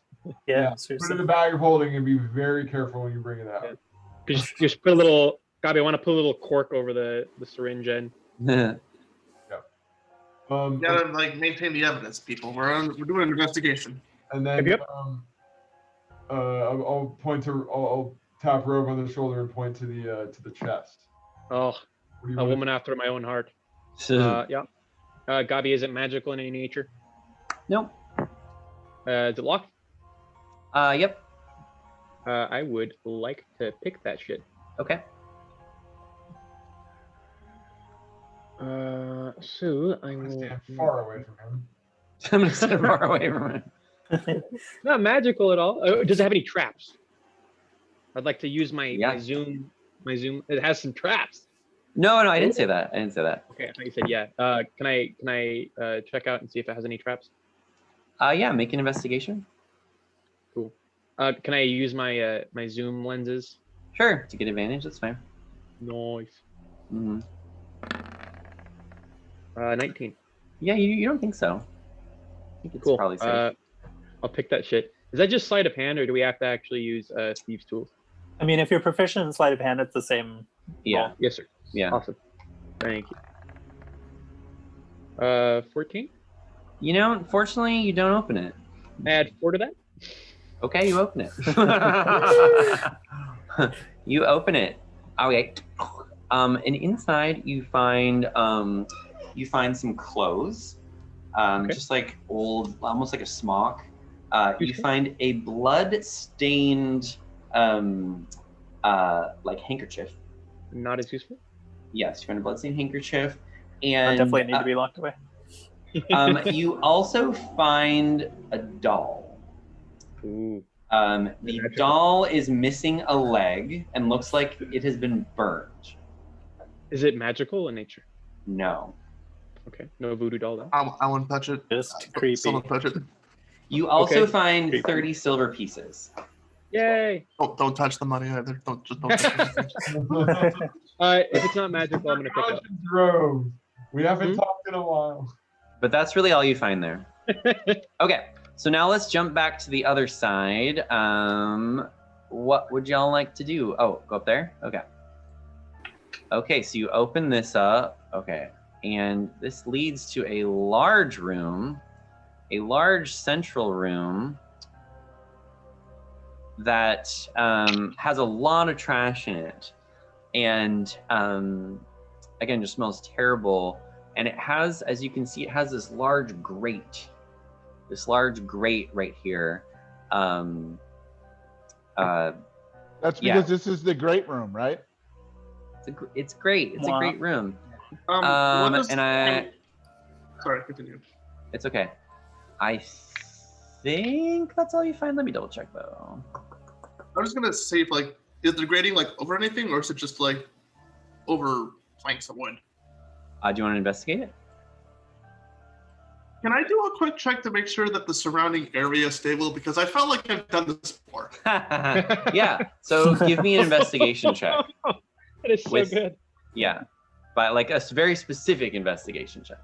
Yeah, Put it seriously. in the bag of holding and be very careful when you bring it out. Yeah. Just put a little. Gabi, I want to put a little cork over the syringe end. You gotta like maintain the evidence, people. We're doing an investigation. And then Yep. I'll point to I'll tap Rove on the shoulder and point to the chest. Oh, What do you a want woman after my own heart. Yeah. Gabi, is it magical in any nature? Nope. Is it locked? Yep. I would like to pick that shit. Okay. So I I'm gonna will. stand far away from him. I'm gonna stand far away from it. Not magical at all. Does it have any traps? I'd like to use my zoom. My zoom. It has some traps. No, I didn't say that. Okay, I thought you said yeah. Can I check out and see if it has any traps? Yeah, make an investigation. Cool. Can I use my my zoom lenses? Sure. To get advantage, that's fine. Nice. Mm-hmm. 19. Yeah, you don't think so. I think it's Cool. probably safe. I'll pick that shit. Is that just sleight of hand, or do we have to actually use Steve's tools? I mean, if you're proficient in sleight of hand, it's the same. Yeah. roll. Yes, sir. Yeah. Awesome. Thank you. 14. Unfortunately, you don't open it. Add 4 to that. Okay, you open it. You open it. Okay. And inside you find some clothes, Okay. just like old, almost like a smock. You find a blood-stained, like handkerchief. Not as useful. Yes, you find a blood-stained handkerchief, That and definitely need to be locked away. you also find a doll. Ooh. The doll is missing a leg and looks like it has been burned. Is it magical in nature? No. Okay. No voodoo doll then. I wouldn't touch it. Just creepy. Still don't touch it. You also Okay. find Creepy. 30 silver pieces. Yay! Don't touch the money either. Don't touch it. If it's not magical, I'm gonna pick up. Rove. We haven't talked in a while. But that's really all you find there. Okay, so now let's jump back to the other side. What would y'all like to do? Oh, go up there? Okay. Okay, so you open this up. Okay, and this leads to a large room, a large central room that has a lot of trash in it. And again, just smells terrible. And it has, as you can see, it has this large grate right here. That's because this is the great room, right? It's great. It's a great room. What is- and I. Sorry, continue. It's okay. I think that's all you find. Let me double check though. I was gonna say, like, is the grading like over anything, or is it just like over planks of wood? Do you want to investigate it? Can I do a quick check to make sure that the surrounding area is stable? Because I felt like I've done this before. Yeah. So give me an investigation check. That is so With- good. Yeah, but like a very specific investigation check.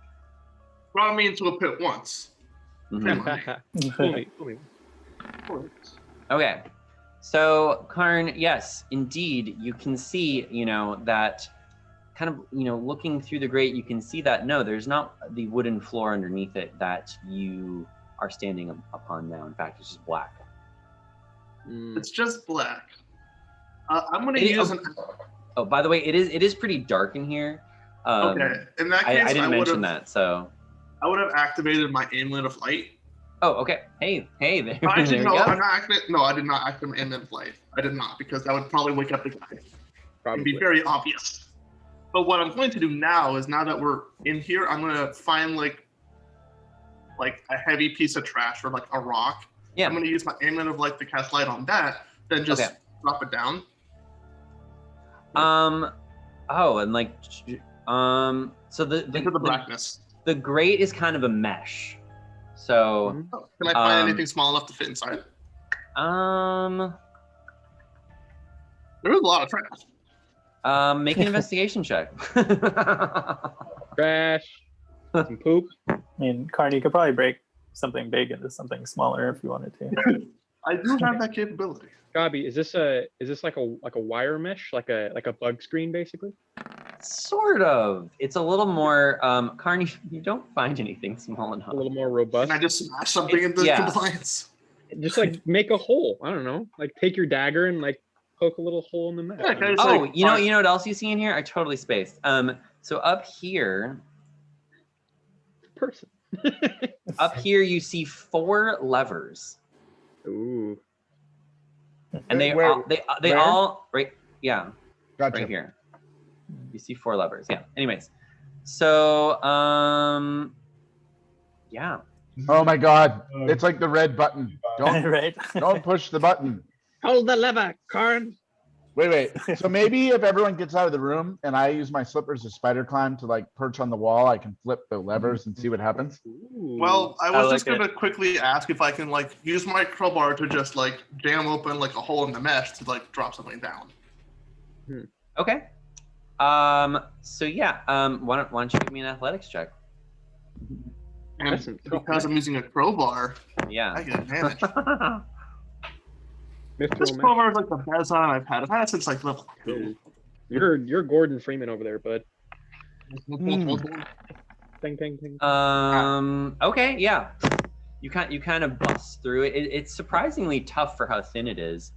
Brought me into a pit once. Mhm. Fool me, fool me. Okay. So Karn, yes, indeed, you can see, that kind of, looking through the grate, you can see that no, there's not the wooden floor underneath it that you are standing upon now. In fact, it's just black. It's just black. I'm gonna It- use an. Oh, by the way, it is pretty dark in here. Okay. In that case, I didn't mention would've- that, so. I would have activated my amulet of light. Oh, okay. Hey, there, Actually, there you no, go. I'm not activating. No, I did not activate my amulet of light. I did not, because that would probably wake up the guy. It'd be very obvious. But what I'm going to do now is, now that we're in here, I'm gonna find like a heavy piece of trash or like a rock. Yeah. I'm gonna use my amulet of light to cast light on that, then just Okay. drop it down. Oh, and like, so Into the blackness. the grate is kind of a mesh. So, Can I find anything small enough to fit inside? There's a lot of trash. Make an investigation check. Trash. Some poop. I mean, Karn, you could probably break something big into something smaller if you wanted to. I do have that capability. Gabi, is this like a wire mesh, like a bug screen, basically? Sort of. It's a little more. Karn, you don't find anything small enough. A little more robust. Can I just smash something into yeah. compliance? Just like make a hole. I don't know. Like take your dagger and like poke a little hole in the mesh. Yeah, can I just, Oh, like, you know what else you see in here? I totally spaced. So up here, Person. up here you see 4 levers, Ooh. and they Where- they where? all right. Yeah, Gotcha. right here. You see 4 levers. Yeah. Anyways, so yeah. Oh my God! It's like the red button. Don't Right? don't push the button. Hold the lever, Karn. Wait. So maybe if everyone gets out of the room and I use my slippers to spider climb to like perch on the wall, I can flip the levers and see what happens. Ooh. Well, I I was like just gonna quickly ask if I can like use my crowbar to just like jam open like a hole in the mesh to like drop something down. Okay. So yeah. Why don't you give me an athletics check? And That's some tough because I'm using a crowbar, Yeah. I get advantage. This Mithril mesh. crowbar is like the best on I've had. I've had it since like level 2. You're Gordon Freeman over there, bud. Ding, ding, ding. Okay. Yeah. You kind of bust through it. It's surprisingly tough for how thin it is.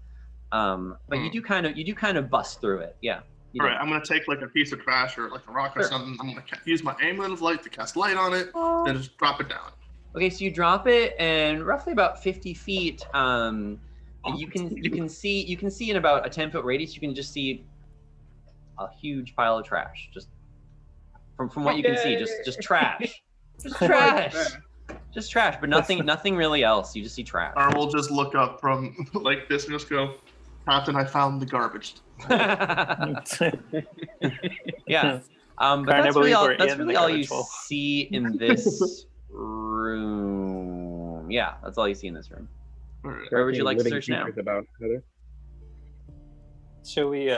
But you do kind of bust through it. Yeah. You All do. right, I'm gonna take like a piece of trash or like a rock or Sure. something. I'm gonna use my amulet of light to cast light on it, then just drop it down. Okay, so you drop it, and roughly about 50 feet, you can see in about a 10-foot radius. You can just see a huge pile of trash, just from what you can see, just trash, just trash, but nothing really else. You just see trash. Or we'll just look up from like this and just go, Captain, I found the garbage. Yeah. But Karn, I that's believe really all, we're that's in really the all you garbage hole. see in this room. Yeah, that's all you see in this room. All right. Where would you like to Living search now? secrets About Heather. Shall we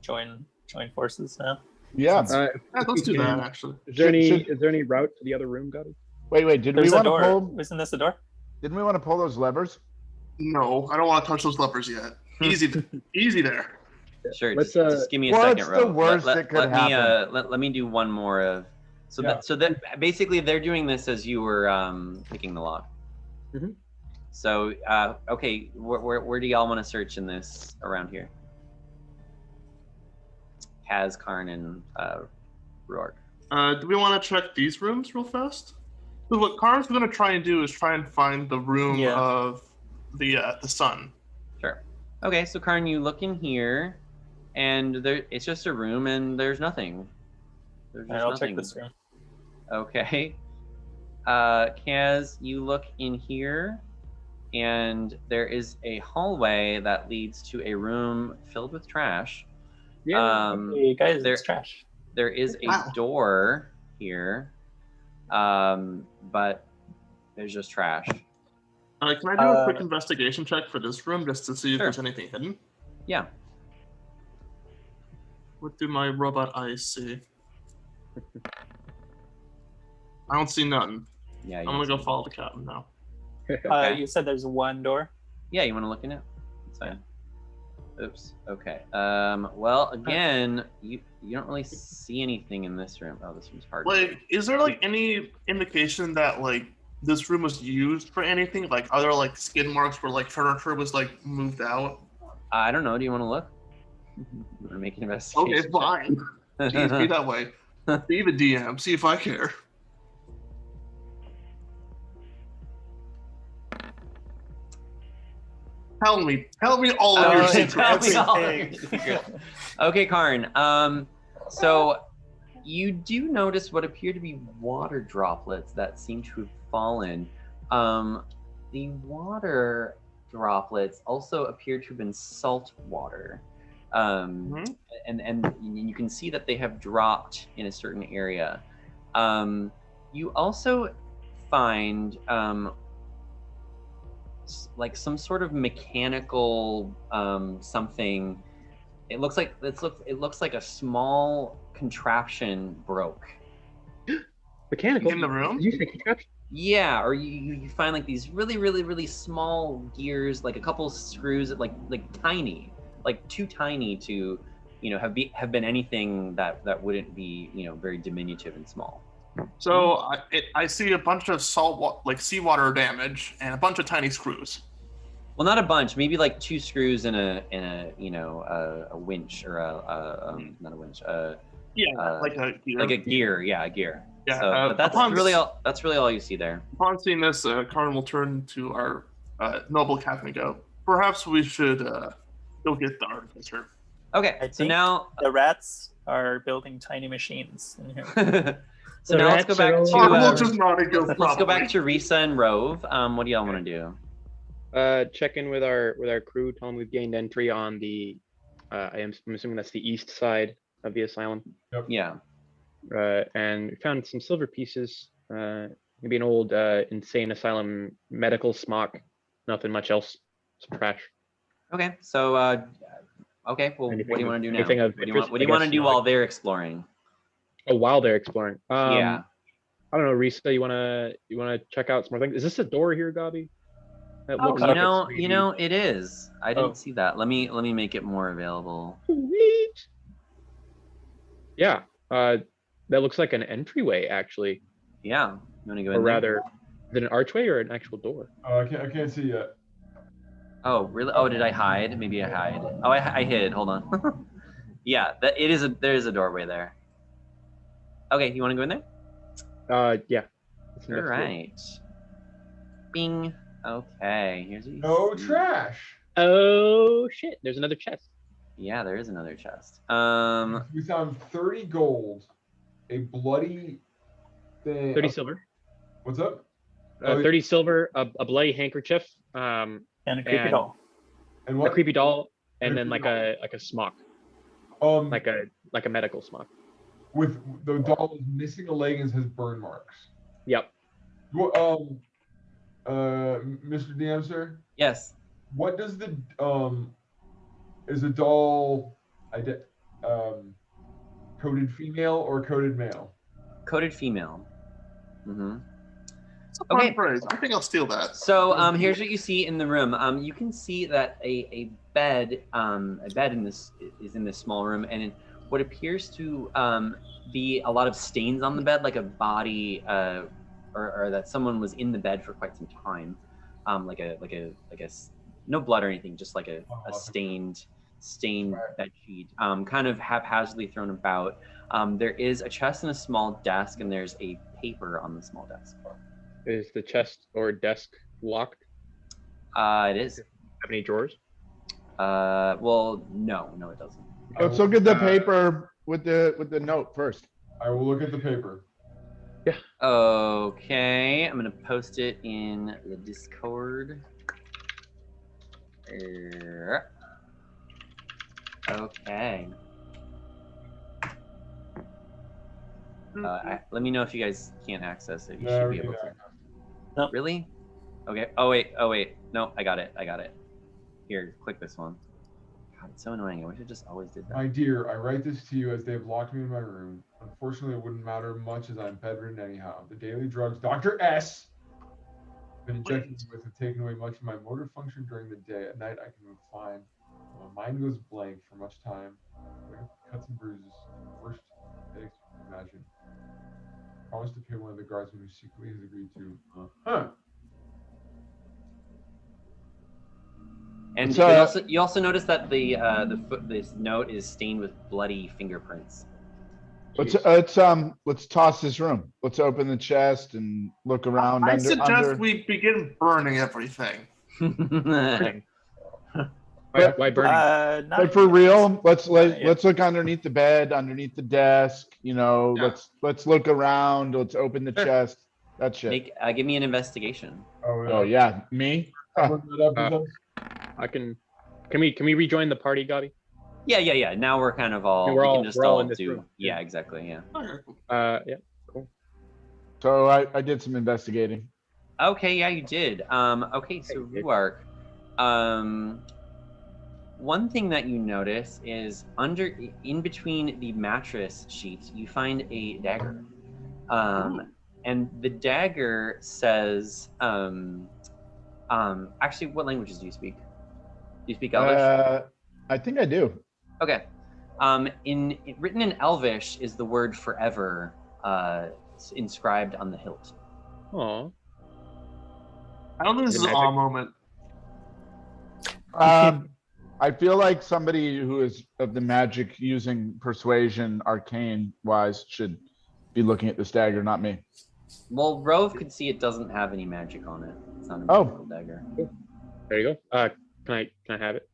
join forces now? Yeah. Yeah, let's do that can- actually. Is there Should- any route to the other room, Gabi? Wait. Did There's we a want to door. pull? Isn't this a door? Didn't we want to pull those levers? No, I don't want to touch those levers yet. Easy there. Sure. Let's, just give me a what's second, the Ro. worst let, that could let me happen? let me do one more of. So Yeah. that basically they're doing this as you were picking the lock. Mhm. So okay, where do y'all want to search in this around here? Kaz, Karn, and Rourke. Do we want to check these rooms real fast? So what Karn's gonna try and do is try and find the room Yeah. of the sun. Sure. Okay, so Karn, you look in here, and it's just a room, and there's nothing There's All right, just I'll nothing. check this room. Okay. Kaz, you look in here, and there is a hallway that leads to a room filled with trash. Hey guys, there- it's trash. There is a Wow. door here, but there's just trash. Can I do a quick investigation check for this room just to see if Sure. there's anything hidden? Yeah. What do my robot eyes see? I don't see nothing. Yeah. I'm gonna go follow the captain now. Okay. You said there's one door. Yeah, you want to look in it? It's fine. Oops. Okay. Well, again, you don't really see anything in this room. Oh, this room's hard. Like, is there like any indication that like this room was used for anything? Like, are there like skid marks where like furniture was like moved out? I don't know. Do you want to look? You want to make an investigation? Okay, fine. Jeez, be that way. Be the DM. See if I care. Tell me all of your Okay, tell secrets. me all of your secrets. Okay, Karn. So you do notice what appear to be water droplets that seem to have fallen. The water droplets also appear to have been salt water. And you can see that they have dropped in a certain area. You also find like some sort of mechanical something. It looks like a small contraption broke. Mechanical. In the room? Did you say contraption? Yeah, or you find like these really small gears, like a couple screws, like tiny, like too tiny to, have been anything that wouldn't be, very diminutive and small. So I see a bunch of seawater damage and a bunch of tiny screws. Well, not a bunch, maybe like 2 screws and a winch or not a winch. Like a gear. Like a gear, yeah, a gear. Yeah, So, but that's really all. That's really all you see there. Upon seeing this, Karn will turn to our noble captain and go, "Perhaps we should go get the artificer." Okay, I so think now the rats are building tiny machines in here. so now let's go back to Karn will just nod and go, let's go back to Risa and Rove. What do y'all want to do? Check in with our crew. Tell them we've gained entry on the. I'm assuming that's the east side of the asylum. Yeah. And we found some silver pieces. Maybe an old insane asylum medical smock. Nothing much else. Some trash. Okay. So okay. Well, what do you want to do now? anything of What do interest, you I want to guess, do while they're exploring? Oh, while they're exploring. Yeah. I don't know, Risa. You wanna check out some more things? Is this a door here, Gabi? That Oh, looks like it's you maybe- know, it is. I didn't Oh. see that. Let me make it more available. Sweet. Yeah. That looks like an entryway, actually. Yeah. You want to go in Or there? rather, is it an archway or an actual door? I can't see yet. Oh, really? Oh, did I hide? Maybe I hide. Oh, I hid. Hold on. Yeah, there is a doorway there. Okay, you want to go in there? Yeah. All right. Bing. Okay, here's what you No see. trash. Oh shit! There's another chest. Yeah, there is another chest. We found 30 gold, a bloody thing. 30 silver. What's up? Oh, 30 silver, a bloody handkerchief, And a creepy And- doll. And a what? creepy doll, and then Creepy like a smock, Um, like a medical smock. with the doll is missing a leg and has burn marks. Yep. Mr. DM, sir, yes. what does the is a doll coded female or coded male? Coded female. Mm-hmm. It's a fun Okay. phrase. I think I'll steal that. So here's what you see in the room. You can see that a bed in this is in this small room, and what appears to be a lot of stains on the bed, like a body or that someone was in the bed for quite some time, like a no blood or anything, just like a stained bed sheet, kind of haphazardly thrown about. There is a chest and a small desk, and there's a paper on the small desk. Is the chest or desk locked? It is. Have any drawers? Well, no, it doesn't. Let's look at the paper with the note first. I will look at the paper. Okay, I'm gonna post it in the Discord. Okay. Let me know if you guys can't access it. You Yeah, should we be can able to. access. Nope. Really? Okay. Oh wait. No, I got it. Here, click this one. God, it's so annoying. I wish I just always did that. My dear, I write this to you as they have locked me in my room. Unfortunately, it wouldn't matter much as I'm bedridden anyhow. The daily drugs Dr. S been injecting me with have taken away much of my motor function during the day. At night, I can move fine. My mind goes blank for much time. I have cuts and bruises. Worst headaches you can imagine. I promised to pay one of the guardsmen who secretly has agreed to. And So- you also notice that this note is stained with bloody fingerprints. Let's toss this room. Let's open the chest and look around. I suggest we begin burning everything. Why burning? Not Like for yet. real, let's Yeah. look underneath the bed, underneath the desk. Yeah. Let's look around. Let's open the chest. That shit. Give me an investigation. Oh yeah, me. Look that up with us. I can. Can we rejoin the party, Gabi? Yeah. Now we're kind of all. Yeah, we can just we're all all in this do. room. Yeah, exactly. Yeah. Yeah. So I did some investigating. Okay. Yeah, you did. Okay. So you did. Ruark. One thing that you notice is in between the mattress sheets, you find a dagger. And the dagger says, actually, what languages do you speak? Do you speak Elvish? I think I do. Okay. Written in Elvish is the word forever inscribed on the hilt. Aw. I don't think this is an Magic. awe moment. I feel like somebody who is of the magic using persuasion, arcane wise, should be looking at this dagger, not me. Well, Rove could see it doesn't have any magic on it. It's not a Oh. magical dagger. There you go. Can I have it?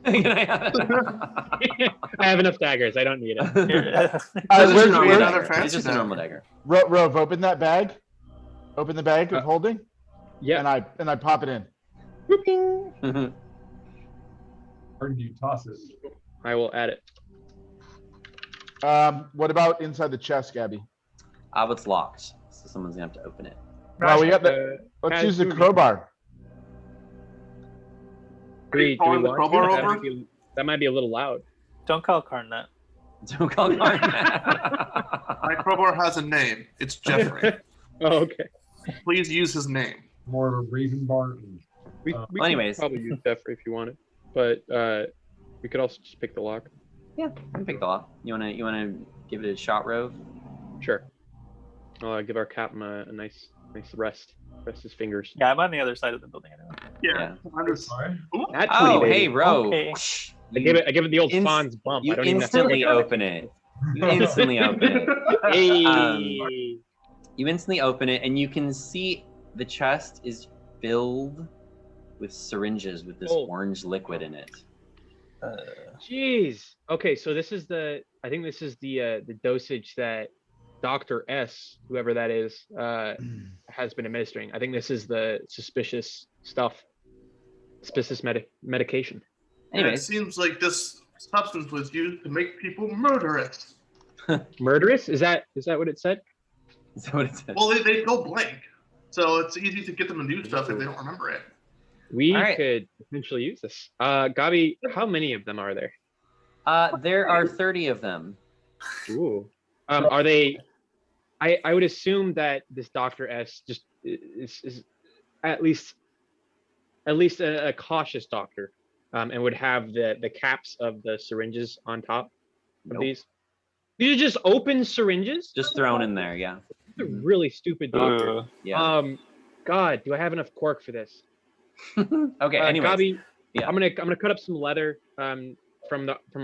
Can I have it? I have enough daggers. I don't need it. It's just where's- a normal where's- dagger. Fancy It's just a normal dagger. Rove, open that bag. Open the bag of holding, Yeah. and I pop it in. Where do you toss it? I will add it. What about inside the chest, Gabby? It's locked, so someone's gonna have to open it. Well, we got the. Let's use the crowbar. Do we calling the want crowbar to? over? That might be a little loud. Don't call Karn that. Don't call it My crowbar has a name. It's Jeffrey. Oh, okay. Please use his name. More of a raven bar. We Well, could anyways. probably use Jeffrey if you wanted, but we could also just pick the lock. Yeah, you can pick the lock. You wanna give it a shot, Rove? Sure. I'll give our captain a nice rest his fingers. Yeah, I'm on the other side of the building anyway. Yeah. I'm just, Sorry. At Oh, 20, hey, baby. Rove. Okay. I give it the old Inst- Fonz bump. You I don't even have to instantly look at it. open it. You instantly open it. Hey. You instantly open it, and you can see the chest is filled with syringes with this Oh. orange liquid in it. Jeez. Okay, so this is the dosage that Dr. S, whoever that is, has been administering. I think this is the suspicious stuff. Suspicious medication. and it Anyways, seems like this substance was used to make people murderous. Murderous? Is that what it said? is that what it says? Well, they go blank. So it's easy to get them to do stuff if they don't remember it. We All right. could potentially use this. Gabi, how many of them are there? There are 30 of them. Ooh. Are they? I would assume that this Dr. S just is at least a cautious doctor, and would have the caps of the syringes on top of Nope. these. These are just open syringes. Just thrown in there, yeah. This is a really stupid doctor. Ooh. Yeah. God, do I have enough cork for this? Okay, anyways. Gabi, yeah. I'm gonna cut up some leather from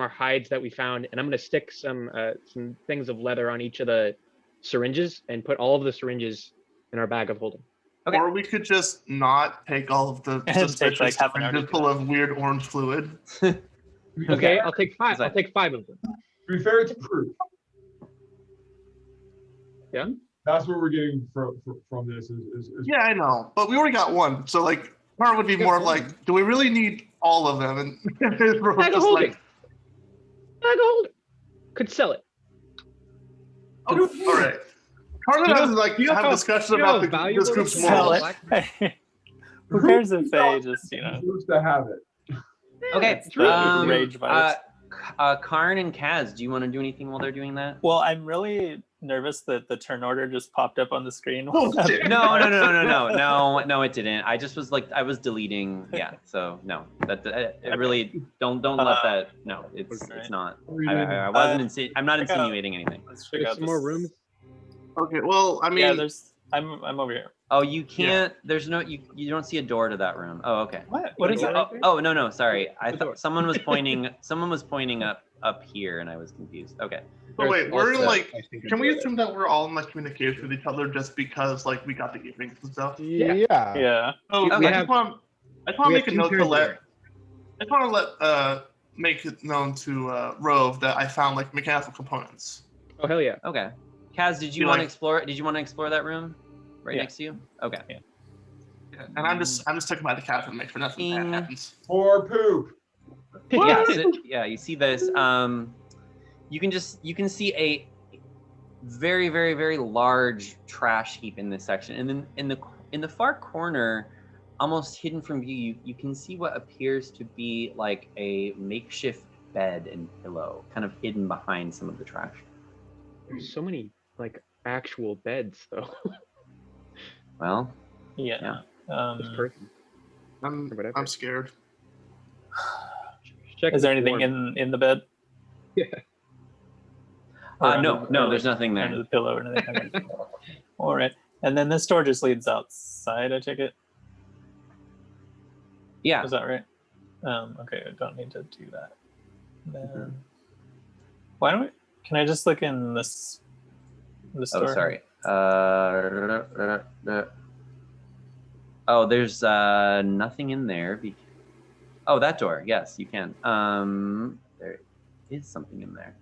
our hides that we found, and I'm gonna stick some things of leather on each of the syringes and put all of the syringes in our bag of holding. Okay. Or we could just not take all of the And take, suspicious like, half an hour to syringes do full of weird orange fluid. Okay, I'll take five. Is that- I'll take 5 of them. To be fair, it's proof. Yeah. That's what we're getting from this is Yeah, I know, but we already got one. So like, part would be more of like, do we really need all of them? And we're Bag of just holding. like, Bag of holding. Could sell it. all right. Carlin You know- has to like you know have a how- discussion you know about how this valuable group's it is? Sell morals. it. Who cares if they just, supposed to have it. Okay. It's really rage vibes? Karn and Kaz, do you want to do anything while they're doing that? Well, I'm really nervous that the turn order just popped up on the screen. Bullshit. No, it didn't. I just was like, I was deleting. Yeah, so no, it really don't let that. No, it's not. I wasn't. I'm not insinuating anything. Let's check There's out some more rooms. Okay, well, I mean, Yeah, there's. I'm over here. Oh, you can't. There's no. You don't see a door to that room. Oh, okay. What is it? No. Sorry. I The door. thought someone was pointing. Someone was pointing up here, and I was confused. Okay. but wait, There's we're in also, like, I think, a can we door assume that we're all in like communication with each other just because like we got the earrings and stuff? Yeah. Yeah. So Okay. I just want to we make a have note two to turns let. there. I just want to let make it known to Rove that I found like mechanical components. Oh hell yeah. Okay. Kaz, did you Be want to like- explore? Did you want to explore that room right Yeah. next to you? Okay. Yeah. Yeah, and I'm just taking by the cabin to make sure nothing bad happens. Or poop. Yeah. Yeah. You see this? You can see a very, very, very large trash heap in this section, and then in the far corner, almost hidden from view, you can see what appears to be like a makeshift bed and pillow, kind of hidden behind some of the trash. There's so many like actual beds though. Well, Yeah. This person. Or whatever. I'm scared. Check Is there the anything form. in the bed? Yeah. Or no, under- no, or, there's nothing under there. the pillow or anything. Okay. All right. And then this door just leads outside, I take it. Yeah. Is that right? Okay, I don't need to do that. Then why don't we, can I just look in this Oh, door? sorry. Oh, there's nothing in there. Oh, that door. Yes, you can. There is something in there.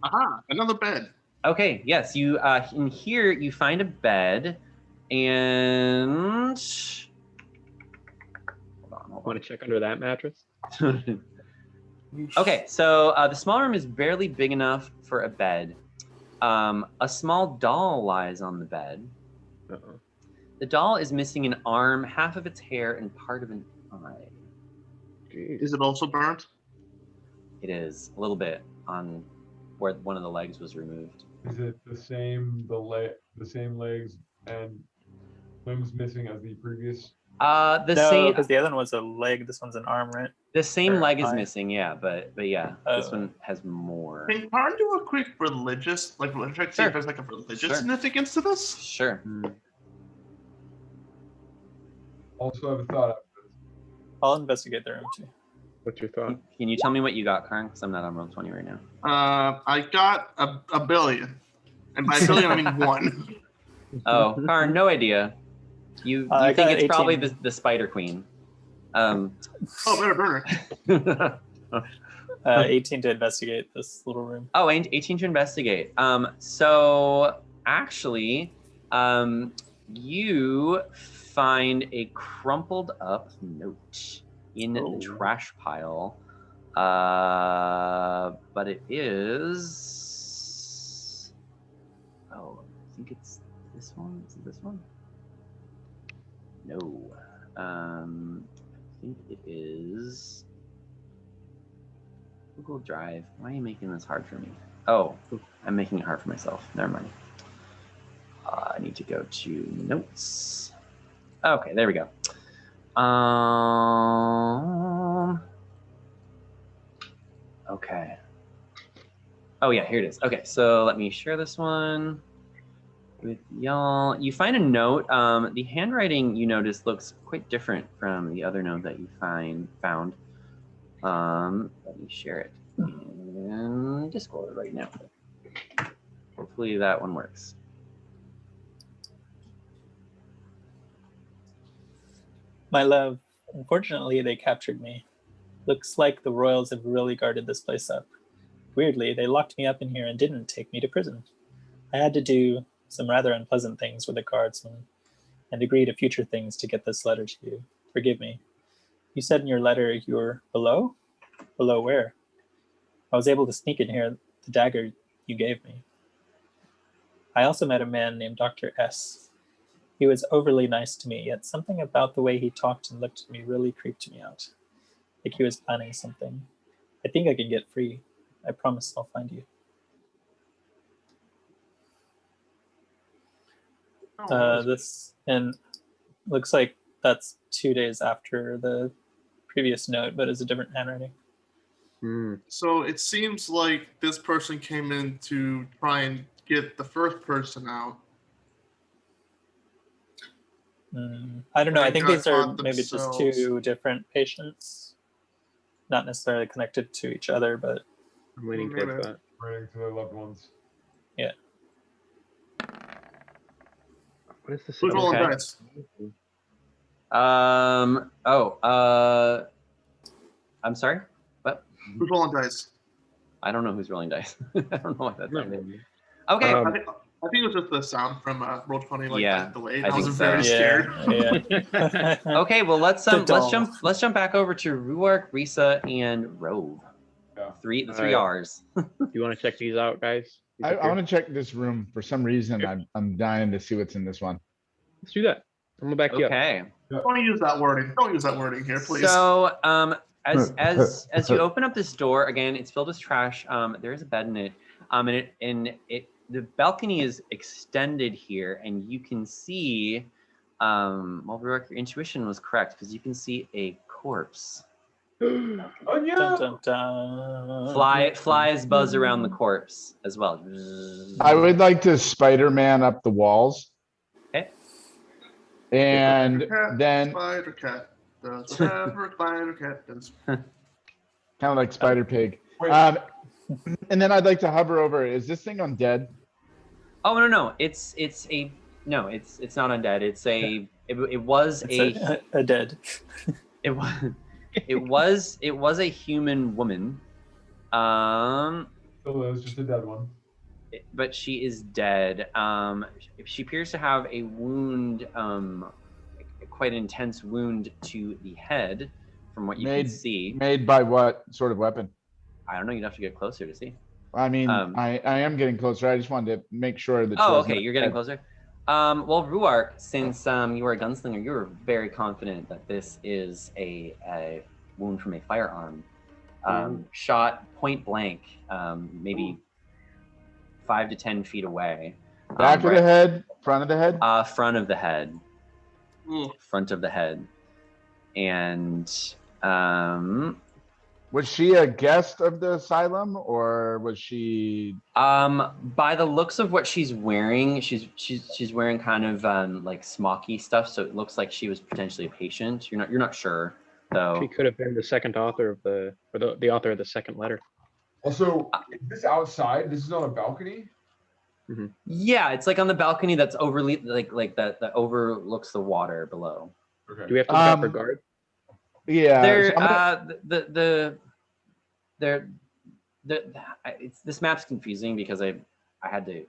Aha, another bed. Okay. Yes, you in here you find a bed, and hold Want to check under that mattress? on. Okay, so the small room is barely big enough for a bed. A small doll lies on the bed. Uh-oh. The doll is missing an arm, half of its hair, and part of an eye. Jeez. Is it also burnt? It is a little bit on where one of the legs was removed. Is it the same legs and limbs missing as the previous? The No, same because the other one was a leg. This one's an arm, right? the same or leg is eye. missing, yeah, but yeah, this Oh. one has more. Can Karn do a quick religious check to see Sure. if there's like a religious Sure. significance to this? Sure. Also have a thought. I'll investigate the room too. What's your thought? Can you tell me what you got, Karn? Because I'm not on Roll20 right now. I got a billion, and by a billion I mean one. Oh, Karn, no idea. You I think got it's probably 18. the Spider Queen. Oh, burner. 18 to investigate this little room. Oh, and 18 to investigate. So actually, you find a crumpled up note in the trash pile. But it is. Oh, I think it's this one. Is it this one? No. I think it is. Google Drive. Why are you making this hard for me? Oh, I'm making it hard for myself. Never mind. I need to go to notes. Okay, there we go. Okay. Oh yeah, here it is. Okay, so let me share this one with y'all. You find a note. The handwriting you notice looks quite different from the other note that you found. Let me share it in Discord right now. Hopefully that one works. My love, unfortunately, they captured me. Looks like the royals have really guarded this place up. weirdly, they locked me up in here and didn't take me to prison. I had to do some rather unpleasant things with the guards and agree to future things to get this letter to you. Forgive me. You said in your letter you were below? Below where? I was able to sneak in here the dagger you gave me. I also met a man named Dr. S. He was overly nice to me, yet something about the way he talked and looked at me really creeped me out. Like he was planning something. I think I can get free. I promise I'll find you. This and looks like that's 2 days after the previous note, but it's a different handwriting. So it seems like this person came in to try and get the first person out. I don't know. I think got these are caught maybe just themselves. 2 different patients, not necessarily connected to each other, but I'm leaning towards Maybe. that. Writing to their loved ones. yeah. What is this? Who's rolling Okay. dice? I'm sorry. What? Who's rolling dice? I don't know who's rolling dice. I don't know what that's. No. Okay. I think it was just the sound from Roll20 like Yeah, that delayed. I I was think very so. scared. Yeah. Okay. Well, let's doll. jump back over to Ruark, Risa, and Rove. Yeah. The three R's. Do you want to check these out, guys? I want to check this room. For some reason, I'm dying to see what's in this one. Let's do that. I'm gonna back you up. Okay. Don't use that wording. Don't use that wording here, please. So, as you open up this door again, it's filled with trash. There is a bed in it. The balcony is extended here, and you can see. Well, Ruark, your intuition was correct because you can see a corpse. Oh yeah. Dun, dun, dun. Flies buzz around the corpse as well. I would like to Spider-Man up the walls. Okay. And Cat, then Spider Cat does whatever Spider Cat does. kind of like Spider Pig. Wait. And then I'd like to hover over. Is this thing undead? Oh no! It's not undead. It was a dead. It was a human woman. So it was just a dead one. But she is dead. She appears to have a wound, quite an intense wound to the head, from what you can see. Made by what sort of weapon? I don't know. You'd have to get closer to see. I mean, I am getting closer. I just wanted to make sure that. Oh, okay. You're getting closer. Well, Ruark, since you are a gunslinger, you are very confident that this is a wound from a firearm, shot point blank, maybe 5 to 10 feet away. Back of the head, front of the head. Front of the head. Front of the head, and was she a guest of the asylum, or was she? By the looks of what she's wearing, she's wearing kind of like smocky stuff, so it looks like she was potentially a patient. You're not sure though. She could have been the second author of the author of the second letter. Also, is this outside? This is on a balcony? Mm-hmm. Yeah, it's like on the balcony that's overly like that overlooks the water below. Okay. Do we have to look out for guards? Yeah. This map's confusing because I had to.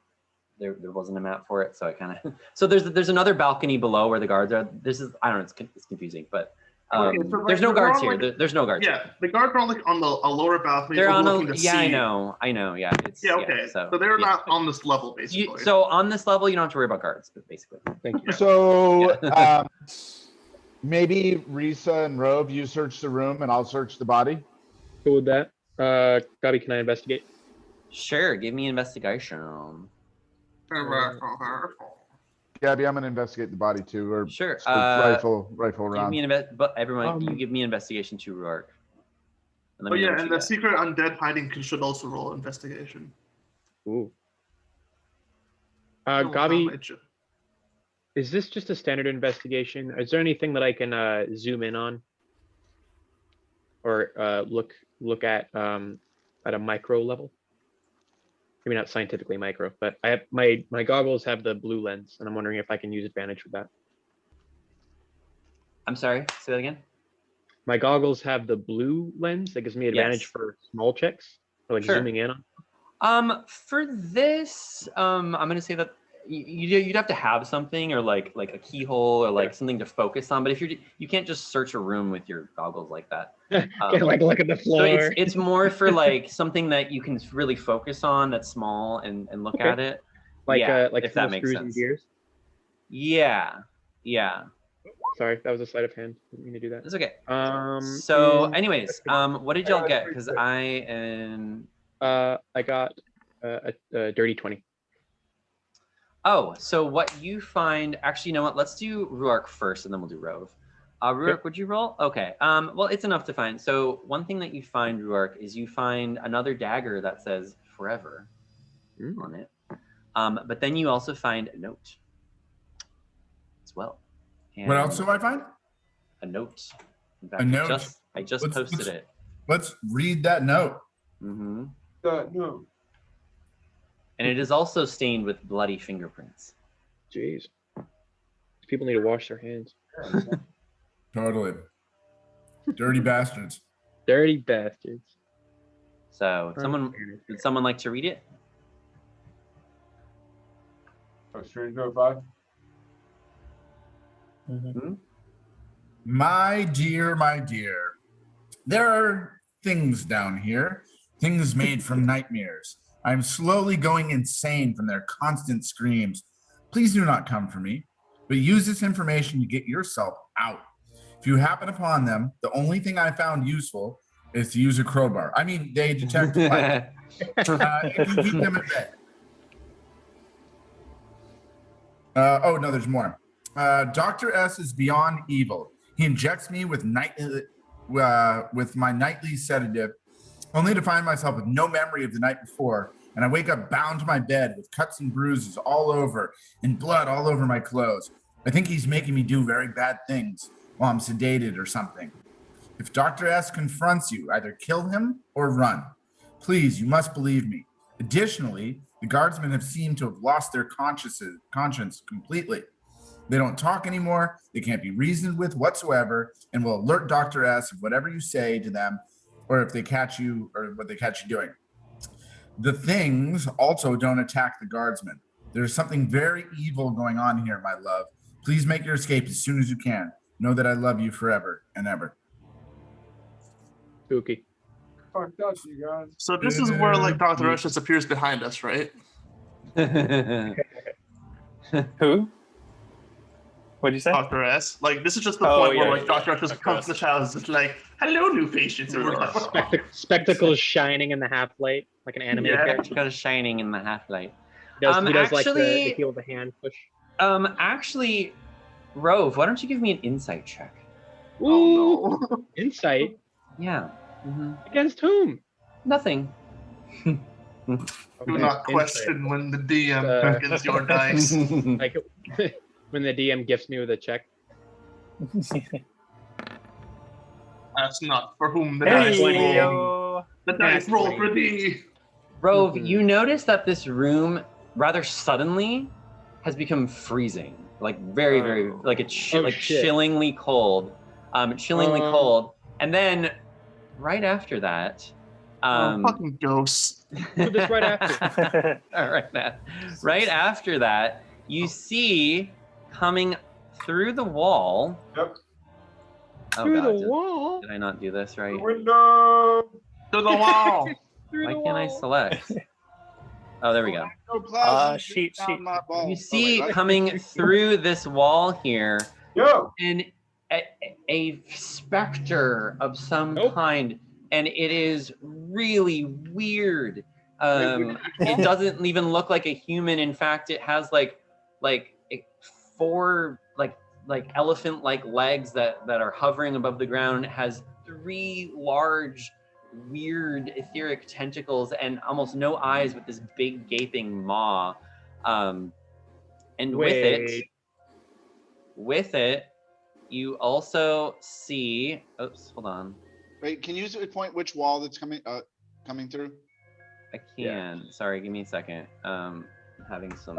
There wasn't a map for it, so I kind of. So there's another balcony below where the guards are. I don't know. It's confusing, but. There's no guards here. There's no guards. Yeah, the guards are like on a lower balcony. They're on overlooking the sea. I know. Yeah. Okay. So they're not on this level, basically. So on this level, you don't have to worry about guards, but basically. Thank you. So maybe Risa and Rove, you search the room, and I'll search the body. Cool with that. Gabi, can I investigate? Sure. Give me investigation. Gabby, I'm gonna investigate the body too, or sure. Rifle Give around. me but everyone, you give me investigation too, Ruark. Oh yeah, and the secret undead hiding should also roll investigation. Ooh. Gabi, is this just a standard investigation? Is there anything that I can zoom in on, or look at a micro level? Maybe not scientifically micro, but I have my goggles have the blue lens, and I'm wondering if I can use advantage with that. I'm sorry. Say that again. My goggles have the blue lens that gives me advantage for small checks. Or like Sure. zooming in on? For this, I'm gonna say that you'd have to have something, or like a keyhole, or like something to focus on. But if you can't just search a room with your goggles like that. Can't like look at the floor. So it's more for like something that you can really focus on, that's small, and look Okay. at it. like yeah, like if small that makes screws and sense. gears. Yeah. Sorry, that was a sleight of hand. Didn't mean to do that. That's okay. Um. So, is- anyways, what did y'all get? Because I am. I got a dirty 20. Oh, so what you find? Actually, you know what? Let's do Ruark first, and then we'll do Rove. Ruark, would you roll? Okay. Well, it's enough to find. So one thing that you find, Ruark, is you find another dagger that says "Forever" on it. But then you also find a note as well. What else do I find? A note. In fact, A note. I just posted it. Let's read that note. Mm-hmm. No. And it is also stained with bloody fingerprints. Jeez. People need to wash their hands. Totally. Dirty bastards. Dirty bastards. So, would someone like to read it? Oh, Strange Note 5. Mm-hmm. My dear, there are things down here, things made from nightmares. I'm slowly going insane from their constant screams. Please do not come for me, but use this information to get yourself out. If you happen upon them, the only thing I found useful is to use a crowbar. I mean, they detect light. It can keep them at bay. Oh, no, there's more. Dr. S is beyond evil. He injects me with my nightly sedative, only to find myself with no memory of the night before, and I wake up bound to my bed with cuts and bruises all over and blood all over my clothes. I think he's making me do very bad things while I'm sedated or something. If Dr. S confronts you, either kill him or run. Please, you must believe me. Additionally, the guardsmen have seemed to have lost their conscience completely. They don't talk anymore, they can't be reasoned with whatsoever, and will alert Dr. S of whatever you say to them, or if they catch you, or what they catch you doing. The things also don't attack the guardsmen. There's something very evil going on here, my love. Please make your escape as soon as you can. Know that I love you forever and ever. Spooky. Fucked up, you guys. So this is where like Dr. Rush just appears behind us, right? Who? What'd you say? Dr. S. Like this is just the Oh, point yeah, where like yeah, Dr. Rush just comes to the child and is just like, "Hello, new patients." And we're like, Spectacles shining in the half light, like an anime Yeah. character. Goes shining in the half light. He does like actually- the heel of the hand push. Actually, Rove, why don't you give me an insight check? Ooh, insight Yeah. against whom? Nothing. Do not question when the DM beckons your dice. Like when the DM gifts me with a check. That's not for whom the Hey, dice roll. yo. The dice roll for thee. Rove, you notice that this room rather suddenly has become freezing, like very, like it's shit. chillingly cold, cold, and then right after that, Fucking ghosts. Put this right after. right after that, you see coming through the wall. Yep. Oh, Through God, the wall. did I not do this right? Window. To the wall. Why can't I select? Oh, there we go. Sheet. You see coming through this wall here, Yo. a specter of some kind, and it is really weird. It doesn't even look like a human. In fact, it has like four like elephant-like legs that are hovering above the ground. It has 3 large, weird etheric tentacles and almost no eyes, with this big gaping maw. And with it, you also see. Oops, hold on. Wait, can you point which wall that's coming through? I can. Sorry, give me a second. I'm having some.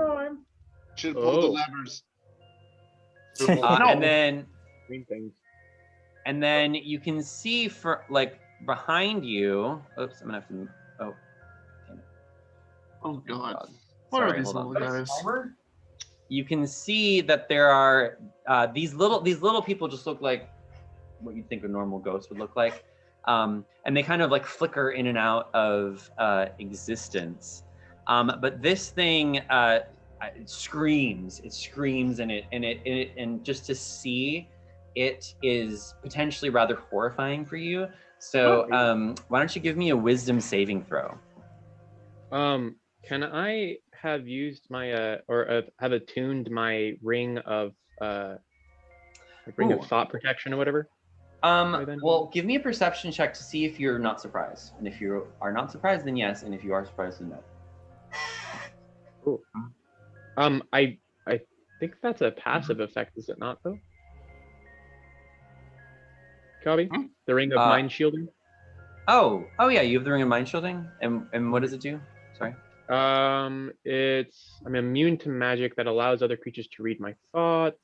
Should have pulled the levers. And then you can see for like behind you. Oops, I'm gonna have to. Oh, damn it. Oh god. God. What Sorry, are these hold on. little guys? Timer? You can see that there are these little people just look like what you'd think a normal ghost would look like, and they kind of like flicker in and out of existence. But this thing it screams, and just to see it is potentially rather horrifying for you. So why don't you give me a wisdom saving throw? Can I have used my have attuned my ring of Ooh. thought protection or whatever? Then? Well, give me a perception check to see if you're not surprised. And if you are not surprised, then yes. And if you are surprised, then no. Ooh. I think that's a passive effect, is it not though? Copy? The ring of mind shielding? Oh yeah, you have the ring of mind shielding? And what does it do? Sorry. I'm immune to magic that allows other creatures to read my thoughts.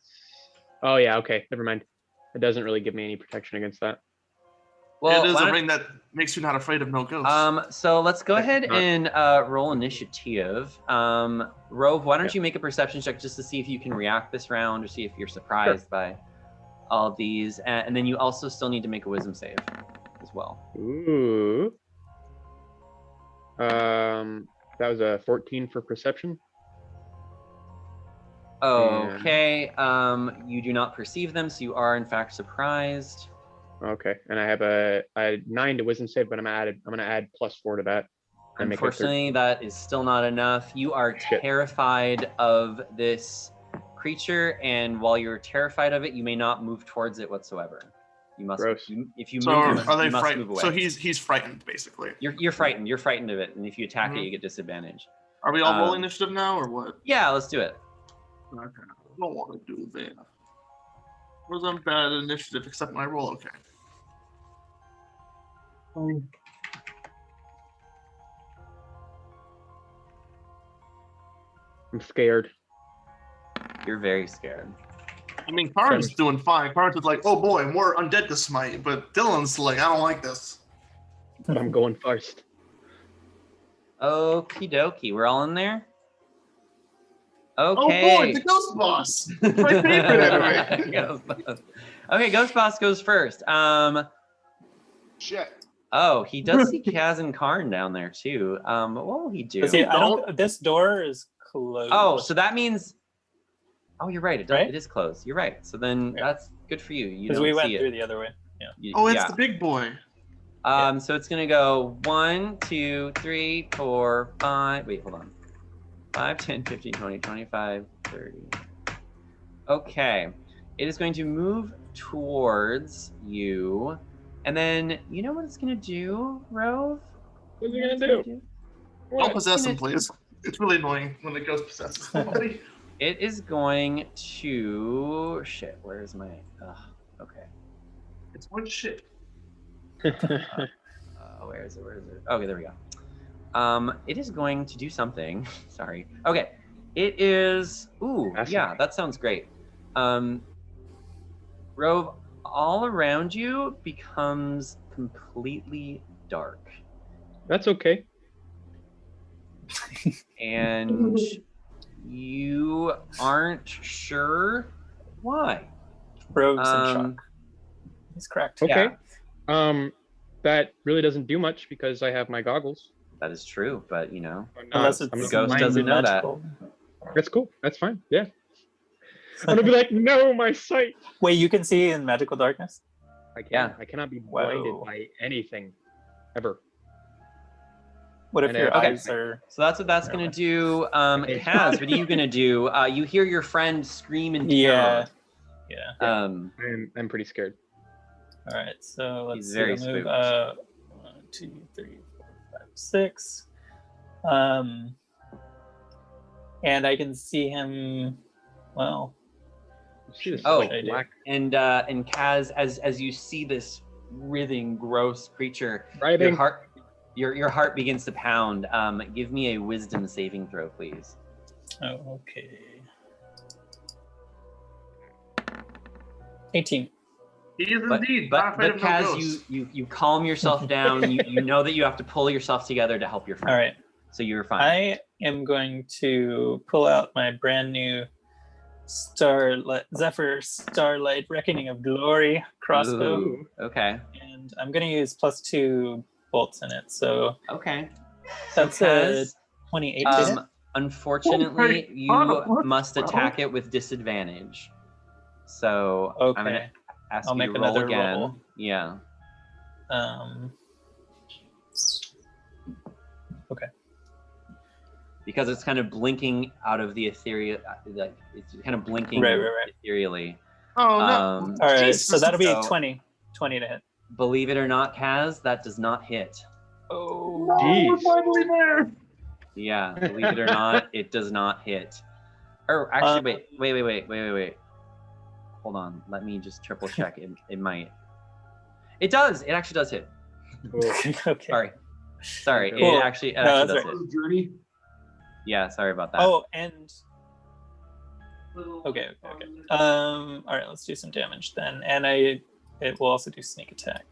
Oh yeah, okay, never mind. It doesn't really give me any protection against that. Well, it is a ring that makes you not afraid of no ghosts. So let's go ahead and roll initiative. Rove, why don't you make a perception check just to see if you can react this round, or see if you're surprised by all of these, and then you also still need to make a wisdom save as well. Ooh. That was a 14 for perception. Okay. You do not perceive them, so you are in fact surprised. Okay, and I have a 9 to wisdom save, but I'm gonna add +4 to that. Unfortunately, that is still not enough. You are terrified of this creature, and while you're terrified of it, you may not move towards it whatsoever. You must. If you move, are they you must frightened? move away. So he's frightened, basically. You're frightened. You're frightened of it, and if you attack it, you get disadvantage. Are we all rolling initiative now, or what? Yeah, let's do it. Okay. I don't want to do that. Was on bad initiative except my roll? Okay. I'm scared. You're very scared. I mean, Karin's doing fine. Karin's is like, oh boy, more undead to smite. But Dylan's like, I don't like this. I'm going first. Okie dokie. We're all in there? Okay. Oh boy, the Ghost Boss. My favorite anime. Ghost Boss. Okay, Ghost Boss goes first. Shit. Oh, he does see Kaz and Karn down there too. What will he do? See, this door is closed. Oh, so that means. Oh, you're right. It does. Right? It is closed. You're right. So then that's good for you. You don't we went see through it. the other way. Yeah. It's the big boy. So it's gonna go 1, 2, 3, 4, 5. Wait, hold on. 5, 10, 15, 20, 25, 30. Okay. It is going to move towards you. And then, you know what it's going to do, Rove? What's it going to do? Don't possess him, please. It's really annoying when the ghost possesses somebody. It is going to... Shit, where's my... okay. It's one shit. Where is it? Okay, there we go. It is going to do something. Sorry. Okay. It is... Ooh, yeah, that sounds great. Rove, all around you becomes completely dark. That's okay. And you aren't sure why. Rove's in shock. He's cracked. Okay. Yeah. That really doesn't do much because I have my goggles. That is true, but you know, unless it's the ghost doesn't know magical. That's cool. That's fine. Yeah. I'm gonna be like, no, my sight. Wait, you can see in magical darkness? I can't. I cannot be blinded by anything, ever. What if your eyes are? So that's what that's gonna do. Kaz, what are you gonna do? You hear your friend scream in terror. Yeah. I'm pretty scared. All right, so let's He's very move. spooked. 1, 2, 3, 4, 5, 6. And I can see him. Well. Black. And Kaz, as you see this writhing, gross creature, your heart begins to pound. Give me a wisdom saving throw, please. Oh, okay. 18. He is But indeed not afraid of no Kaz, ghosts. you calm yourself down. You know that you have to pull yourself together to help your friend. All right. So you're fine. I am going to pull out my brand new Zephyr Starlight Reckoning of Glory crossbow. Ooh, okay. And I'm going to use +2 bolts in it. So okay. That's a 28 to hit. Unfortunately, you must attack it with disadvantage. So I'm going to ask you to roll again. Roll. Yeah. Okay. Because it's kind of blinking out of the ethereal, like it's kind of blinking right. ethereally. Oh no! All right, so that'll be 20 to hit. Believe it or not, Kaz, that does not hit. Oh, we're finally there. Yeah, believe it or not, it does not hit. Or actually, wait. Hold on, let me just triple check. It might. It does. It actually does hit. Okay. Sorry. Cool. It actually does hit. Journey. Yeah, sorry about that. Oh, and okay. All right, let's do some damage then, and it will also do sneak attack.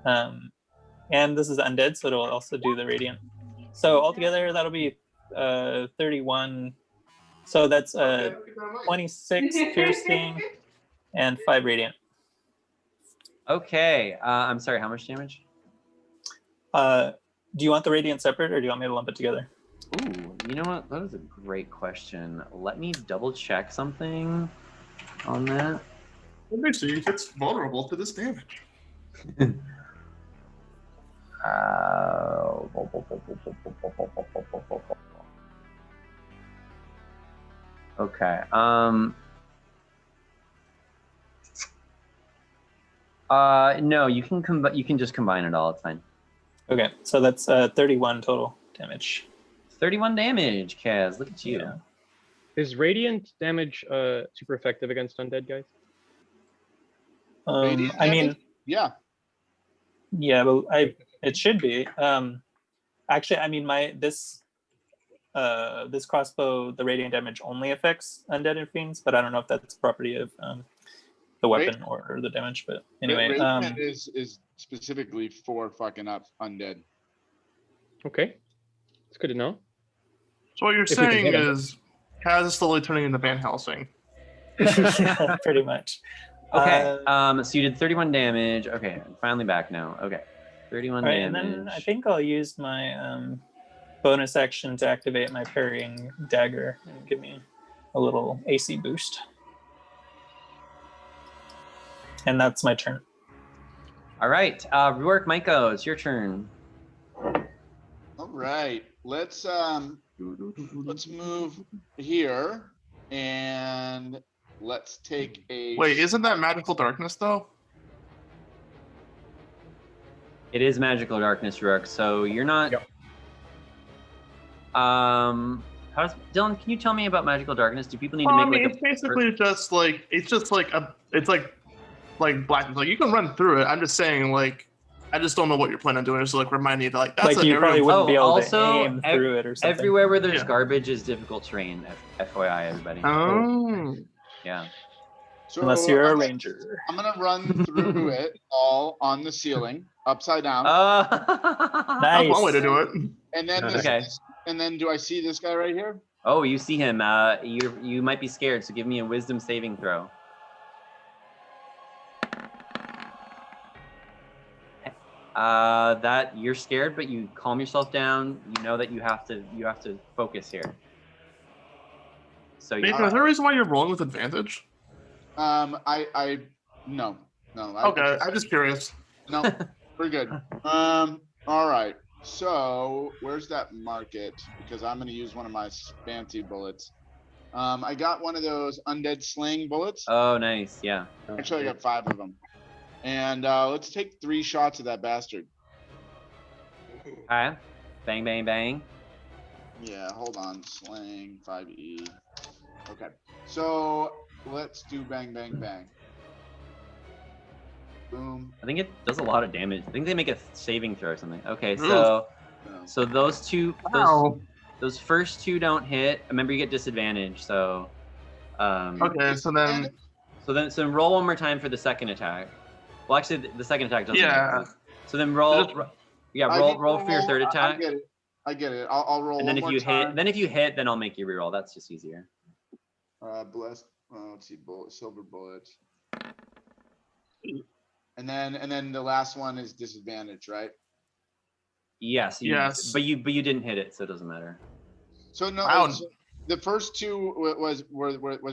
And this is undead, so it'll also do the radiant. So altogether, that'll be 31. So that's 26 piercing and 5 radiant. Okay. I'm sorry. How much damage? Do you want the radiant separate, or do you want me to lump it together? Ooh, you know what? That is a great question. Let me double check something on that. Basically, it's vulnerable to this damage. Okay. No, you can just combine it all. It's fine. Okay, so that's 31 total damage. 31 damage, Kaz. Look at you. Yeah. Is radiant damage super effective against undead guys? Radiant I mean, yeah. Yeah, but it should be. Actually, I mean, this crossbow, the radiant damage only affects undead and fiends, but I don't know if that's a property of the weapon or the damage. But anyway, radiant is specifically for fucking up undead. Okay, it's good to know. So what you're saying is, Kaz is slowly turning into Van Helsing. Yeah, pretty much. Okay. So you did 31 damage. Okay, I'm finally back now. Okay, 31 right, damage. And then I think I'll use my bonus action to activate my parrying dagger and give me a little AC boost. And that's my turn. All right, Rework Maiko, it's your turn. All right, let's move here and let's take a. Wait, isn't that magical darkness though? It is magical darkness, Rework. So you're not. Yep. Dylan? Can you tell me about magical darkness? Do people need to make it's basically just like like blackness. Like you can run through it. I'm just saying, like, I just don't know what you're planning on doing. It's like remind me that like that's like you probably wouldn't be able also, to aim through it or something. Everywhere where there's garbage is difficult terrain. FYI, everybody. Oh. Yeah. So unless you're a ranger. I'm gonna run through it all on the ceiling, upside down. Nice. That's one way to do it. And then and then do I see this guy right here? Oh, you see him. You might be scared, so give me a wisdom saving throw. That you're scared, but you calm yourself down. You know that you have to focus here. So Nathan, is there a reason why you're rolling with advantage? No. Okay, I'm just curious. No, we're good. All right. So where's that market? Because I'm going to use one of my fancy bullets. I got one of those undead sling bullets. Oh, nice. Yeah. Actually, I got 5 of them. And let's take 3 shots of that bastard. Okay. Bang, bang, bang. Yeah, hold on. Sling 5e. Okay. So let's do bang, bang, bang. Boom. I think it does a lot of damage. I think they make a saving throw or something. Okay, so those two, those first 2 don't hit. Remember, you get disadvantage. So. Okay, so then. So then roll one more time for the second attack. Well, actually, the second attack doesn't. Yeah. Hit. So then roll. Yeah, I roll need to roll for your third attack. I get it. I'll roll And then one if more you time. hit, if you hit, then I'll make you reroll. That's just easier. Blessed. Let's see, silver bullet. And then the last one is disadvantage, right? Yes. Yes. But you didn't hit it, so it doesn't matter. So no, Wow. so the first two was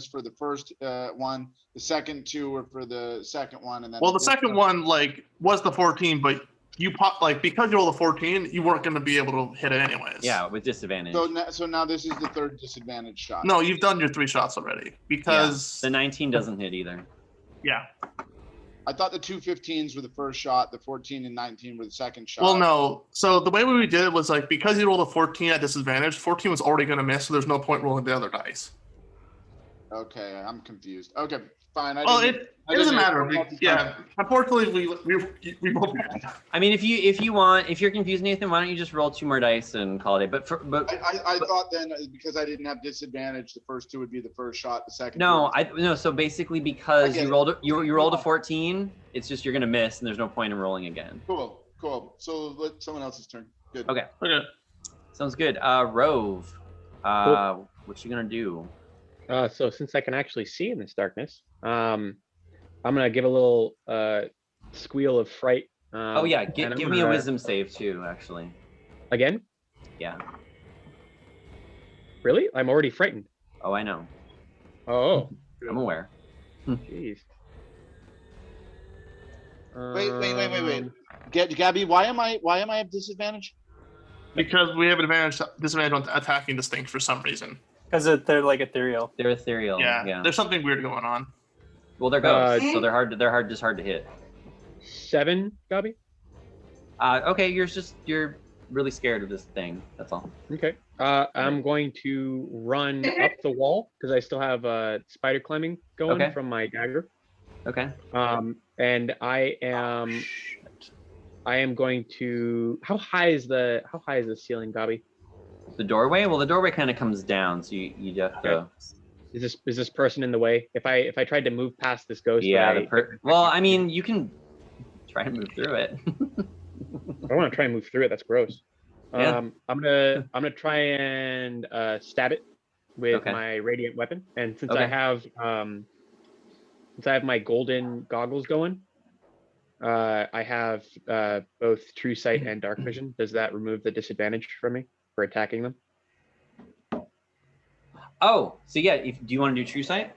for the first one. The second two were for the second one, and then Well, the second one like was the 14, but you pop like because you rolled a 14, you weren't going to be able to hit it anyways. Yeah, with disadvantage. So now this is the third disadvantage shot. No, you've done your 3 shots already because the 19 doesn't hit either. Yeah. I thought the 2 15s were the first shot, the 14 and 19 were the second shot. Well, no. So the way we did it was like because you rolled a 14 at disadvantage, 14 was already going to miss, so there's no point rolling the other dice. Okay, I'm confused. Okay, fine. It doesn't matter. Yeah, unfortunately, we rolled bad. I mean, if you're confused, Nathan, why don't you just roll 2 more dice and call it a day? I thought then because I didn't have disadvantage, the first two would be the first shot, the second. No, So basically, because you rolled a 14, it's just you're gonna miss, and there's no point in rolling again. Cool. So let someone else's turn. Good. Okay. Sounds good. Rove, what you gonna do? So since I can actually see in this darkness, I'm gonna give a little squeal of fright. Give me a wisdom save too, actually. Again? Yeah. Really? I'm already frightened. Oh, I know. Oh. I'm aware. Jeez. Wait. Gabby, why am I at disadvantage? Because we have disadvantage on attacking this thing for some reason. Because they're like ethereal. They're ethereal. Yeah. There's something weird going on. Well, they're ghosts, so they're hard to hit. 7, Gabby? Okay, you're really scared of this thing. That's all. Okay. I'm going to run up the wall because I still have spider climbing going from my dagger. Okay. And I am going to. How high is the ceiling, Gabby? The doorway? Well, the doorway kind of comes down, so you have to. Is this person in the way? If I tried to move past this ghost, yeah. Well, I mean, you can try and move through it. I don't want to try and move through it. That's gross. Yeah. I'm gonna try and stab it with my radiant weapon, and since I have my golden goggles going, I have both true sight and dark vision. Does that remove the disadvantage from me for attacking them? Oh, so yeah. Do you want to do true sight?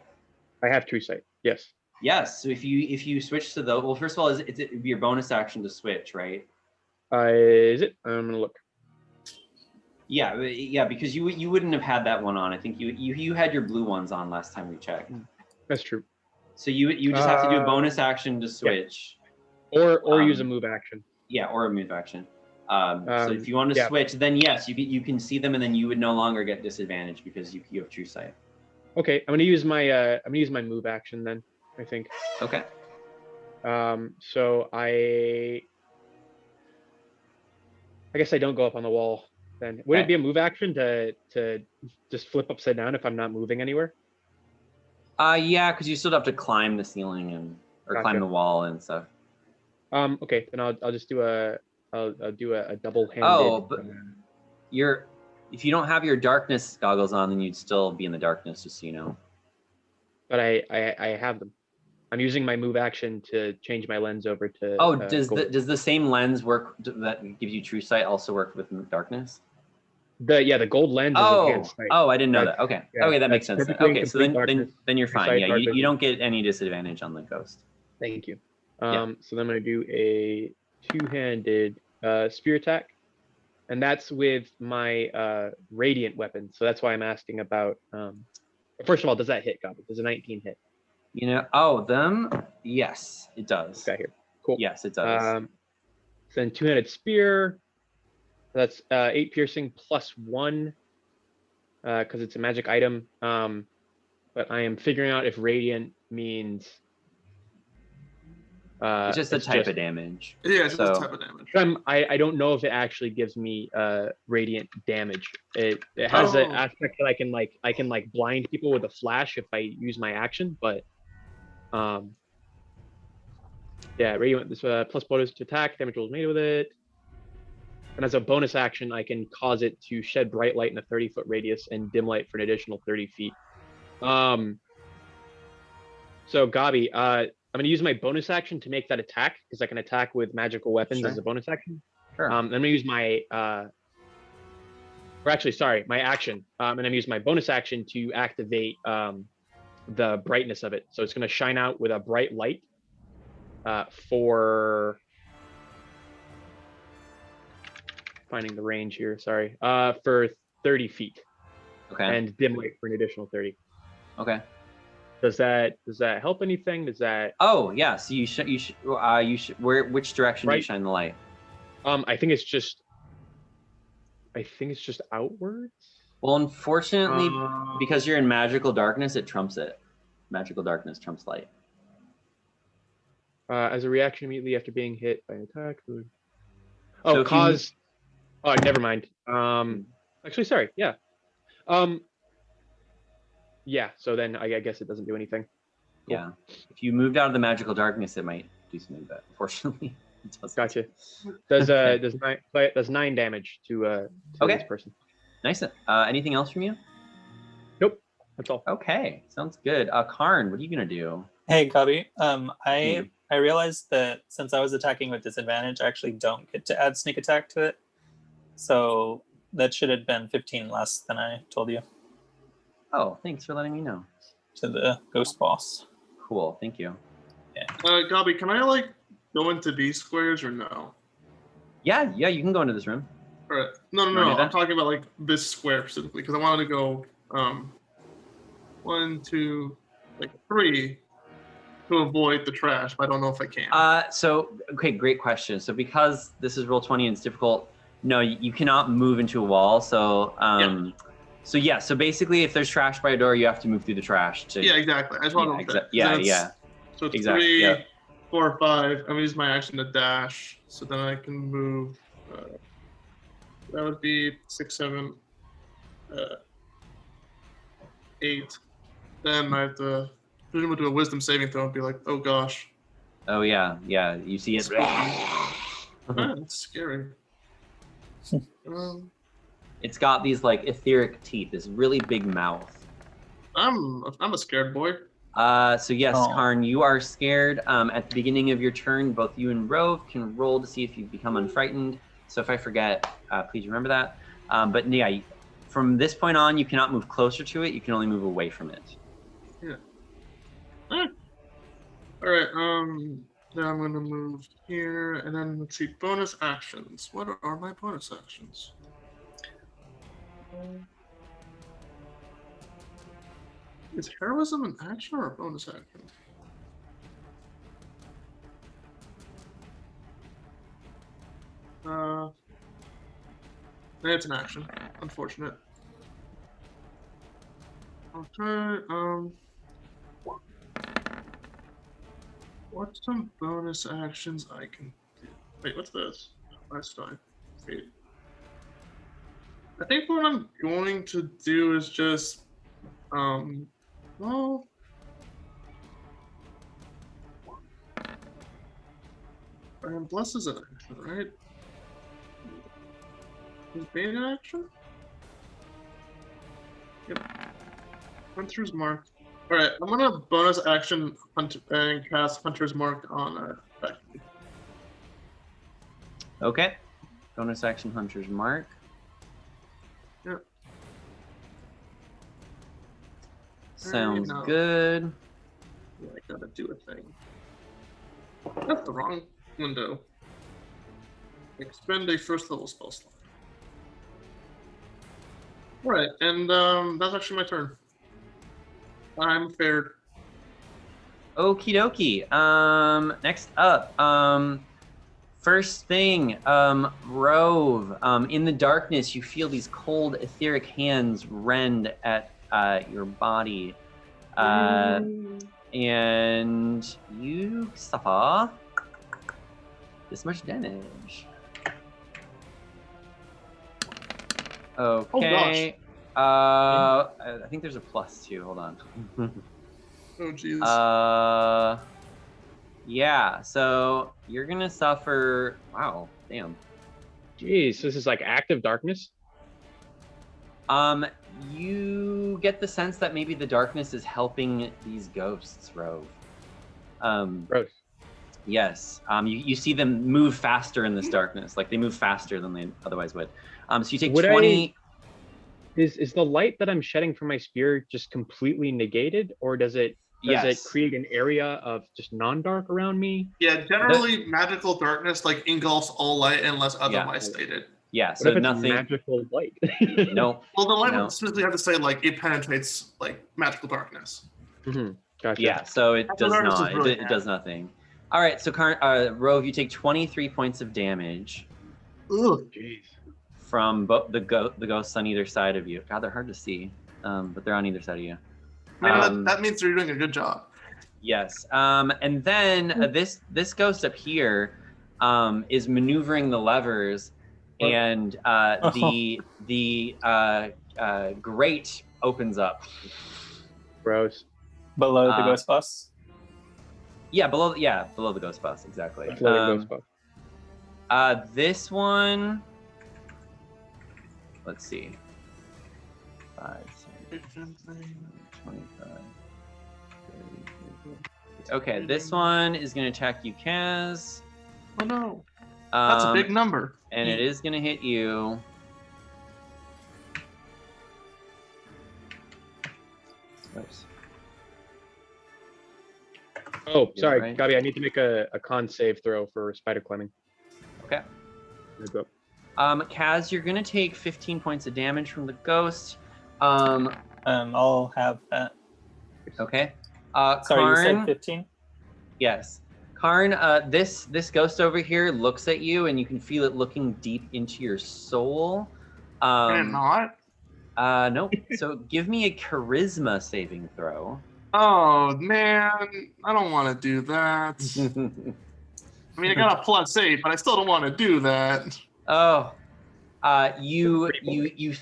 I have true sight. Yes. Yes. So if you switch to well, first of all, it'd be your bonus action to switch, right? Is it? I'm gonna look. Yeah, because you wouldn't have had that one on. I think you had your blue ones on last time we checked. That's true. So you just have to do a bonus action to switch, or use a move action. Yeah, or a move action. So if you want to switch, then yes, you can see them, and then you would no longer get disadvantage because you have true sight. Okay, I'm gonna use my move action then. I think. Okay. So I guess I don't go up on the wall then. Would it be a move action to just flip upside down if I'm not moving anywhere? Yeah, because you still have to climb the ceiling or climb the wall and stuff. Okay, then I'll just do a double-handed. Oh, but if you don't have your darkness goggles on, then you'd still be in the darkness, just so you know. But I have them. I'm using my move action to change my lens over to. Oh, does the same lens work that gives you true sight also work with darkness? The gold lens. Oh, is enhanced sight. I didn't know that. Okay, okay, that makes sense. Okay, so then you're fine. Sight, Yeah, you don't get any disadvantage on the ghost. Thank you. So then I'm going to do a two-handed spear attack, and that's with my radiant weapon. So that's why I'm asking about. First of all, does that hit, Gobby? Does a 19 hit? Yes, it does. Got here. Cool. Yes, it does. Then two-handed spear. That's 8 piercing plus 1 because it's a magic item. But I am figuring out if radiant means. It's just a type of damage. Yeah, it's just a type of damage. I don't know if it actually gives me radiant damage. It has an aspect that I can blind people with a flash if I use my action, but Yeah, radiant this plus bonus to attack, damage rolls made with it. And as a bonus action, I can cause it to shed bright light in a 30-foot radius and dim light for an additional 30 feet. So Gabi, I'm gonna use my bonus action to make that attack because I can attack with magical weapons as a bonus action. Sure. I'm gonna use my or actually, sorry, my action. And I'm gonna use my bonus action to activate the brightness of it. So it's gonna shine out with a bright light for finding the range here. Sorry, for 30 feet. Okay. And dim light for an additional 30. Okay. Does that help anything? Does that? Oh yeah. So you should which direction do you shine the light? I think it's just outwards. Well, unfortunately, because you're in magical darkness, it trumps it. Magical darkness trumps light. As a reaction immediately after being hit by an attack. So cause. Oh, never mind. Actually, sorry. Yeah. Yeah. So then I guess it doesn't do anything. Cool. Yeah. If you moved out of the magical darkness, it might do something, but unfortunately, it doesn't. Gotcha. Does 9 damage to this person. Nice. Anything else from you? Nope. That's all. Okay. Sounds good. Karn, what are you gonna do? Hey, Gabi. I realized that since I was attacking with disadvantage, I actually don't get to add sneak attack to it. So that should have been 15 less than I told you. Oh, thanks for letting me know. To the ghost boss. Cool. Thank you. Yeah. Gabi, can I go into these squares or no? Yeah, you can go into this room. All right. No. I'm talking about this square specifically because I wanted to go 1, 2, 3 to avoid the trash, but I don't know if I can. Okay, great question. So because this is Roll20 and it's difficult, no, you cannot move into a wall. So so basically if there's trash by a door, you have to move through the trash to. Yeah, exactly. I just want to know Yeah. So it's exactly, 3, 4, 5. I'm gonna use my action to dash, so then I can move. That would be 6, 7, 8. Then I have to presumably do a wisdom saving throw and be like, oh gosh. Oh yeah. You see it. That's scary. It's got these etheric teeth, this really big mouth. I'm a scared boy. So yes, Karn, you are scared. At the beginning of your turn, both you and Rove can roll to see if you become unfrightened. So if I forget, please remember that. But yeah, from this point on, you cannot move closer to it. You can only move away from it. Yeah. All right. Then I'm gonna move here, and then let's see bonus actions. What are my bonus actions? Is heroism an action or a bonus action? It's an action. Unfortunate. Okay. What's some bonus actions I can do? Wait, what's this? Last time. Wait. I think what I'm going to do is just, well, Bless is an action, right? Is Bane an action? Yep. Hunter's Mark. Alright, I'm gonna bonus action and cast Hunter's Mark on Becky. Okay. Bonus action Hunter's Mark. Yep. Sounds good. Yeah, I gotta do a thing. That's the wrong window. Expend a first level spell slot. Alright, and that's actually my turn. I'm fared. Okie dokie. Next up, first thing, Rove. In the darkness, you feel these cold etheric hands rend at your body, and you suffer this much damage. Okay. Oh, I think there's a +2. Hold on. Oh, jeez. Yeah, so you're gonna suffer. Wow, damn. Jeez, this is like active darkness. You get the sense that maybe the darkness is helping these ghosts, Rove. Gross. Yes. You see them move faster in this darkness, like they move faster than they otherwise would. So you take 20. Is the light that I'm shedding from my spear just completely negated, or does it create an area of just non-dark around me? Yeah, generally magical darkness like engulfs all light unless otherwise stated. Yeah, What so if it's nothing. magical light? No. Well, the light would specifically have to say like it penetrates like magical darkness. Gotcha. Yeah, so it does darkness is not. really It does nothing. All right, so Rove, you take 23 points of damage. Ooh, jeez. From the ghosts on either side of you. God, they're hard to see, but they're on either side of you. I mean, that means you're doing a good job. Yes, and then this ghost up here is maneuvering the levers, and the grate opens up. Gross. Below the ghost bus. Yeah, below the ghost bus, exactly. Ghost bus. This one. Let's see. 5, 6, 25. 30. Okay, this one is going to attack you, Kaz. Oh no. That's a big number. And it is going to hit you. Oops. Oh, sorry, right. Gabi, I need to make a con save throw for spider climbing. Okay. There you go. Kaz, you're going to take 15 points of damage from the ghost. I'll have that. Okay. Sorry, Karn, you said 15? Yes. Karn, this ghost over here looks at you, and you can feel it looking deep into your soul. Can it not? Nope. So give me a charisma saving throw. Oh man, I don't want to do that. I mean, I got a +8, but I still don't want to do that. Oh, you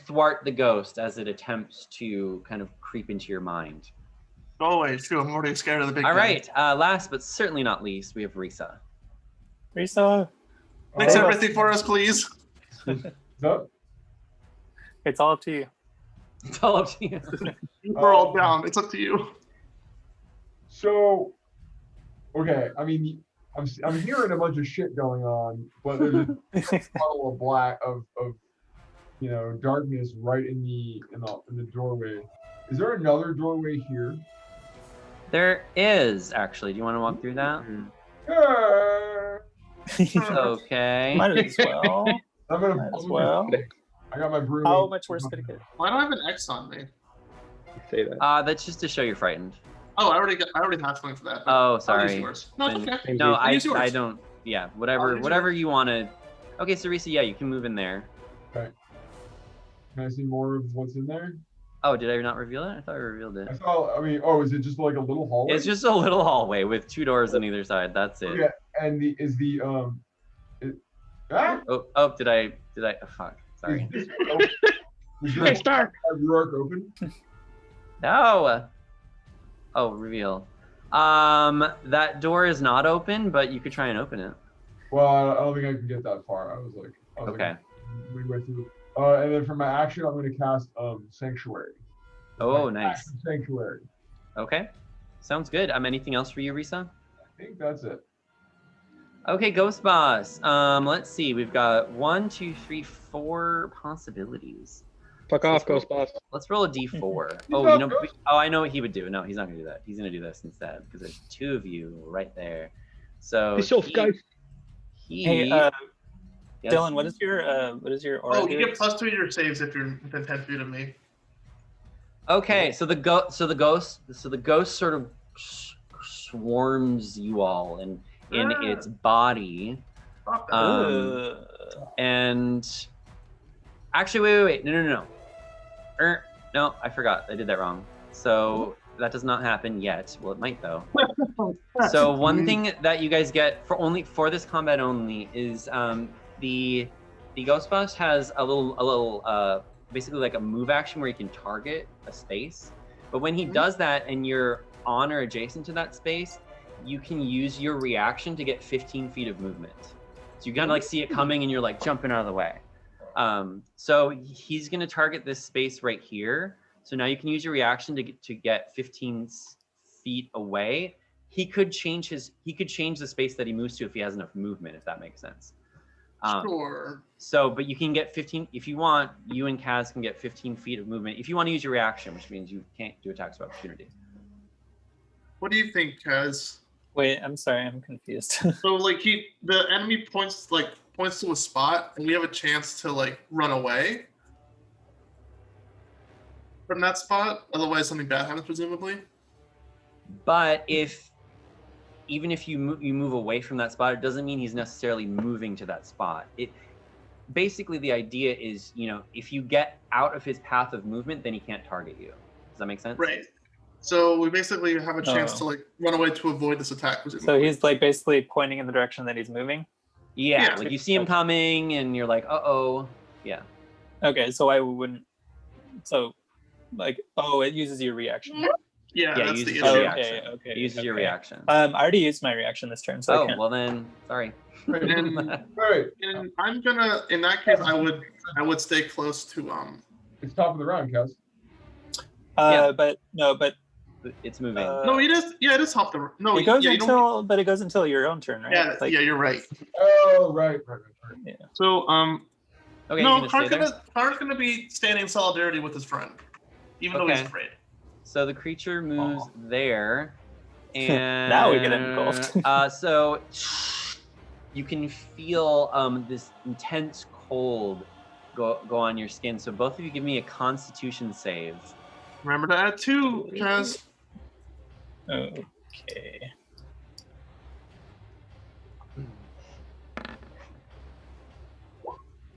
thwart the ghost as it attempts to kind of creep into your mind. Go away, too. I'm already scared of the big All guy. right. Last but certainly not least, we have Risa. Risa. Fix everything for us, please. No. It's all up to you. It's all up to you. We're all down. It's up to you. So, okay. I mean, I'm hearing a bunch of shit going on, but there's a puddle of black of darkness right in the doorway. Is there another doorway here? There is, actually. Do you want to walk through that? Okay. Might as well. Might as well. I got my broom. How much worse could it get? Why do I have an X on me? Say that. That's just to show you're frightened. Oh, I already have something for that. Oh, I'll sorry. use yours. No, it's okay. No, I'll use yours. I don't. Yeah, whatever you want to. Okay, so Risa, yeah, you can move in there. Okay. Can I see more of what's in there? Oh, did I not reveal it? I thought I revealed it. Is it just like a little hallway? It's just a little hallway with 2 doors on either side. That's it. Okay, and Oh, did I? Oh, fuck. Sorry. It's dark. Open? No. Oh, reveal. That door is not open, but you could try and open it. Well, I don't think I can get that far. I was Okay. midway through. And then for my action, I'm going to cast Sanctuary. Oh, nice. Sanctuary. Okay. Sounds good. Anything else for you, Risa? I think that's it. Okay, Ghost Boss. Let's see. We've got 1, 2, 3, 4 possibilities. Fuck off, Ghost Boss. Let's roll a d4. I know what he would do. No, he's not gonna do that. He's gonna do this instead because there's 2 of you right there. So guys. Hey, yes. Dylan, what is your aura? Oh, you get +2 to your saves if you're within 10 feet of me. Okay, so the ghost sort of swarms you all in its body. And actually, wait. No. No, I forgot. I did that wrong. So that does not happen yet. Well, it might though. So one thing that you guys get for this combat only is the Ghost Boss has a little basically like a move action where you can target a space. But when he does that and you're on or adjacent to that space, you can use your reaction to get 15 feet of movement. So you kind of like see it coming and you're like jumping out of the way. So he's going to target this space right here. So now you can use your reaction to get 15 feet away. He could change the space that he moves to if he has enough movement, if that makes sense. Sure. So, but you can get 15, if you want, you and Kaz can get 15 feet of movement. If you want to use your reaction, which means you can't do attacks of opportunity. What do you think, Kaz? Wait, I'm sorry, I'm confused. So like the enemy points to a spot, and we have a chance to like run away from that spot. Otherwise, something bad happens, presumably. But even if you move away from that spot, it doesn't mean he's necessarily moving to that spot. Basically the idea is, if you get out of his path of movement, then he can't target you. Does that make sense? Right. So we basically have a chance to like run away to avoid this attack. So he's like basically pointing in the direction that he's moving? Yeah, like you see him coming and you're like, uh-oh. Yeah. Okay, so I wouldn't, so like, it uses your reaction. Yeah, it uses your reaction. Okay. It uses your reaction. I already used my reaction this turn, so I can't. Well then, sorry. And I'm gonna, in that case, I would stay close to It's top of the round, Kaz. But it's moving. No, it is. Yeah, it is top the. No, it goes but it goes until your own turn, right? Yeah, yeah, you're right. Oh, right. Yeah. So okay, no, Karn's gonna be standing in solidarity with his friend, even though he's afraid. So the creature moves there, and now we get engulfed. So you can feel this intense cold go on your skin. So both of you give me a Constitution save. Remember to add 2, Kaz. Okay.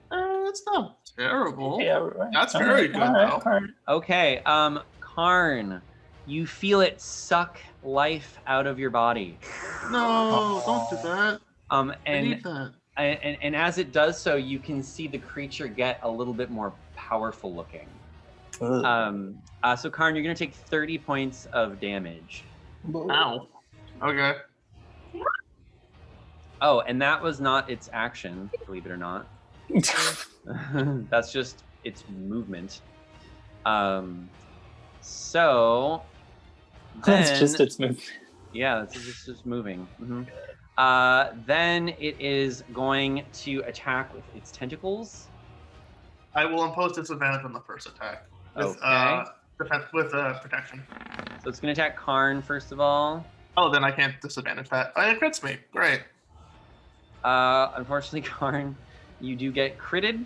That's not terrible. Yeah, right. That's very good, though. Okay, Karn, you feel it suck life out of your body. No, don't do that. I need that. And as it does so, you can see the creature get a little bit more powerful looking. So Karn, you're gonna take 30 points of damage. Ow. Okay. Oh, and that was not its action, believe it or not. That's just its movement. So that's just its movement. Yeah, it's just moving. Then it is going to attack with its tentacles. I will impose disadvantage on the first attack. With, with protection. So it's going to attack Karn first of all. Oh, then I can't disadvantage that. Oh, it crits me. Great. Unfortunately, Karn, you do get critted.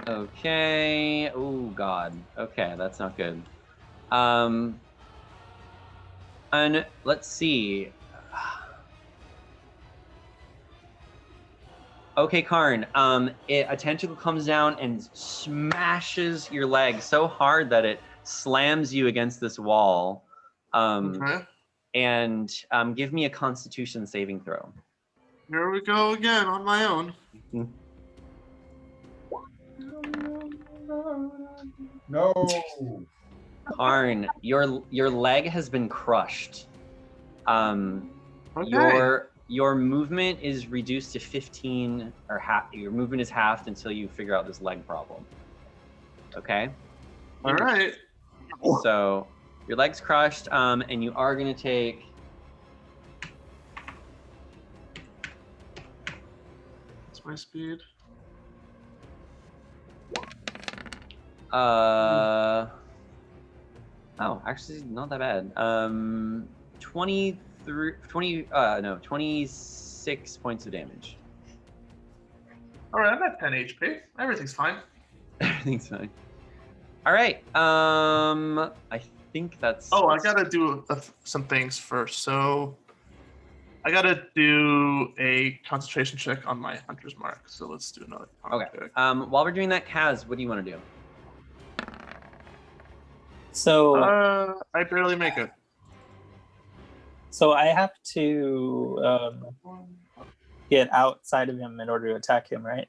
Okay. Oh God. Okay, that's not good. And let's see. Okay, Karn. A tentacle comes down and smashes your leg so hard that it slams you against this wall. And give me a Constitution saving throw. Here we go again on my own. No. Karn, your leg has been crushed. Your movement is reduced to 15 or half. Your movement is halved until you figure out this leg problem. Okay. All right. So your leg's crushed, and you are going to take. What's my speed? Oh, actually, not that bad. 26 points of damage. All right, I'm at 10 HP. Everything's fine. Everything's fine. All right. I think that's. Oh, I gotta do some things first. So I gotta do a concentration check on my hunter's mark. So let's do another. Okay. While we're doing that, Kaz, what do you want to do? So I barely make it. So I have to get outside of him in order to attack him, right?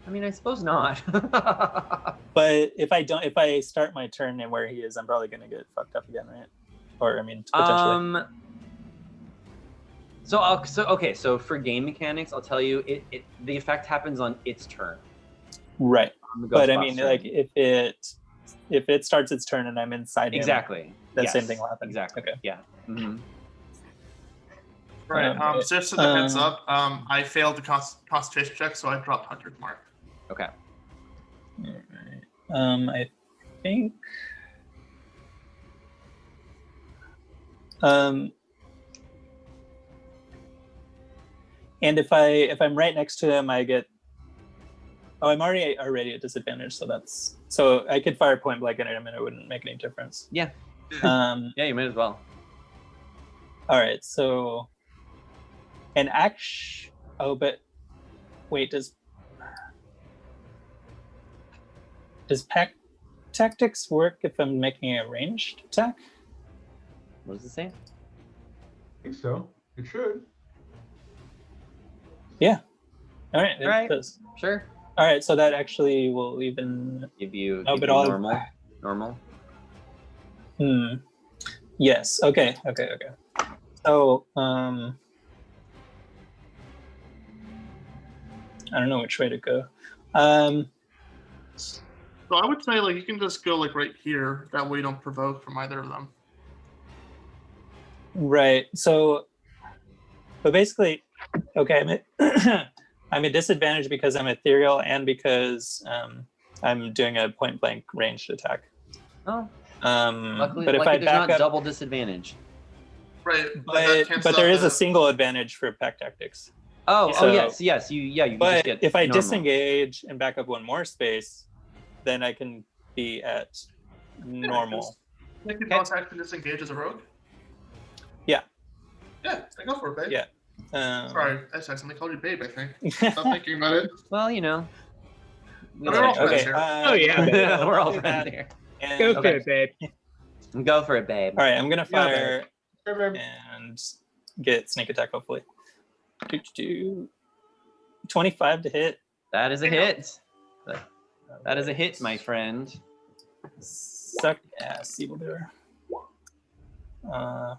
I mean, I suppose not. But if I start my turn and where he is, I'm probably gonna get fucked up again, right? Or I mean, potentially. So for game mechanics, I'll tell you, the effect happens on its turn. Right. But I mean, turn. like if it starts its turn and I'm inside him, Exactly. the same thing will happen. Exactly. Okay. Yeah. Mm-hmm. Right. Just as a heads up, I failed the concentration check, so I dropped 100 mark. Okay. All right. I think. And if I'm right next to him, I get. Oh, I'm already at disadvantage, so I could fire point blank at him and it wouldn't make any difference. Yeah. Yeah, you might as well. All right, so. And but wait, does pack tactics work if I'm making a ranged attack? What does it say? I think so. It should. Yeah. All right. All right. Does. Sure. All right. So that actually will even give you normal. Yes. Okay. So I don't know which way to go. So I would say like you can just go like right here. That way you don't provoke from either of them. Right. So, but basically, okay, I'm at disadvantage because I'm ethereal and because I'm doing a point blank ranged attack. Oh. Luckily, but if I there's back not up, double disadvantage. Right. But there is a single advantage for pack tactics. Oh yes. You can but just get if I normal. disengage and back up one more space, then I can be at normal. Make your contact and disengage as a rogue. Yeah. Yeah, go for it, babe. Yeah. Sorry, I accidentally called you babe, I think. Stop thinking about it. Well, you know. We're all friends here. We're all friends here. Go for it, babe. Go for it, babe. All right, I'm gonna fire and get sneak attack, hopefully. 25 to hit. That is a hit. That is a hit, my friend. Suck ass, evildoer. All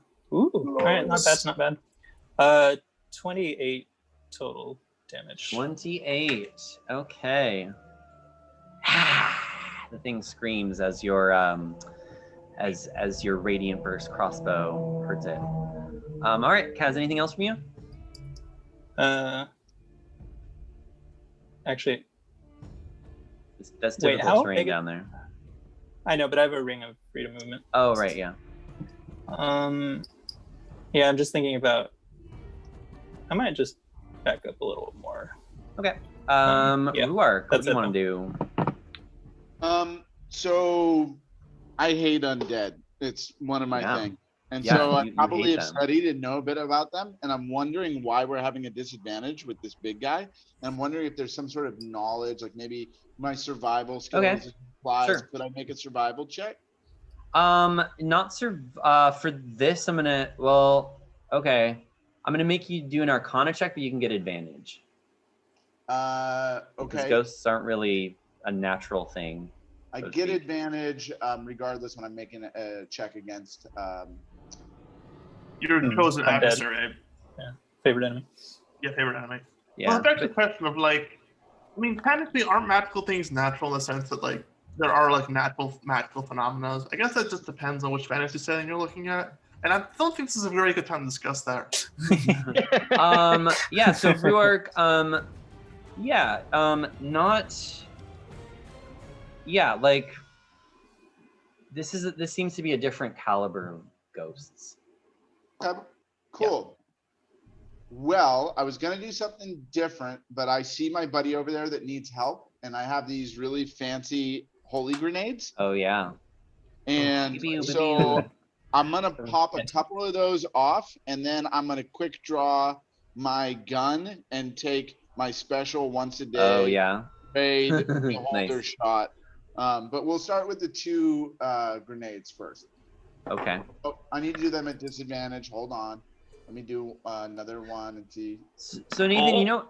right, not bad. 28 total damage. 28. Okay. The thing screams as your as your radiant burst crossbow hurts it. All right, Kaz, anything else from you? Actually, that's difficult terrain down there. I know, but I have a ring of freedom movement. Oh right, yeah. Yeah, I'm just thinking about. I might just back up a little more. Okay. Ruark, what do you want to do? So I hate undead. It's one of my things. And so I probably have studied and know a bit about them. And I'm wondering why we're having a disadvantage with this big guy. And I'm wondering if there's some sort of knowledge, like maybe my survival skills applies. Sure. Could I make a survival check? Not for this, I'm gonna, I'm gonna make you do an Arcana check, but you can get advantage. Okay. Because ghosts aren't really a natural thing. I get advantage regardless when I'm making a check against. Your chosen adversary. Yeah, favorite enemy. Yeah, favorite enemy. Yeah. Well, that's the question of like, I mean, technically, aren't magical things natural in the sense that like there are like magical phenomena? I guess that just depends on which fantasy setting you're looking at. And I don't think this is a very good time to discuss that. Yeah. So Ruark, like this seems to be a different caliber of ghosts. Cool. Well, I was gonna do something different, but I see my buddy over there that needs help, and I have these really fancy holy grenades. Oh yeah. And so I'm gonna pop a couple of those off, and then I'm gonna quick draw my gun and take my special once a day. Oh yeah. Raid holder Nice. shot. But we'll start with the 2 grenades first. Okay. Oh, I need to do them at disadvantage. Hold on. Let me do another one and see. So Nathan, you know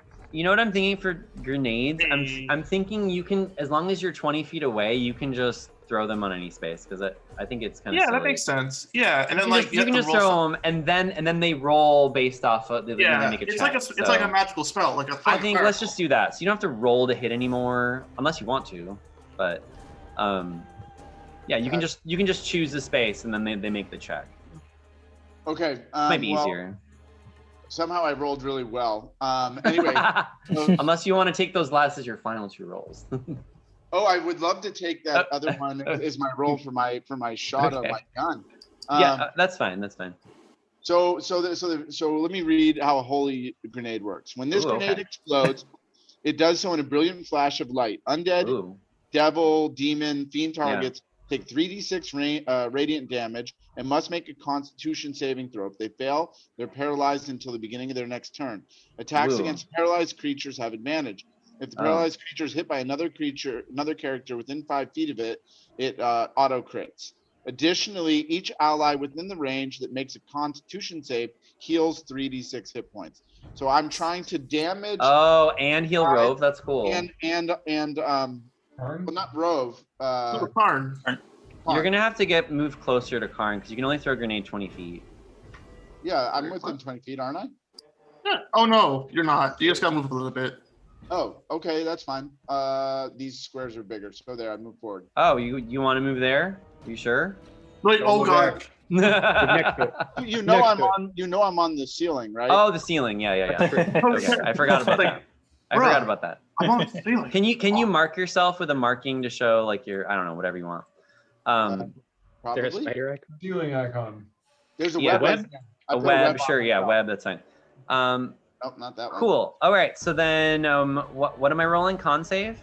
what I'm thinking for grenades? I'm thinking you can, as long as you're 20 feet away, you can just throw them on any space because I think it's kind of silly. That makes sense. Yeah, and then you can just throw them, and then they roll based off of. Then they make a check. It's like a magical spell, like a. I think let's just do that. So you don't have to roll to hit anymore, unless you want to. But, yeah, you can just choose the space, and then they make the check. Okay. Might be easier. Somehow I rolled really well. Anyway. Unless you want to take those last as your final 2 rolls. Oh, I would love to take that other one as my roll for my shot of my gun. That's fine. That's fine. So let me read how a holy grenade works. When this grenade explodes, it does so in a brilliant flash of light. Undead, devil, demon, fiend targets take 3d6 radiant damage and must make a Constitution saving throw. If they fail, they're paralyzed until the beginning of their next turn. Attacks against paralyzed creatures have advantage. If the paralyzed creature is hit by another character within 5 feet of it, it auto crits. Additionally, each ally within the range that makes a Constitution save heals 3d6 hit points. So I'm trying to damage. Oh, and heal Rove. That's cool. Well, not Rove. Karn. You're gonna have to move closer to Karn because you can only throw a grenade 20 feet. Yeah, I'm within 20 feet, aren't I? Yeah. Oh no, you're not. You just gotta move a little bit. Oh, okay, that's fine. These squares are bigger, so there, I move forward. Oh, you want to move there? You sure? Like, oh god. You know I'm on the ceiling, right? Oh, the ceiling. Yeah. Okay, I forgot about that. I forgot about that. I'm on the ceiling. Can you mark yourself with a marking to show like your, I don't know, whatever you want. Is there a spider icon? Ceiling icon. There's a web. A web, sure, yeah, web. That's fine. Nope, not that one. Cool. All right. So then, what am I rolling? Con save?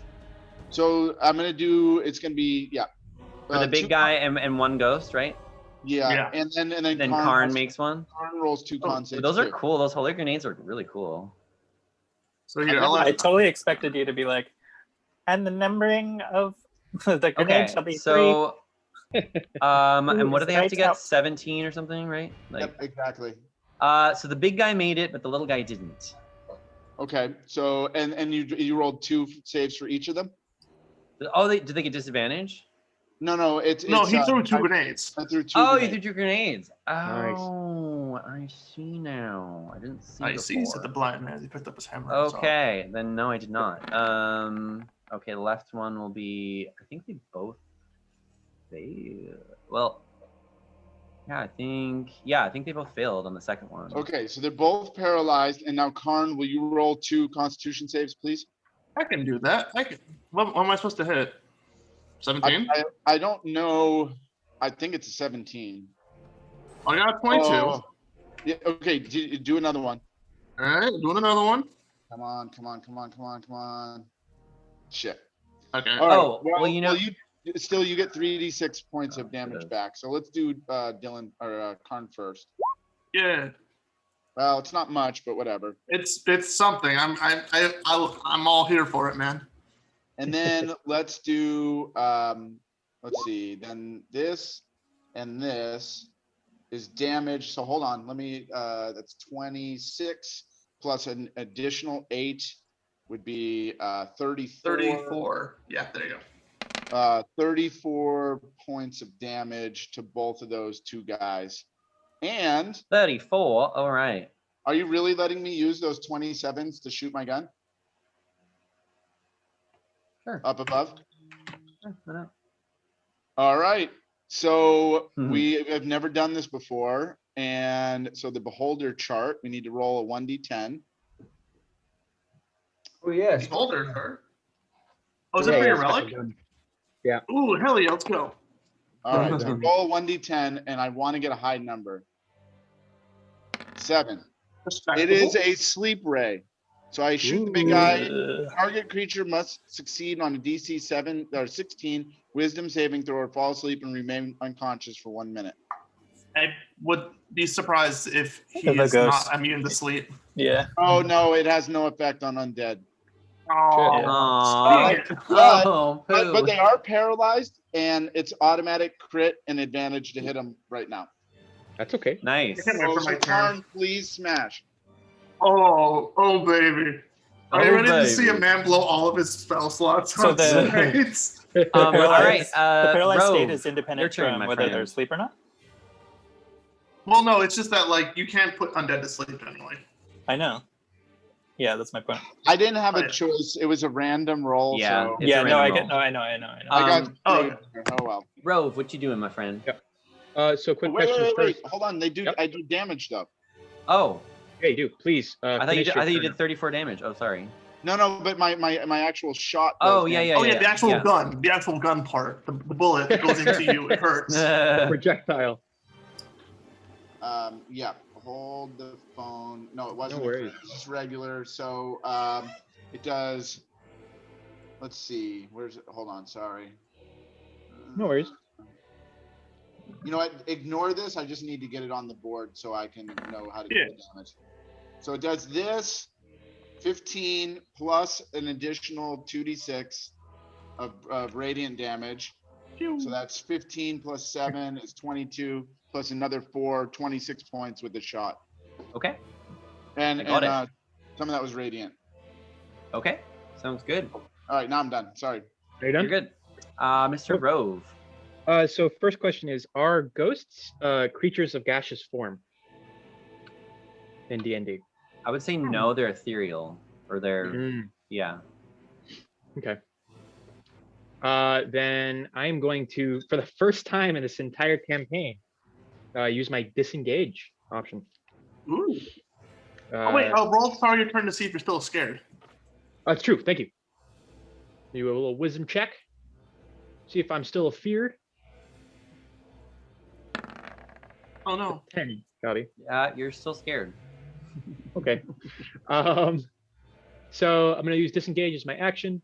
So I'm gonna do. It's gonna be For the big guy and 1 ghost, right? Yeah. And then Karn makes 1. Karn rolls 2 con saves. Those are cool. Those holy grenades are really cool. So here, I totally expected you to be like, and the numbering of the grenade shall be 3. And what do they have to get? 17 or something, right? Yep, exactly. So the big guy made it, but the little guy didn't. Okay, so and you rolled 2 saves for each of them? Oh, did they get disadvantage? No, he threw 2 grenades. I threw 2 Oh, grenades. you threw 2 grenades. Nice. I see now. I didn't see. I see. He said the blind man. He picked up his hammer. Okay, then no, I did not. Okay, the left one will be. I think they both. Well. Yeah, I think they both failed on the second one. Okay, so they're both paralyzed, and now Karn, will you roll 2 Constitution saves, please? I can do that. What am I supposed to hit? 17? I don't know. I think it's a 17. I got 22. Oh, yeah. Okay. Do another one. All right, doing another one. Come on. Shit. Okay. All right. Well, you get 3d6 points of damage back. So let's do Dylan or Karn first. Yeah. Well, it's not much, but whatever. It's something. I'm all here for it, man. And then let's do let's see. Then this and this is damage. So hold on. Let me that's 26 plus an additional 8 would be 34. 34. Yeah, there you go. 34 points of damage to both of those 2 guys. And 34. All right. Are you really letting me use those 27s to shoot my gun? Sure. Up above? Sure. All right. So we have never done this before. And so the beholder chart, we need to roll a 1d10. Oh, yes. Beholder chart. Oh, is it for your relic? Yeah. Ooh, hell yeah, let's go. All right, so roll a 1d10, and I want to get a high number. 7. It is a sleep ray. So I shoot the big guy. Target creature must succeed on a DC 7 or 16 Wisdom saving throw or fall asleep and remain unconscious for 1 minute. I would be surprised if he is not immune to sleep. Yeah. Oh no, it has no effect on undead. But they are paralyzed, and it's automatic crit and advantage to hit them right now. That's okay. Nice. I can't wait Oh, for so my turn. Karn, please smash. Oh, baby. Are you Oh, ready to see a baby. man blow all of his spell slots So on the- sides? All right, the paralyzed state Rove, is independent your turn, from my whether friend. they're asleep or not. Well, no, it's just that like you can't put undead to sleep anyway. I know. Yeah, that's my point. I didn't have Oh, a yeah. choice. It was a random roll. Yeah, So it's Yeah, a no, I random get. roll. No, I know. I got oh, screwed there. Oh well. Rove, what you doing, my friend? Yep. So quick Wait, question wait, wait, first. wait. Hold on. They do. Yep. I do damage though. Oh, Hey, do please. I thought you finish did. your I thought you turn. did 34 damage. Oh, sorry. No, but my actual shot. Oh, does yeah, damage. yeah, Oh yeah, the actual yeah. gun, the actual gun part, the bullet that goes into you, it hurts. Projectile. Yeah. Hold the phone. No, it wasn't. No worries. It was just regular. So it does. Let's see. Where's it? Hold on. Sorry. No worries. You know what? Ignore this. I just need to get it on the board so I can know how to do Yeah. the damage. So it does this 15 plus an additional 2d6 of radiant damage. So that's 15 plus 7 is 22 plus another 4, 26 points with the shot. Okay. And I got it. some of that was radiant. Okay. Sounds good. All right, now I'm done. Sorry. Are you done? You're good. Mr. Rove. So first question is: are ghosts creatures of gaseous form in D&D? I would say no, they're ethereal. Or they're, yeah. Okay. Then I'm going to, for the first time in this entire campaign, use my disengage option. Ooh. Oh wait, roll start your turn to see if you're still scared. That's true. Thank you. Do a little wisdom check. See if I'm still afeared. Oh no. 10, Scotty. Yeah, you're still scared. Okay. So I'm gonna use disengage as my action.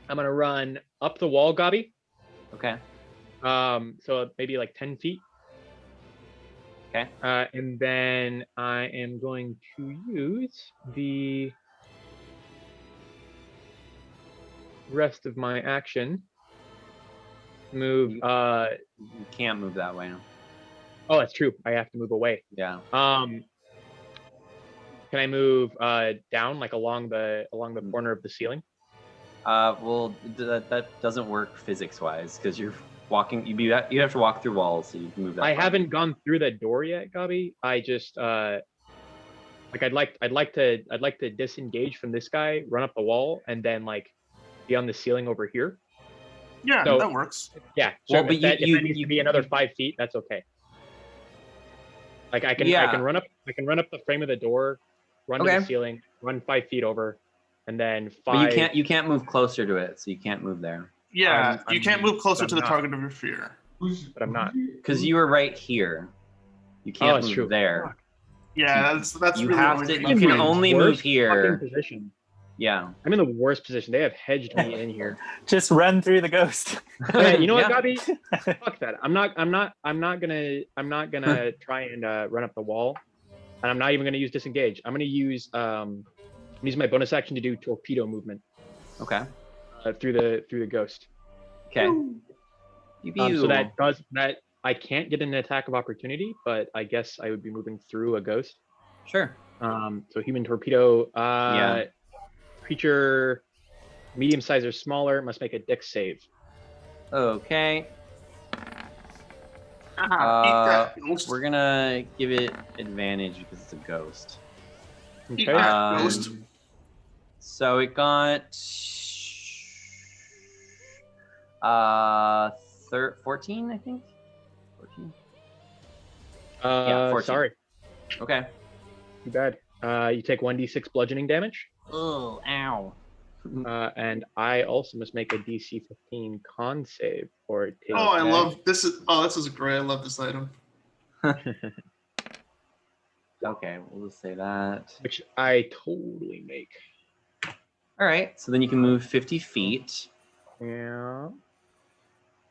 I'm gonna run up the wall, Gabi. Okay. So maybe like 10 feet. Okay. And then I am going to use the rest of my action. Move. You can't move that way. Oh, that's true. I have to move away. Yeah. Can I move down, like along the corner of the ceiling? Well, that doesn't work physics-wise because you're walking. You have to walk through walls, so you can move that. I far. haven't gone through that door yet, Gabi. I just like I'd like to disengage from this guy, run up the wall, and then like be on the ceiling over here. Yeah, So- that works. Yeah. Well, Sure, but if that needs you- to be another 5 feet, that's okay. Like I can run up the frame of the door, run to Okay. the ceiling, run 5 feet over, and then 5. But you can't move closer to it, so you can't move there Yeah, you I'm- can't move closer I'm to the not. target of your fear. But I'm not. because you were right here. You can't it's move true. there. Yeah, that's You really have annoying to. thing You about can fear. only move Worst here. fucking position. Yeah. I'm in the worst position. They have hedged me in here. Just run through the ghost. Yeah, you know what, Yeah. Gabi? Fuck that. I'm not gonna try and run up the wall, and I'm not even gonna use disengage. I'm gonna use my bonus action to do torpedo movement Okay. through the ghost. Okay. So that I can't get an attack of opportunity, but I guess I would be moving through a ghost. Sure. So human torpedo. Yeah. Creature medium size or smaller must make a dex save. Okay. Eat that ghost. We're gonna give it advantage because it's a ghost. Eat Okay. that ghost. So it got 14, I think. 14. Yeah, 14. Sorry. Okay. Too bad. You take 1d6 bludgeoning damage. Oh, ow. And I also must make a DC 15 con save for it. Oh, I love this. This is great. I love this item. Okay, we'll just say that. Which I totally make. All right, so then you can move 50 feet. Yeah.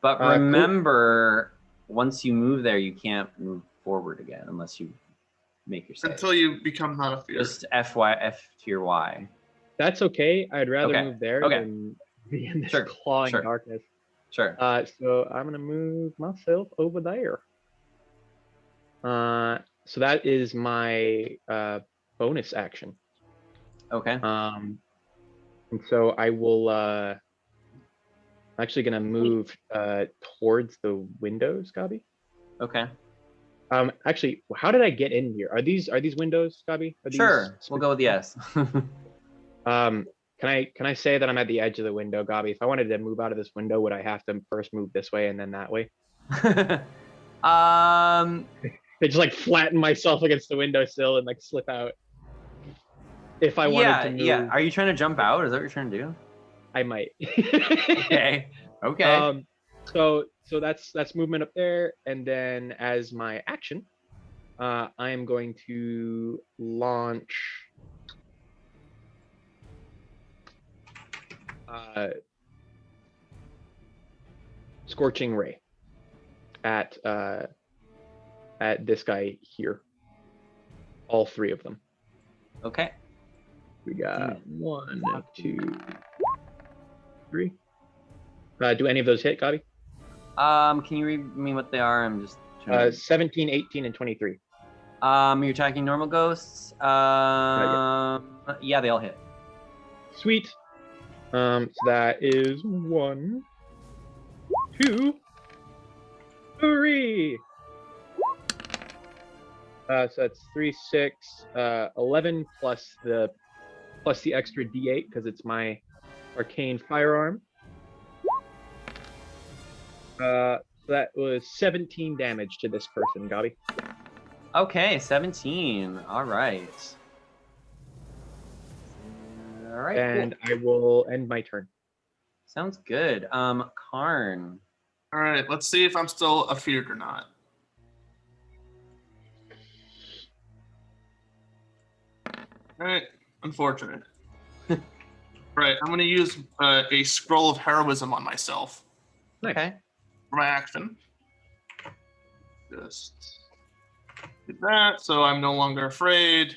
But Cool. remember, once you move there, you can't move forward again unless you make your save. Until you become not a fear. Just F to your Y. That's okay. I'd rather Okay. move there Okay. than be in this Sure. clawing Sure. darkness. Sure. So I'm gonna move myself over there. So that is my bonus action. Okay. And so I will actually gonna move towards the windows, Gabi. Okay. Actually, how did I get in here? Are these windows, Gabi? Are these Sure. We'll go with yes. Can I say that I'm at the edge of the window, Gabi? If I wanted to move out of this window, would I have to first move this way and then that way? I just like flatten myself against the windowsill and like slip out. If I wanted to move. Yeah. Are you trying to jump out? Is that what you're trying to do? I might. Okay. Okay. So that's movement up there, and then as my action, I am going to launch Scorching Ray at this guy here. All three of them. Okay. We got 1, 2, 3. Do any of those hit, Gabi? Can you read me what they are? I'm just trying 17, 18, and 23. You're attacking normal ghosts. Yeah, they all hit. Sweet. So that is 1, 2, 3. So that's 3, 6, 11 plus the extra D8 because it's my arcane firearm. So that was 17 damage to this person, Gabi. Okay, 17. All right. All right. And cool. I will end my turn. Sounds good. Karn. All right, let's see if I'm still afeared or not. All right, unfortunate. Right, I'm gonna use a scroll of heroism on myself. Okay. For my action. Just do that, so I'm no longer afraid.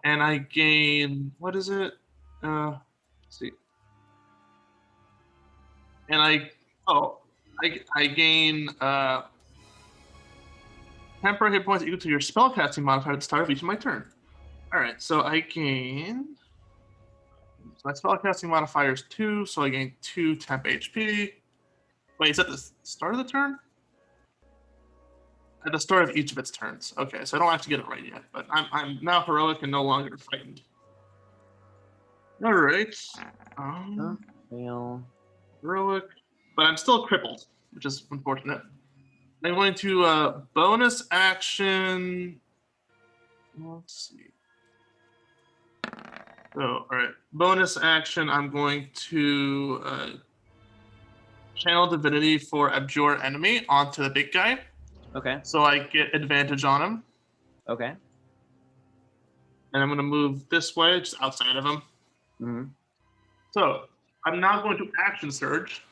And I gain, what is it? Let's see. And I gain temporary hit points equal to your spellcasting modifier at the start of each of my turn. All right, so I gain. So my spellcasting modifier is 2, so I gain 2 temp HP. Wait, is that the start of the turn? At the start of each of its turns. Okay, so I don't have to get it right yet, but I'm now heroic and no longer frightened. All right. Fail. Heroic, but I'm still crippled, which is unfortunate. I'm going to bonus action. Let's see. So, all right. Bonus action, I'm going to channel divinity for abjure enemy onto the big guy. Okay. So I get advantage on him. Okay. And I'm going to move this way, just outside of him. Mm-hmm. So I'm now going to action surge.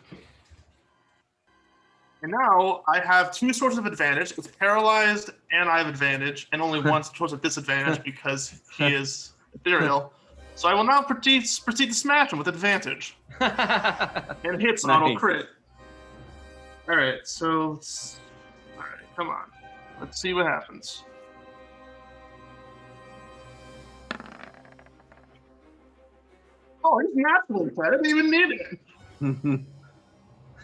And now I have 2 sources of advantage. It's paralyzed and I have advantage, and only 1 source of disadvantage because he is ethereal. So I will now proceed to smash him with advantage. And hits auto crit. All right, so all right, come on. Let's see what happens. Oh, he's naturally dead. I didn't even need it. And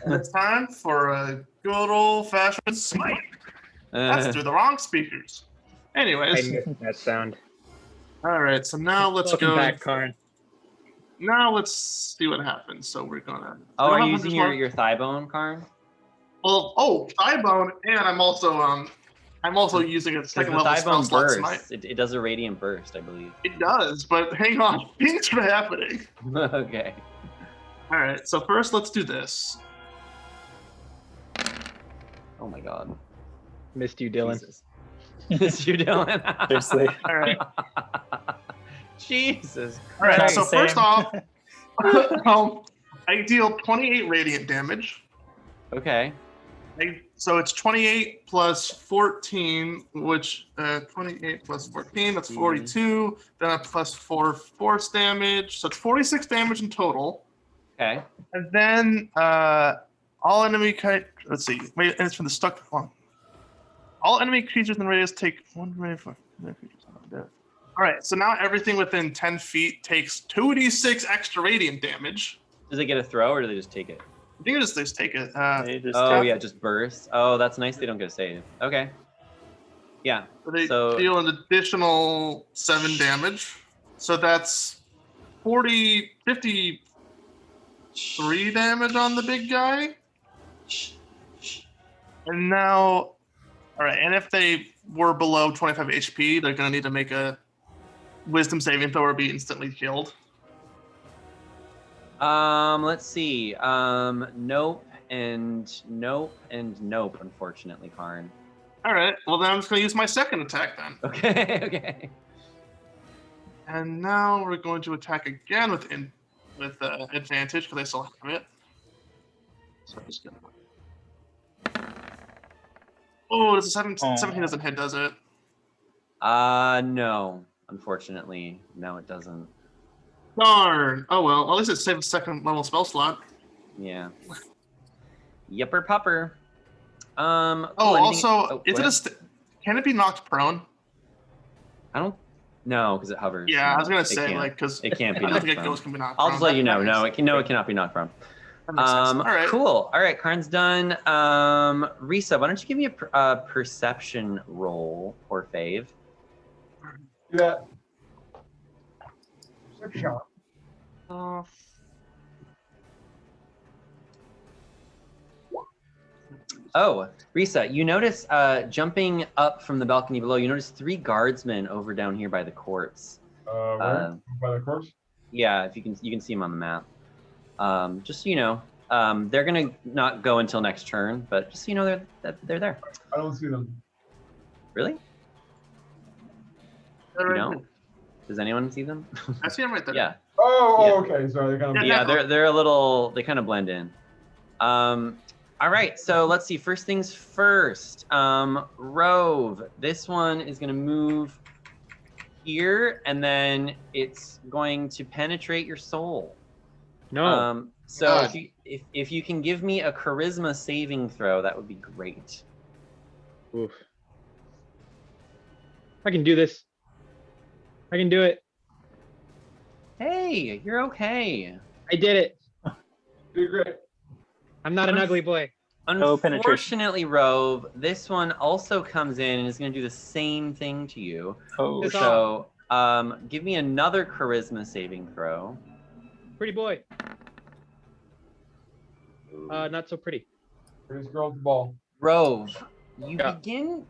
it's time for a good old-fashioned smite. That's through the wrong speakers. Anyways. I missed that sound. All right, so now let's Welcome go. back, Karn. Now let's see what happens. So we're gonna. Oh, are you using your thigh bone, Karn? Well, thigh bone, and I'm also using a second level spell slot smite. It does a radiant burst, I believe. It does, but hang on, things are happening. Okay. All right, so first let's do this. Oh my god. Missed you, Dylan. Jesus. Missed you, Dylan. Seriously. All right. Jesus. All right, so Same. first off, I deal 28 radiant damage. Okay. So it's 28 plus 14, which 28 plus 14, that's 42. Then a plus 4 force damage, so it's 46 damage in total. Okay. And then all enemy let's see. Wait, and it's from the stuck one. All enemy creatures in radius take 1 radius for other creatures on death. All right, so now everything within 10 feet takes 2d6 extra radiant damage. Does it get a throw, or do they just take it? I think just take it. They just Oh tap yeah, it. just burst. Oh, that's nice. They don't get a save. Okay. Yeah. They So deal an additional 7 damage. So that's 53 damage on the big guy. And now, all right, and if they were below 25 HP, they're going to need to make a wisdom saving throw or be instantly killed. let's see. Nope and nope and nope, unfortunately, Karn. All right, well then I'm just going to use my second attack then. Okay, okay. And now we're going to attack again with advantage because I still have it. So I'm just going to... Oh, does a 17 doesn't hit, does it? No. Unfortunately, no, it doesn't. Darn. Oh well, at least it saved a second level spell slot. Yeah. Yipper pupper. Oh, cool, anything- also, is go it ahead. can it be knocked prone? I don't. No, because it hovers. Yeah, No, I was gonna it say can't. like because It can't be I don't knocked think a prone. ghost can be knocked I'll prone. just let you know. That No, makes it can. No, it cannot be knocked from. That makes sense. All right. Cool. All right, Karn's done. Risa, why don't you give me a perception roll or fave? Do that. Perception. Oh, Risa, you notice jumping up from the balcony below. You notice 3 guardsmen over down here by the corpse. Where? By the corpse? Yeah, if you can see them on the map. Just so you know, they're gonna not go until next turn, but just so you know, they're there. I don't see them. Really? They're You right don't? Does anyone see them? there. I see them right there. Yeah. Oh, okay. Sorry, they're kind of. Yeah, they're a little. They kind of blend in. All right, so let's see. First things first. Rove. This one is gonna move here, and then it's going to penetrate your soul. No. So God. if you can give me a charisma saving throw, that would be great. Oof. I can do this. I can do it. Hey, you're okay. I did it. You're great. I'm not an ugly boy. No penetration. Unfortunately, Rove, this one also comes in and is going to do the same thing to you. Oh, It's So, give me another charisma saving throw. Pretty boy. Not so pretty. Prettiest girl at the ball. Rove, you Yeah. begin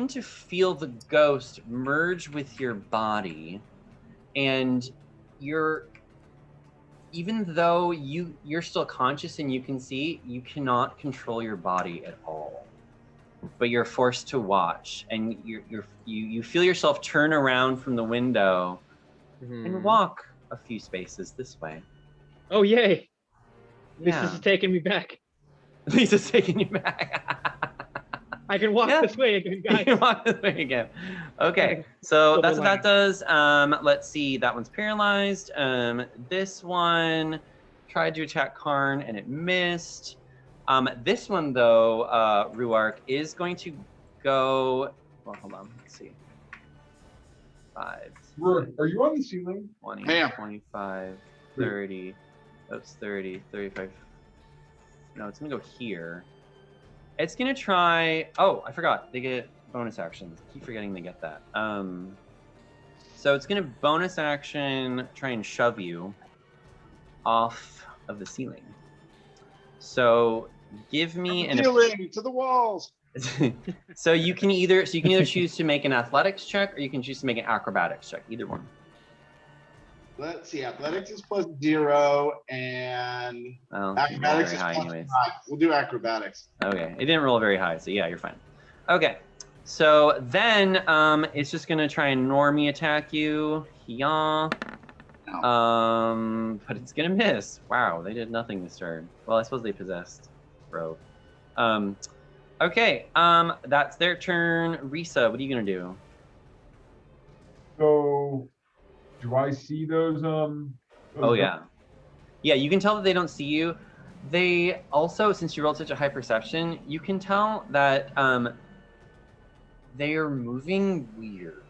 to feel the ghost merge with your body, and even though you're still conscious and you can see, you cannot control your body at all. But you're forced to watch, and you feel yourself turn around from the window and walk a few spaces this way. Oh, yay. Yeah. This is taking me back. Lisa's taking you back. I can walk Yeah. this way again, You guys. can walk this way again. Okay, so that's what that does. Let's see, that one's paralyzed. This one tried to attack Karn and it missed. This one though, Ruark, is going to go. Well, hold on. Let's see. 5, Are you on the ceiling? 20, Bam. 25, 30. Oops, 30, 35. No, it's gonna go here. It's gonna try. Oh, I forgot. They get bonus actions. I keep forgetting they get that. So it's gonna bonus action try and shove you off of the ceiling. So give me an. Healing to the walls. So you can either choose to make an athletics check or you can choose to make an acrobatics check. Either one. Let's see. Athletics is +0, and Well, acrobatics very is high +5. anyways. We'll do acrobatics. Okay, it didn't roll very high, so yeah, you're fine. Okay, so then it's just gonna try and normie attack you. Yeah. But it's gonna miss. Wow, they did nothing this turn. Well, I suppose they possessed Rogue. Okay, that's their turn. Risa, what are you gonna do? So, do I see those? Oh yeah, yeah. You can tell that they don't see you. They also, since you rolled such a high perception, you can tell that They are moving weird.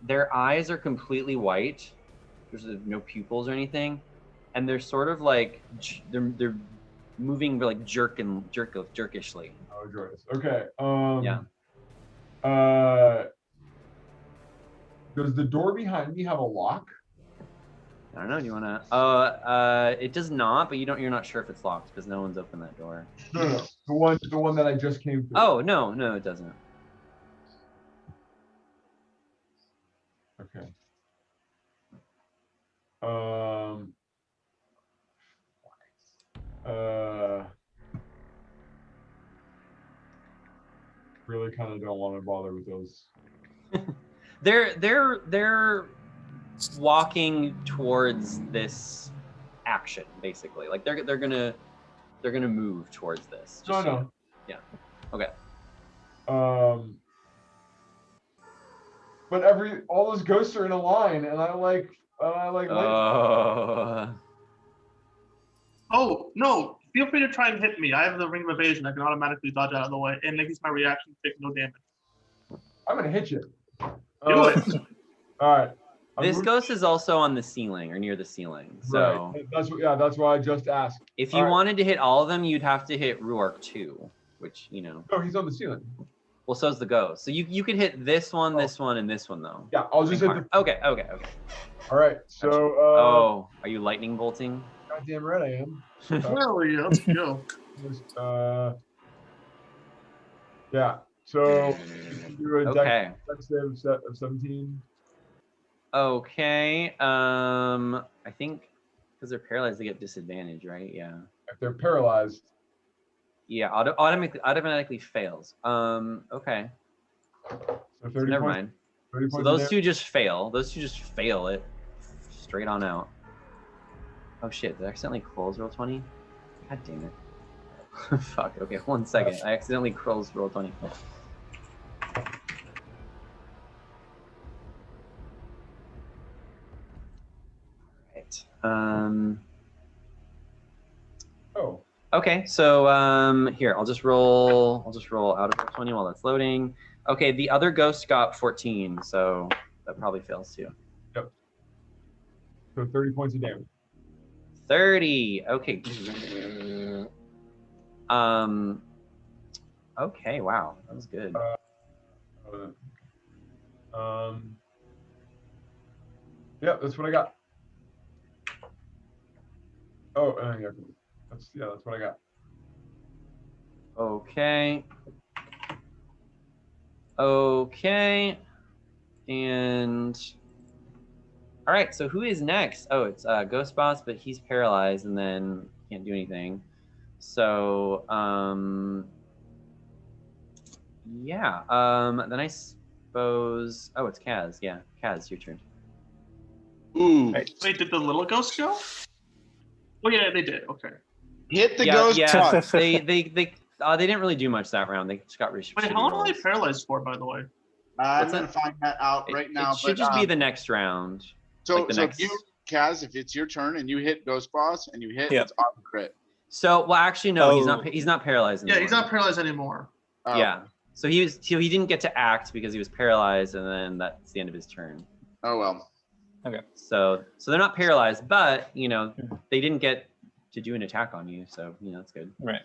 Their eyes are completely white. There's no pupils or anything, and they're sort of like they're moving like jerkishly. Oh, Joyce. Okay. Yeah. Does the door behind me have a lock? I don't know. Do you wanna? It does not, but you're not sure if it's locked because no one's opened that door. No. The one that I just came through. Oh no, it doesn't. Okay. Really kind of don't want to bother with those. They're walking towards this action basically. Like they're gonna move towards this. No. So yeah. Okay. But all those ghosts are in a line, and I like. Oh no! Feel free to try and hit me. I have the ring of evasion. I can automatically dodge out of the way, and against my reaction, take no damage. I'm gonna hit you. Do it. All right. This ghost is also on the ceiling or near the ceiling. So right. That's why I just asked. If you wanted to hit all of them, you'd have to hit Ruark too, which No, he's on the ceiling. Well, so's the ghost. So you could hit this one, this one, and this one though. Yeah, I'll just hit the. Okay. All right. So. Are you lightning bolting? Goddamn right I am. Hell yeah, let's go. Yeah. So. Do a Okay. dex save of 17. Okay. I think because they're paralyzed, they get disadvantage, right? Yeah. If they're paralyzed. Yeah, automatically fails. Okay. So 30 So never points, mind. 30 So points those of two just fail. Those two just fail it straight on out. Oh shit! Did I accidentally close roll 20? God damn it! Fuck. Okay, 1 second. I accidentally closed roll 20. Right. Oh. Okay, so here I'll just roll out of roll 20 while that's loading. Okay, the other ghost got 14, so that probably fails too. Yep. So 30 points of damage. 30. Okay. Okay. Wow, that was good. Yeah, that's what I got. Oh, yeah. That's what I got. Okay. And all right, so who is next? Oh, it's Ghost Boss, but he's paralyzed and then can't do anything. So yeah. Then I suppose it's Kaz. Yeah, Kaz, your turn. Ooh. Right. Wait, did the little ghost go? Oh yeah, they did. Okay. Hit the ghost. Yeah, they didn't really do much that round. They just got Wait, how long are they paralyzed for, by the way? I'm gonna find that out right now. It should just be the next round. So if you, Kaz, if it's your turn and you hit Ghost Boss and you hit, it's auto crit. So, well, actually, no, he's not paralyzed anymore. Yeah, he's not paralyzed anymore. Oh. Yeah. So he didn't get to act because he was paralyzed, and then that's the end of his turn. Oh well. Okay. So they're not paralyzed, but they didn't get to do an attack on you, so that's good. Right.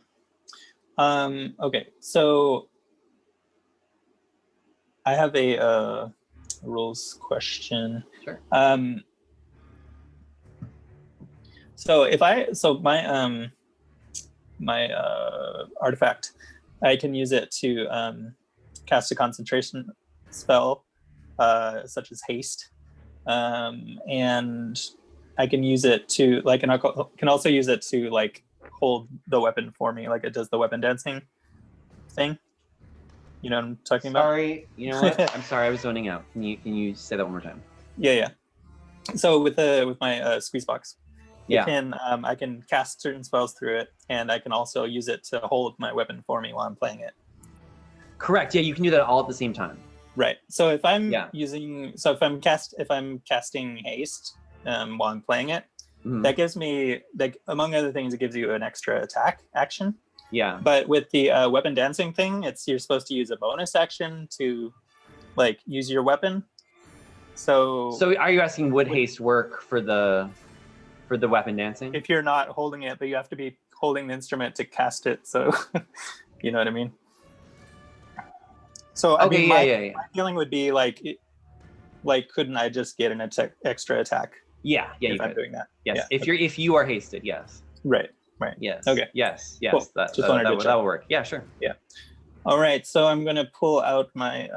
Okay. So I have a rules question. Sure. So my artifact, I can use it to cast a concentration spell, such as haste, and I can use it to and I can also use it to hold the weapon for me, like it does the weapon dancing thing. You know what I'm talking about? Sorry, you know what? I'm sorry, I was zoning out. Can you say that one more time? Yeah. So with my squeeze box, yeah, I can cast certain spells through it, and I can also use it to hold my weapon for me while I'm playing it. Correct. Yeah, you can do that all at the same time. Right. So if I'm if I'm casting haste while I'm playing it, that gives me, among other things, it gives you an extra attack action. Yeah. But with the weapon dancing thing, you're supposed to use a bonus action to like use your weapon. So are you asking would haste work for the weapon dancing? if you're not holding it, but you have to be holding the instrument to cast it. So you know what I mean? So I mean, my feeling would be like, couldn't I just get an extra attack? Yeah, you if I'm could. doing that. Yes, Yeah, if you are hasted, yes. Right. Yes. Okay. Yes. Cool. That Just wanted to check. will work. Yeah, sure. Yeah. All right. So I'm gonna pull out my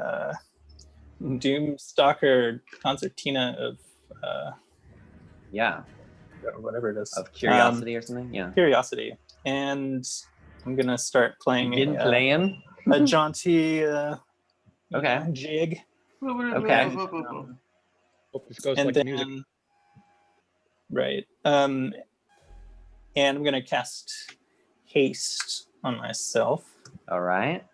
Doomstalker concertina of whatever it is, of curiosity or something. Yeah. Curiosity, and I'm gonna start playing. Begin playing a jaunty okay jig. Okay. Hope this goes and like then, music. Right. And I'm gonna cast haste on myself. All right.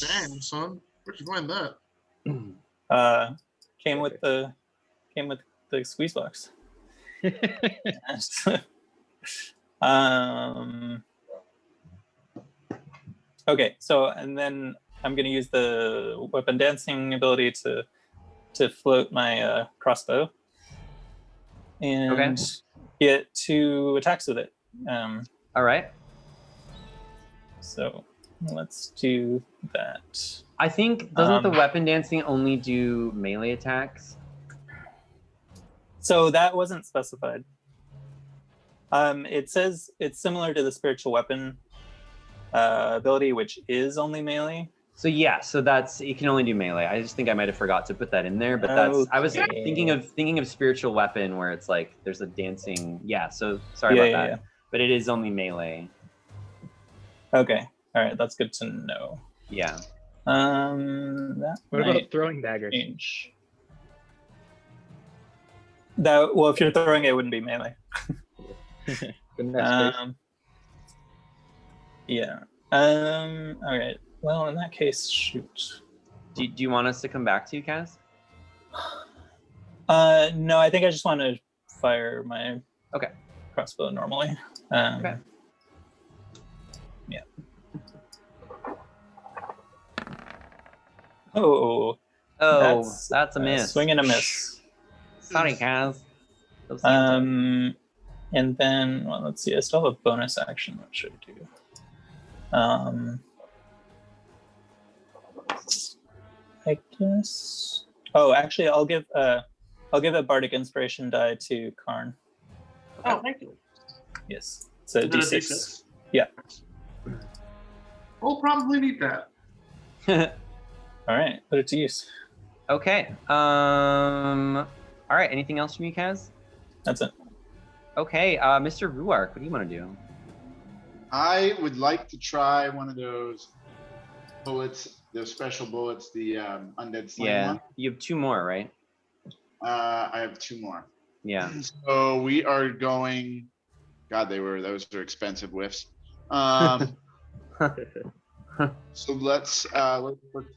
Damn, son, where'd you find that? Came with the squeeze box. Okay, so and then I'm gonna use the weapon dancing ability to float my crossbow and get 2 attacks with it. All right. So let's do that. I think doesn't the weapon dancing only do melee attacks? So that wasn't specified. It says it's similar to the spiritual weapon ability, which is only melee. So yeah, so that's you can only do melee. I just think I might have forgot to put that in there, but that's I was thinking of spiritual weapon where it's like there's a dancing. Yeah, so sorry about that. Yeah. But it is only melee. Okay. All right, that's good to know. Yeah. That what about throwing daggers? Change. That well, if you're throwing it, it wouldn't be melee. Yeah. All right. Well, in that case, shoot. Do you want us to come back to you, Kaz? No, I think I just want to fire my crossbow normally. Okay. Yeah. Oh, that's a miss. Swing and a miss. Sorry, Kaz. And then, well, let's see. I still have a bonus action. What should I do? I guess. Oh, actually, I'll give a bardic inspiration die to Karn. Oh, thank you. Yes, it's a D6. Yeah. We'll probably need that. All right, put it to use. Okay. All right. Anything else from you, Kaz? That's it. Okay, Mr. Ruark, what do you want to do? I would like to try one of those bullets, those special bullets, the undead sling one. You have 2 more, right? I have 2 more. Yeah. So we are going. God, those are expensive whiffs. So let's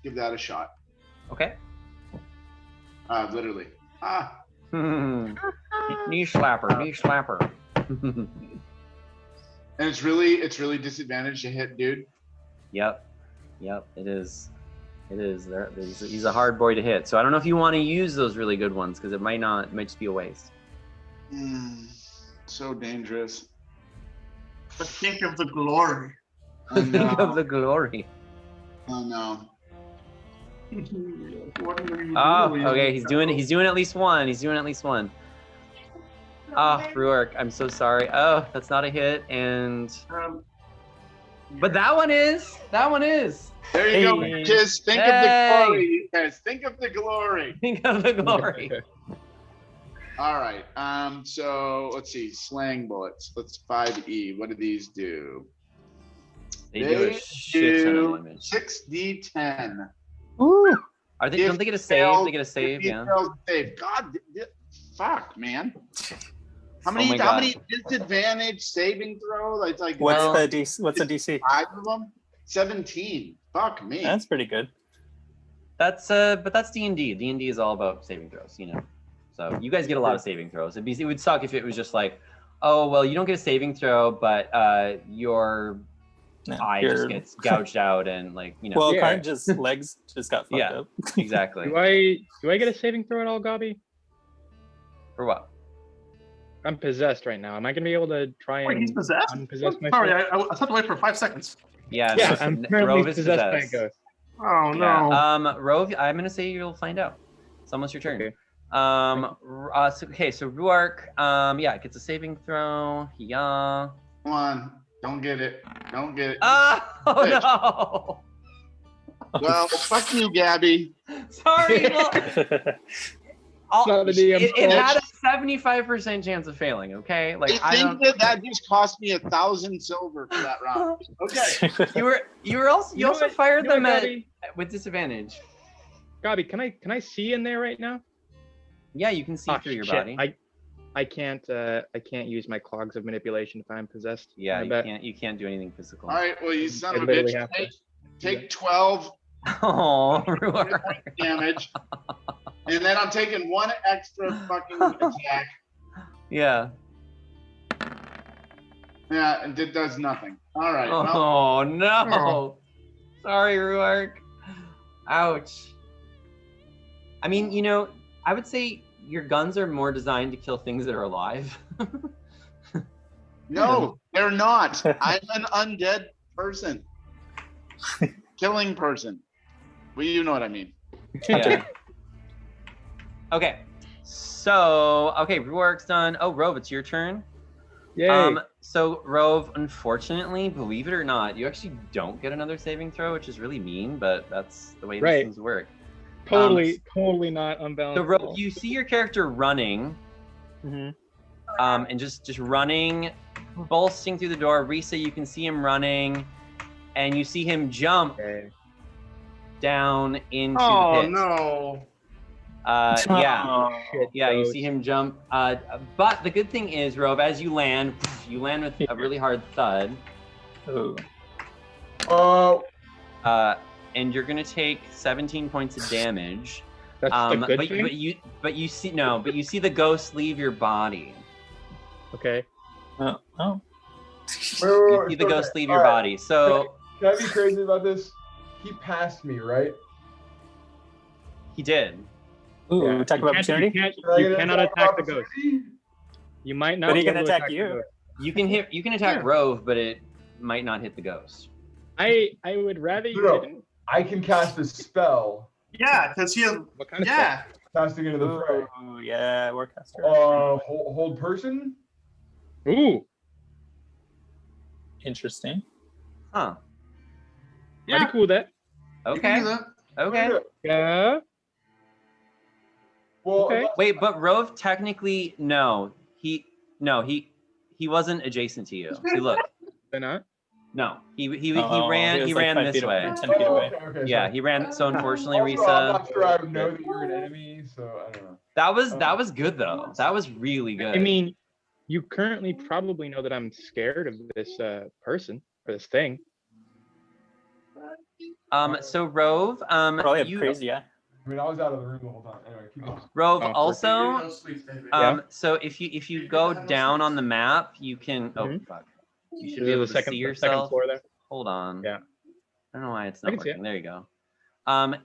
give that a shot. Okay. Literally. Knee slapper. And it's really disadvantaged to hit, dude. Yep, it is. He's a hard boy to hit. So I don't know if you want to use those really good ones because it might just be a waste. So dangerous. But think of the glory. Think of the glory. Oh no. Okay. He's doing at least one. Ruark, I'm so sorry. Oh, that's not a hit, and but that one is. There you go, bitches. Think of the glory, you guys. Think of the glory. Think of the glory. All right. So let's see. Slang bullets. Let's 5E. What do these do? They do a shit ton of damage. 6d10. Ooh. Don't they get a save? They get a save. Yeah. God, fuck, man. How many disadvantage saving throw? It's like what's the DC? 5 of them. 17. Fuck me. That's pretty good. That's but that's D&D. D&D is all about saving throws, you know. So you guys get a lot of saving throws. It would suck if it was just like, oh well, you don't get a saving throw, but your No, eye just gets gouged out and like, you know. Well, Yeah. Karn just legs just got fucked Yeah. up. Exactly. Do I get a saving throw at all, Gobby? For what? I'm possessed right now. Am I gonna be able to try and Wait, he's possessed? unpossess myself? Sorry, I had to wait for 5 seconds. Yeah, Yeah, no, I'm currently Rove is possessed by a possessed. ghost. Oh no. Yeah. Rove, I'm gonna say you'll find out. It's almost your turn. Okay. So Ruark, yeah, it gets a saving throw. Yeah. Come on. Don't get it. Don't get it. Oh no. Well, fuck you, Gabby. Sorry. Well, not the DM's it had a fault. 75% chance of failing. Okay, like I don't. think that just cost me 1,000 silver for that round. Okay. You also You know what- fired you know them what, at Gabby? with disadvantage. Gobby, can I see in there right now? Yeah, you can see Ah, through your shit. body. I can't use my clogs of manipulation if I'm possessed. Yeah, I you bet. can't do anything physical. All right. Well, you son I of a literally bitch. have to. Take 12 Oh, Ruark. damage. And then I'm taking 1 extra fucking attack. Yeah. Yeah, and it does nothing. All right. Well, Oh no. Sorry, Ruark. Ouch. I mean, you know, I would say your guns are more designed to kill things that are alive. no, they're not. I'm an undead person. Killing person. Well, you know what I mean. Yeah. Okay. So, okay, Ruark's done. Oh, Rove, it's your turn. Yay. So Rove, unfortunately, believe it or not, you actually don't get another saving throw, which is really mean, but that's the way Right. these things work. Totally not unbalanced. So Rove, you see your character running, Mm-hmm. and just running, bolting through the door. Risa, you can see him running, and you see him jump Okay. down into Oh the pit. no. Yeah. Oh, shit, Yeah, you ghost. see him jump. But the good thing is, Rove, as you land with a really hard thud. Ooh. Oh, And you're gonna take 17 points of damage. That's the good thing? but you see the ghost leave your body. Okay. Oh. wait, You see the ghost leave your body. So Can I be crazy about this? He passed me, right? he did. Ooh, Yeah. attack of You can't- opportunity. Can I You get an cannot of attack the ghost. opportunity? You might not. But he be can able to attack the you. ghost. You can attack Yeah. Rove, but it might not hit the ghost. I would rather you No. didn't. I can cast a spell Yeah, because he has. What kind of Yeah. casting into the fray. Ooh, yeah, Warcaster. Hold person. stuff? Ooh. Interesting. Huh. Yeah. Pretty cool that. You can do Okay. that. Okay. Yeah. Well, Okay. unless- Wait, but Rove technically he wasn't adjacent to you. See, look. They're not. No, he Oh, ran was he like ran 5 this feet away, way. 10 feet away. Okay, Yeah, sorry. he ran. So unfortunately, Also, I'm Risa, not sure I would know that you're an enemy, so I don't know. that was good though. That was really good. I mean, you currently probably know that I'm scared of this person or this thing. so Rove, Probably have you crazy eye. I mean, I was out of the room the whole time. Anyway, keep going. Rove Oh, also. Yeah. So if you go down on the map, you can. Oh Mhm. fuck! You should Is be it able the to second, see the second yourself. floor there? Hold on. Yeah. I don't know why it's I not can see it. working. There you go.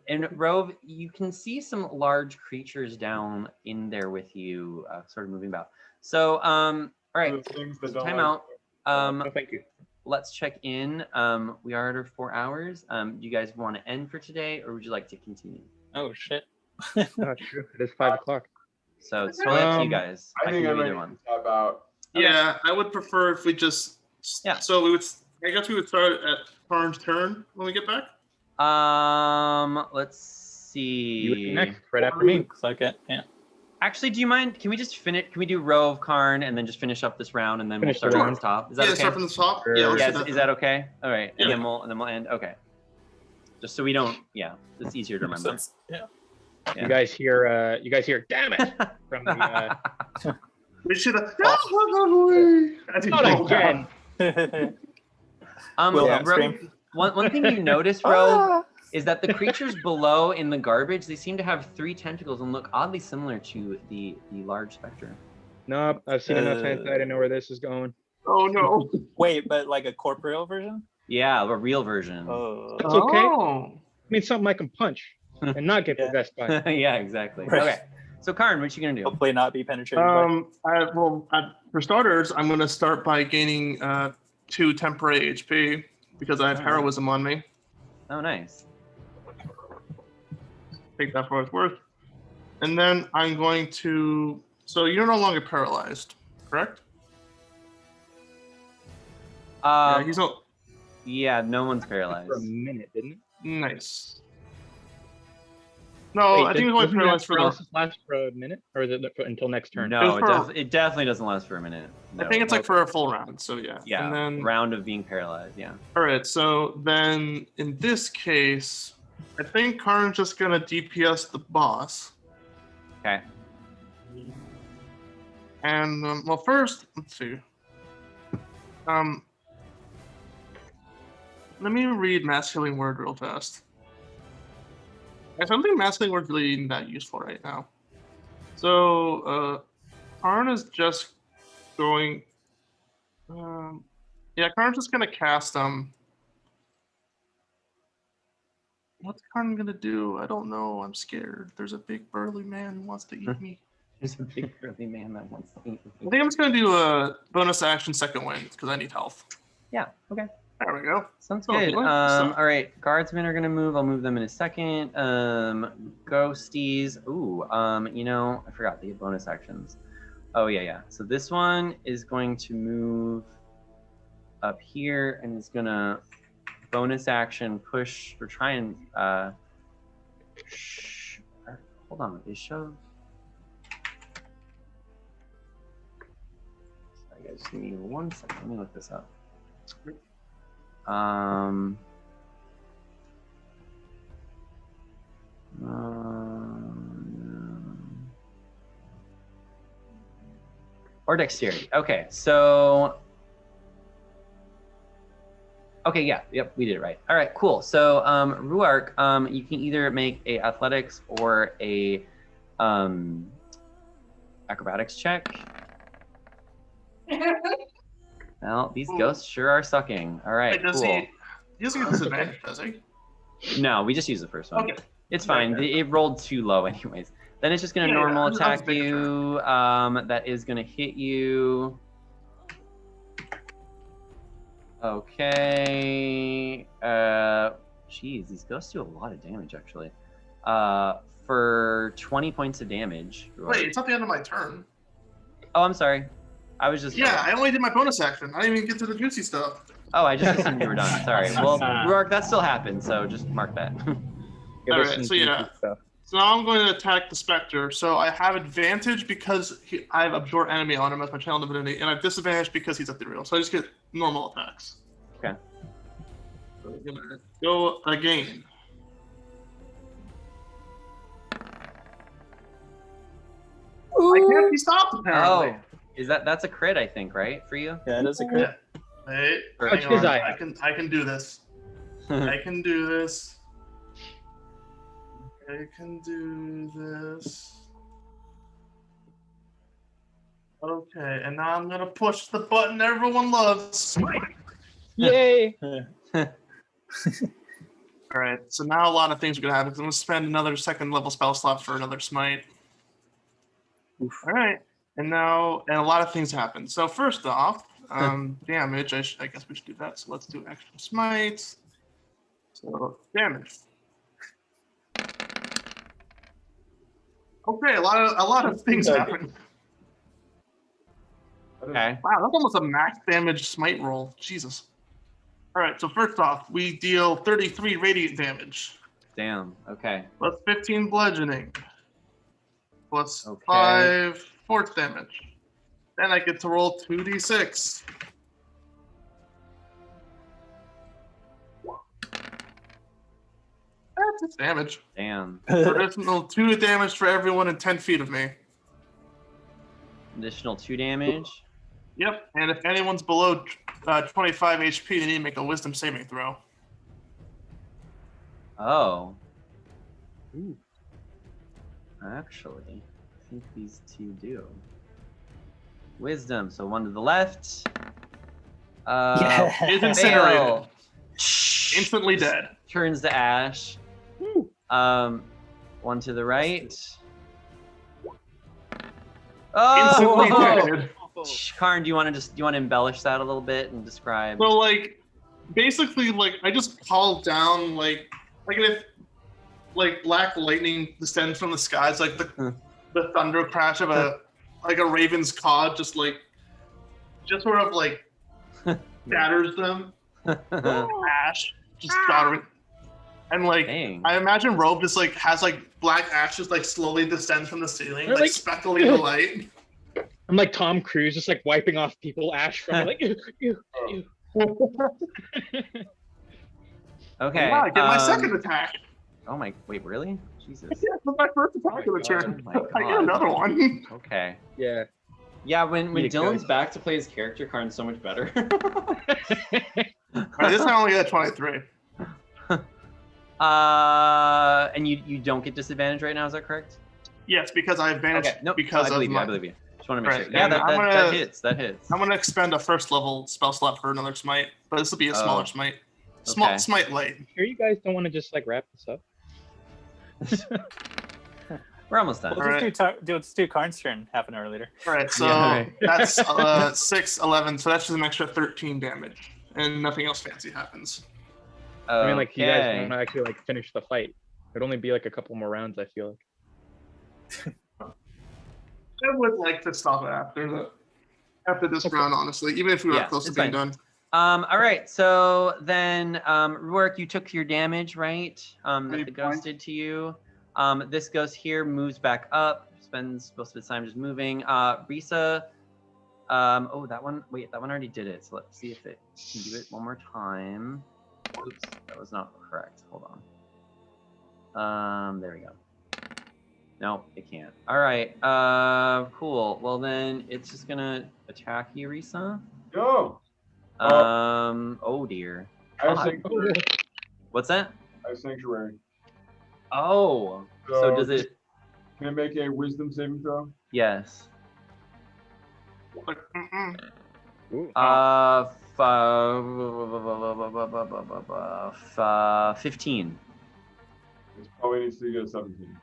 And Rove, you can see some large creatures down in there with you, sort of moving about. So, all right, Those things that don't time like- out. No, thank you. Let's check in. We are at 4 hours. Do you guys want to end for today, or would you like to continue? Oh shit. Oh, true. It is 5 o'clock. So it's totally up to you Um, guys. I I think can I'm do ready either to one. tap out. Yeah, I would prefer if we just. Yeah. So we would. I guess we would start at Karn's turn when we get back. Let's see. You would be next, right after me. Looks like it. Yeah. Actually, do you mind? Can we just finish? Can we do Rove, Karn, and then just finish up this round, and then Finish we'll start the from round. the top? Is that Yeah, okay? start from the top. Sure. Yeah, let's Yeah, do is that okay? All right, Yeah. and then we'll end. Okay. Just so we don't. Yeah, it's easier to remember. Yeah. You guys hear? Damn it! From the. We should have. Not again. Wilhelm Ro- scream. one thing you notice, Rove, is that the creatures below in the garbage, they seem to have 3 tentacles and look oddly similar to the large spectre. Nope, I've seen enough hentai to know where this is going. Oh no. Wait, but like a corporeal version? Yeah, a real version. Oh. That's okay. Oh. I mean, something I can punch and not get Yeah. possessed by. Yeah, exactly. Right. Okay. So Karn, what you gonna do? Hopefully not be penetrated by. For starters, I'm gonna start by gaining 2 temporary HP because I have Oh. heroism on me. Oh, nice. Take that for what it's worth. And then I'm going to. So you're no longer paralyzed, correct? Yeah, he's not. Yeah, no one's paralyzed. For a minute, didn't it? Nice. No, I think he's only doesn't paralyzed for the. paralysis last for a minute, or is it until next turn? No, It was it definitely doesn't last for a minute. I No. think it's like for a full round. So yeah. Yeah, And then. round of being paralyzed. Yeah. All right. So then, in this case, I think Karn's just gonna DPS the boss. Okay. And well, first, let's see. Let me read Mass Healing Word real fast. I don't think Mass Healing Word's really that useful right now. So, Karn is just going. Yeah, Karn's just gonna cast What's Karn gonna do? I don't know. I'm scared. There's a big burly man who wants to eat me. There's a big curly man that wants to eat I think I'm just gonna do a bonus action second wind because I need health. Yeah. Okay. There we go. Sounds Oh, good. what? All right. Guardsmen are gonna move. I'll move them in a second. Ghosties. Ooh. You know, I forgot the bonus actions. Oh yeah. So this one is going to move up here and is gonna bonus action push or try and hold on. Is shove. Sorry guys, just give me 1 second. Let me look this up. Or dexterity. Okay, so okay, yeah, yep, we did it right. All right, cool. So Ruark, you can either make a athletics or a acrobatics check. Well, these ghosts sure are sucking. All right, Wait, does cool. he doesn't get disadvantage, does he? No, we just use the first one. Okay. It's fine. It rolled too low anyways. Then it's just gonna Yeah, normal I was attack making you. That is gonna hit you. Okay. Geez, these ghosts do a lot of damage actually. For 20 points of damage. Wait, it's not the end of my turn. Oh, I'm sorry. I was just. Yeah, I only did my bonus action. I didn't even get to the juicy stuff. Oh, I just assumed you were done. Sorry. Well, Ruark, that still happened, so just mark that. All right, so yeah. So now I'm going to attack the Spectre. So I have advantage because I have Absorb Enemy on him as my channel divinity, and I have disadvantage because he's ethereal. So I just get normal attacks. Okay. So I'm gonna go again. I can't be stopped apparently. Oh, is that's a crit? I think, right, for you? Yeah, it is a crit. Wait, Touch hang his on. eye. I can do this. I can do this. I can do this. Okay, and now I'm gonna push the button everyone loves. Yay! All right, so now a lot of things are gonna happen. 'Cause I'm gonna spend another second level spell slot for another smite. All right, and a lot of things happen. So first off, damage. I guess we should do that. So let's do extra smites. So damage. Okay, a lot of things happen. Okay. Wow, that's almost a max damage smite roll. Jesus. All right, so first off, we deal 33 radiant damage. Damn. Okay. Plus 15 bludgeoning. Plus Okay. 5 force damage. Then I get to roll 2d6. That's damage. Damn. Additional 2 damage for everyone in 10 feet of me. Additional 2 damage. Yep, and if anyone's below 25 HP, they need to make a wisdom saving throw. Oh. Ooh. Actually, I think these two do. Wisdom, so one to the left. Is incinerated. Instantly dead. Turns to ash. One to the right. Instantly Oh, dead. Karn, do you want to embellish that a little bit and describe? So like, basically, like I just called down like if like black lightning descends from the skies, like the thunder crash of a raven's caw, just sort of like shatters them. Ash just shattering. And like I imagine Robe just like has like black ash just like slowly descends from the ceiling, like speckling the light. I'm like Tom Cruise, just like wiping off people ash from it, like ew. Okay. Wow, I get my second attack. Oh my! Wait, really? Jesus. Yeah, that's my first attack of the turn. Oh my I get another one. Okay. Yeah. Yeah, when Need a Dylan's coach. back to play his character, Karn's so much better. Alright, this time I only got 23. And you don't get disadvantage right now, is that correct? Yes, because I have advantage. Okay, nope. Because I believe of you. my... I believe you. Just want to make Right, sure. Yeah, and that hits. That hits. I'm gonna expend a first level spell slot for another smite, but this will be a smaller smite. Okay. Smite light. Sure, you guys don't want to just like wrap this up? We're almost done. Let's do Karn's turn half an hour later. All right, so that's 6, 11, so that's just an extra 13 damage, and nothing else fancy happens. I mean, like you guys want to actually like finish the fight. It'd only be like a couple more rounds, I feel like. I would like to stop it after this round, honestly, even if we were close to being done. All right, so then Ruark, you took your damage, right? That the ghost did to you. This ghost here moves back up, spends most of its time just moving. Risa, oh, that one already did it. So let's see if it can do it one more time. Oops, that was not correct. Hold on. There we go. No, it can't. All right, cool. Well, then it's just gonna attack you, Risa. Go. Oh dear. I have sanctuary. What's that? I have sanctuary. Oh, so does it? Can I make a wisdom saving throw? Yes. 15. It probably needs to get a 17.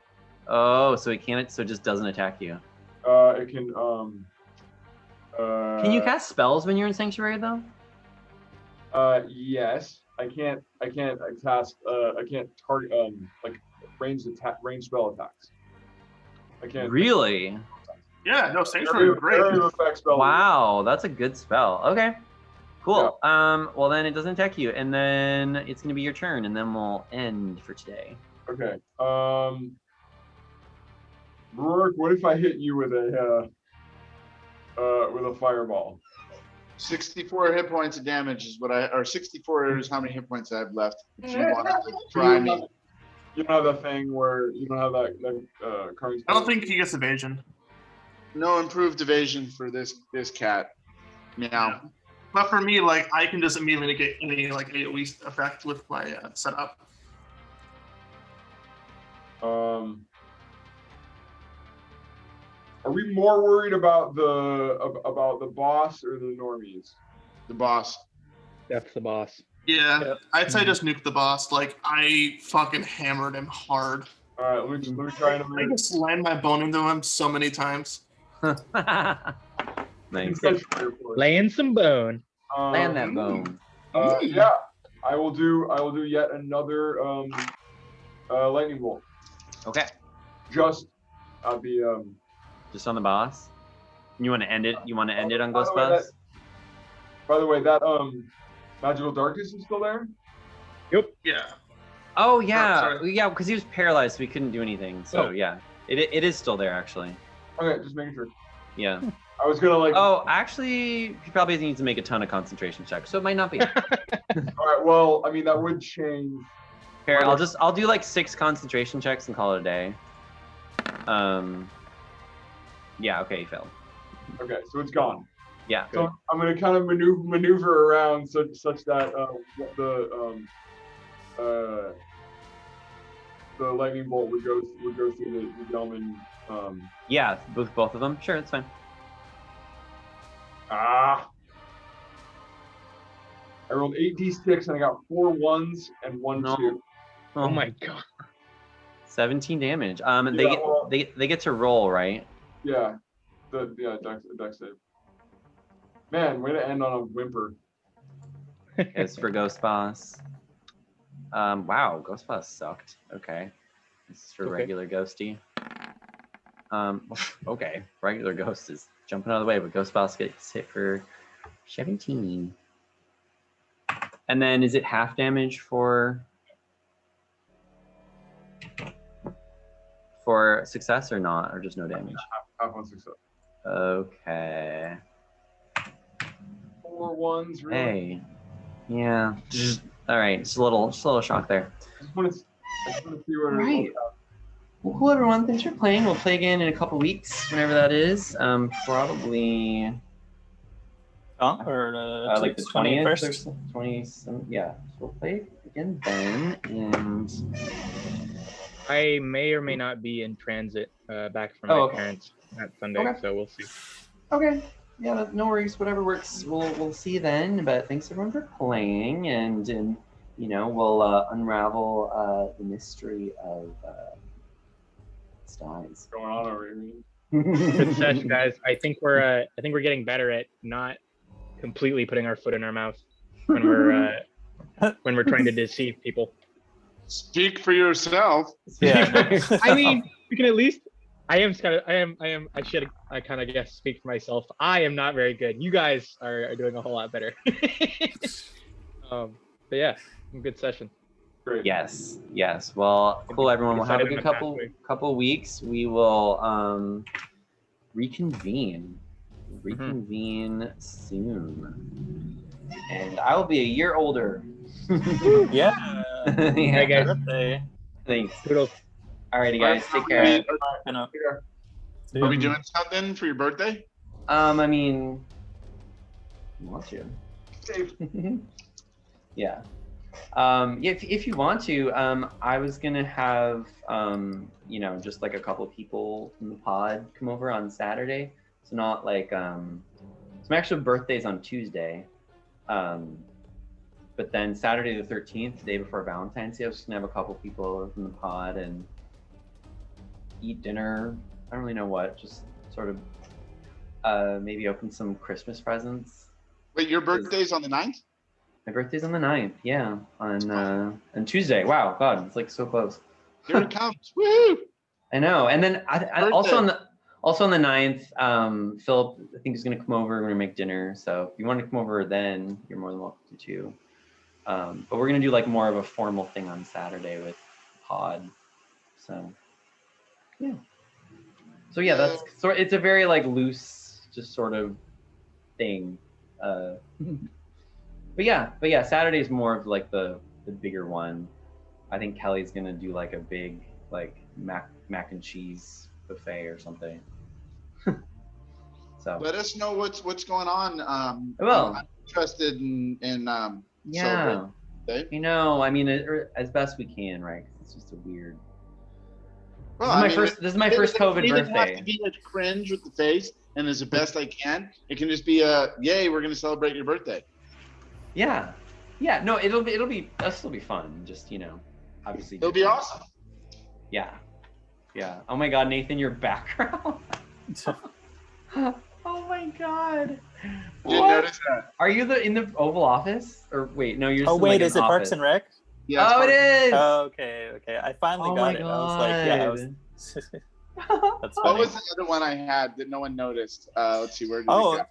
Oh, so it can't. So it just doesn't attack you. It can. Can you cast spells when you're in sanctuary though? Yes. I can't cast. I can't target. Like range spell attacks. I can't. Really? Yeah. No, sanctuary is great. Wow, that's a good spell. Okay. Cool. Yeah. Well then it doesn't attack you, and then it's gonna be your turn, and then we'll end for today. Okay. Rourke, what if I hit you with a fireball? 64 hit points of damage is what or 64 is how many hit points I have left. If you want to try me. You don't have that thing where you don't have that current. I don't think he gets evasion. No improved evasion for this cat. Meow. Yeah. But for me, like I can just immediately get any like AoE effect with my setup. Are we more worried about the boss or the normies? The boss. That's the boss. Yeah, Yep. I'd say just nuke the boss. Like I fucking hammered him hard. All right, let me try and. I just slammed my bone into him so many times. Nice. Laying some bone. Land that bone. Yeah, I will do yet another lightning bolt. Okay. Just at the Just on the boss. You want to end it? You want to end it on Ghost by the way, Boss? By the way, that magical darkness is still there. Yep. Yeah. Oh yeah, yeah, because he was paralyzed, so we couldn't do anything. So yeah, it is still there actually. Okay, just making sure. Yeah. I was gonna like. Oh, actually, he probably needs to make a ton of concentration checks, so it might not be. All right. Well, I mean that would change. Here, I'll do like 6 concentration checks and call it a day. Yeah. Okay, you failed. Okay, so it's gone. Yeah. So I'm gonna kind of maneuver around such that the lightning bolt would go through the gentleman. Yeah, both of them. Sure, it's fine. Ah. I rolled 8d6 and I got 4 1s and 1 No. 2. Oh my god. 17 damage. Yeah, well- They get to roll, right? Yeah. Dex save. Man, way to end on a whimper. It's for Ghost Boss. Wow, Ghost Boss sucked. Okay. This is for Okay. regular Ghosty. Okay. Regular Ghost is jumping out of the way, but Ghost Boss gets hit for 17. And then is it half damage for success or not, or just no damage? Half on success. Okay. 4 1s, really? Hey. Yeah. All right. Just a little shock there. I just want to see what Right. Well, cool, everyone. Thanks for playing. We'll play again in a couple weeks, whenever that is. Probably or like the 20th or 21st. 20. Yeah. So we'll play again then, and I may or may not be in transit back from Oh, my okay. parents that Sunday, Okay. so we'll see. okay. Yeah, no worries. Whatever works. We'll see then. But thanks everyone for playing, and you know we'll unravel the mystery of styes. What's going on over here? Good session, guys. I think we're getting better at not completely putting our foot in our mouth when we're trying to deceive people. Speak for yourself. Yeah. I mean, we can at least. I kind of guess speak for myself. I am not very good. You guys are doing a whole lot better. But yeah, good session. Great. Yes. Well, cool, everyone. We'll have a good couple weeks. We will reconvene soon, and I will be a year older. Yeah. Hey, guys. Birthday. Thanks. Toodles. Alrighty, guys. Take care. I know. Are we doing something for your birthday? I mean, you want to? Yeah. If you want to, I was gonna have just like a couple people from the pod come over on Saturday. So not like so my actual birthday's on Tuesday. But then Saturday the 13th, the day before Valentine's Day, I was just gonna have a couple people over from the pod and eat dinner. I don't really know what, just sort of maybe open some Christmas presents. Wait, your birthday's on the 9th? My birthday's on the 9th, yeah, on Tuesday. Wow, God, it's like so close. Here it comes. Woo! I know. And then I also on the 9th, Philip I think is gonna come over. We're gonna make dinner. So if you want to come over then, you're more than welcome to too. But we're gonna do like more of a formal thing on Saturday with pod. So yeah. So yeah, that's it's a very like loose, just sort of thing. But yeah, Saturday's more of like the bigger one. I think Kelly's gonna do like a big like mac and cheese buffet or something. So Let us know what's going on. Well, I'm interested in yeah, celebrating. you know, I mean, as best we can, right? 'Cause it's just a weird. Well, This is my first COVID it doesn't have birthday. to be like cringe with the face and as the best I can. It can just be a yay, we're gonna celebrate your birthday. Yeah. No, it'll still be fun. Just obviously. It'll be different. awesome. Yeah. Oh my God, Nathan, your background. Oh my God. Didn't notice that. Are you in the Oval Office? Or wait, no, you're. Oh just in, wait, like, is it an Parks office. and Rec? Yeah, Oh, it is. Oh, okay. I finally Oh got my it. I was like, yeah, I was. God. That's What funny. was the other one I had that no one noticed? Let's see, where did it Oh, go?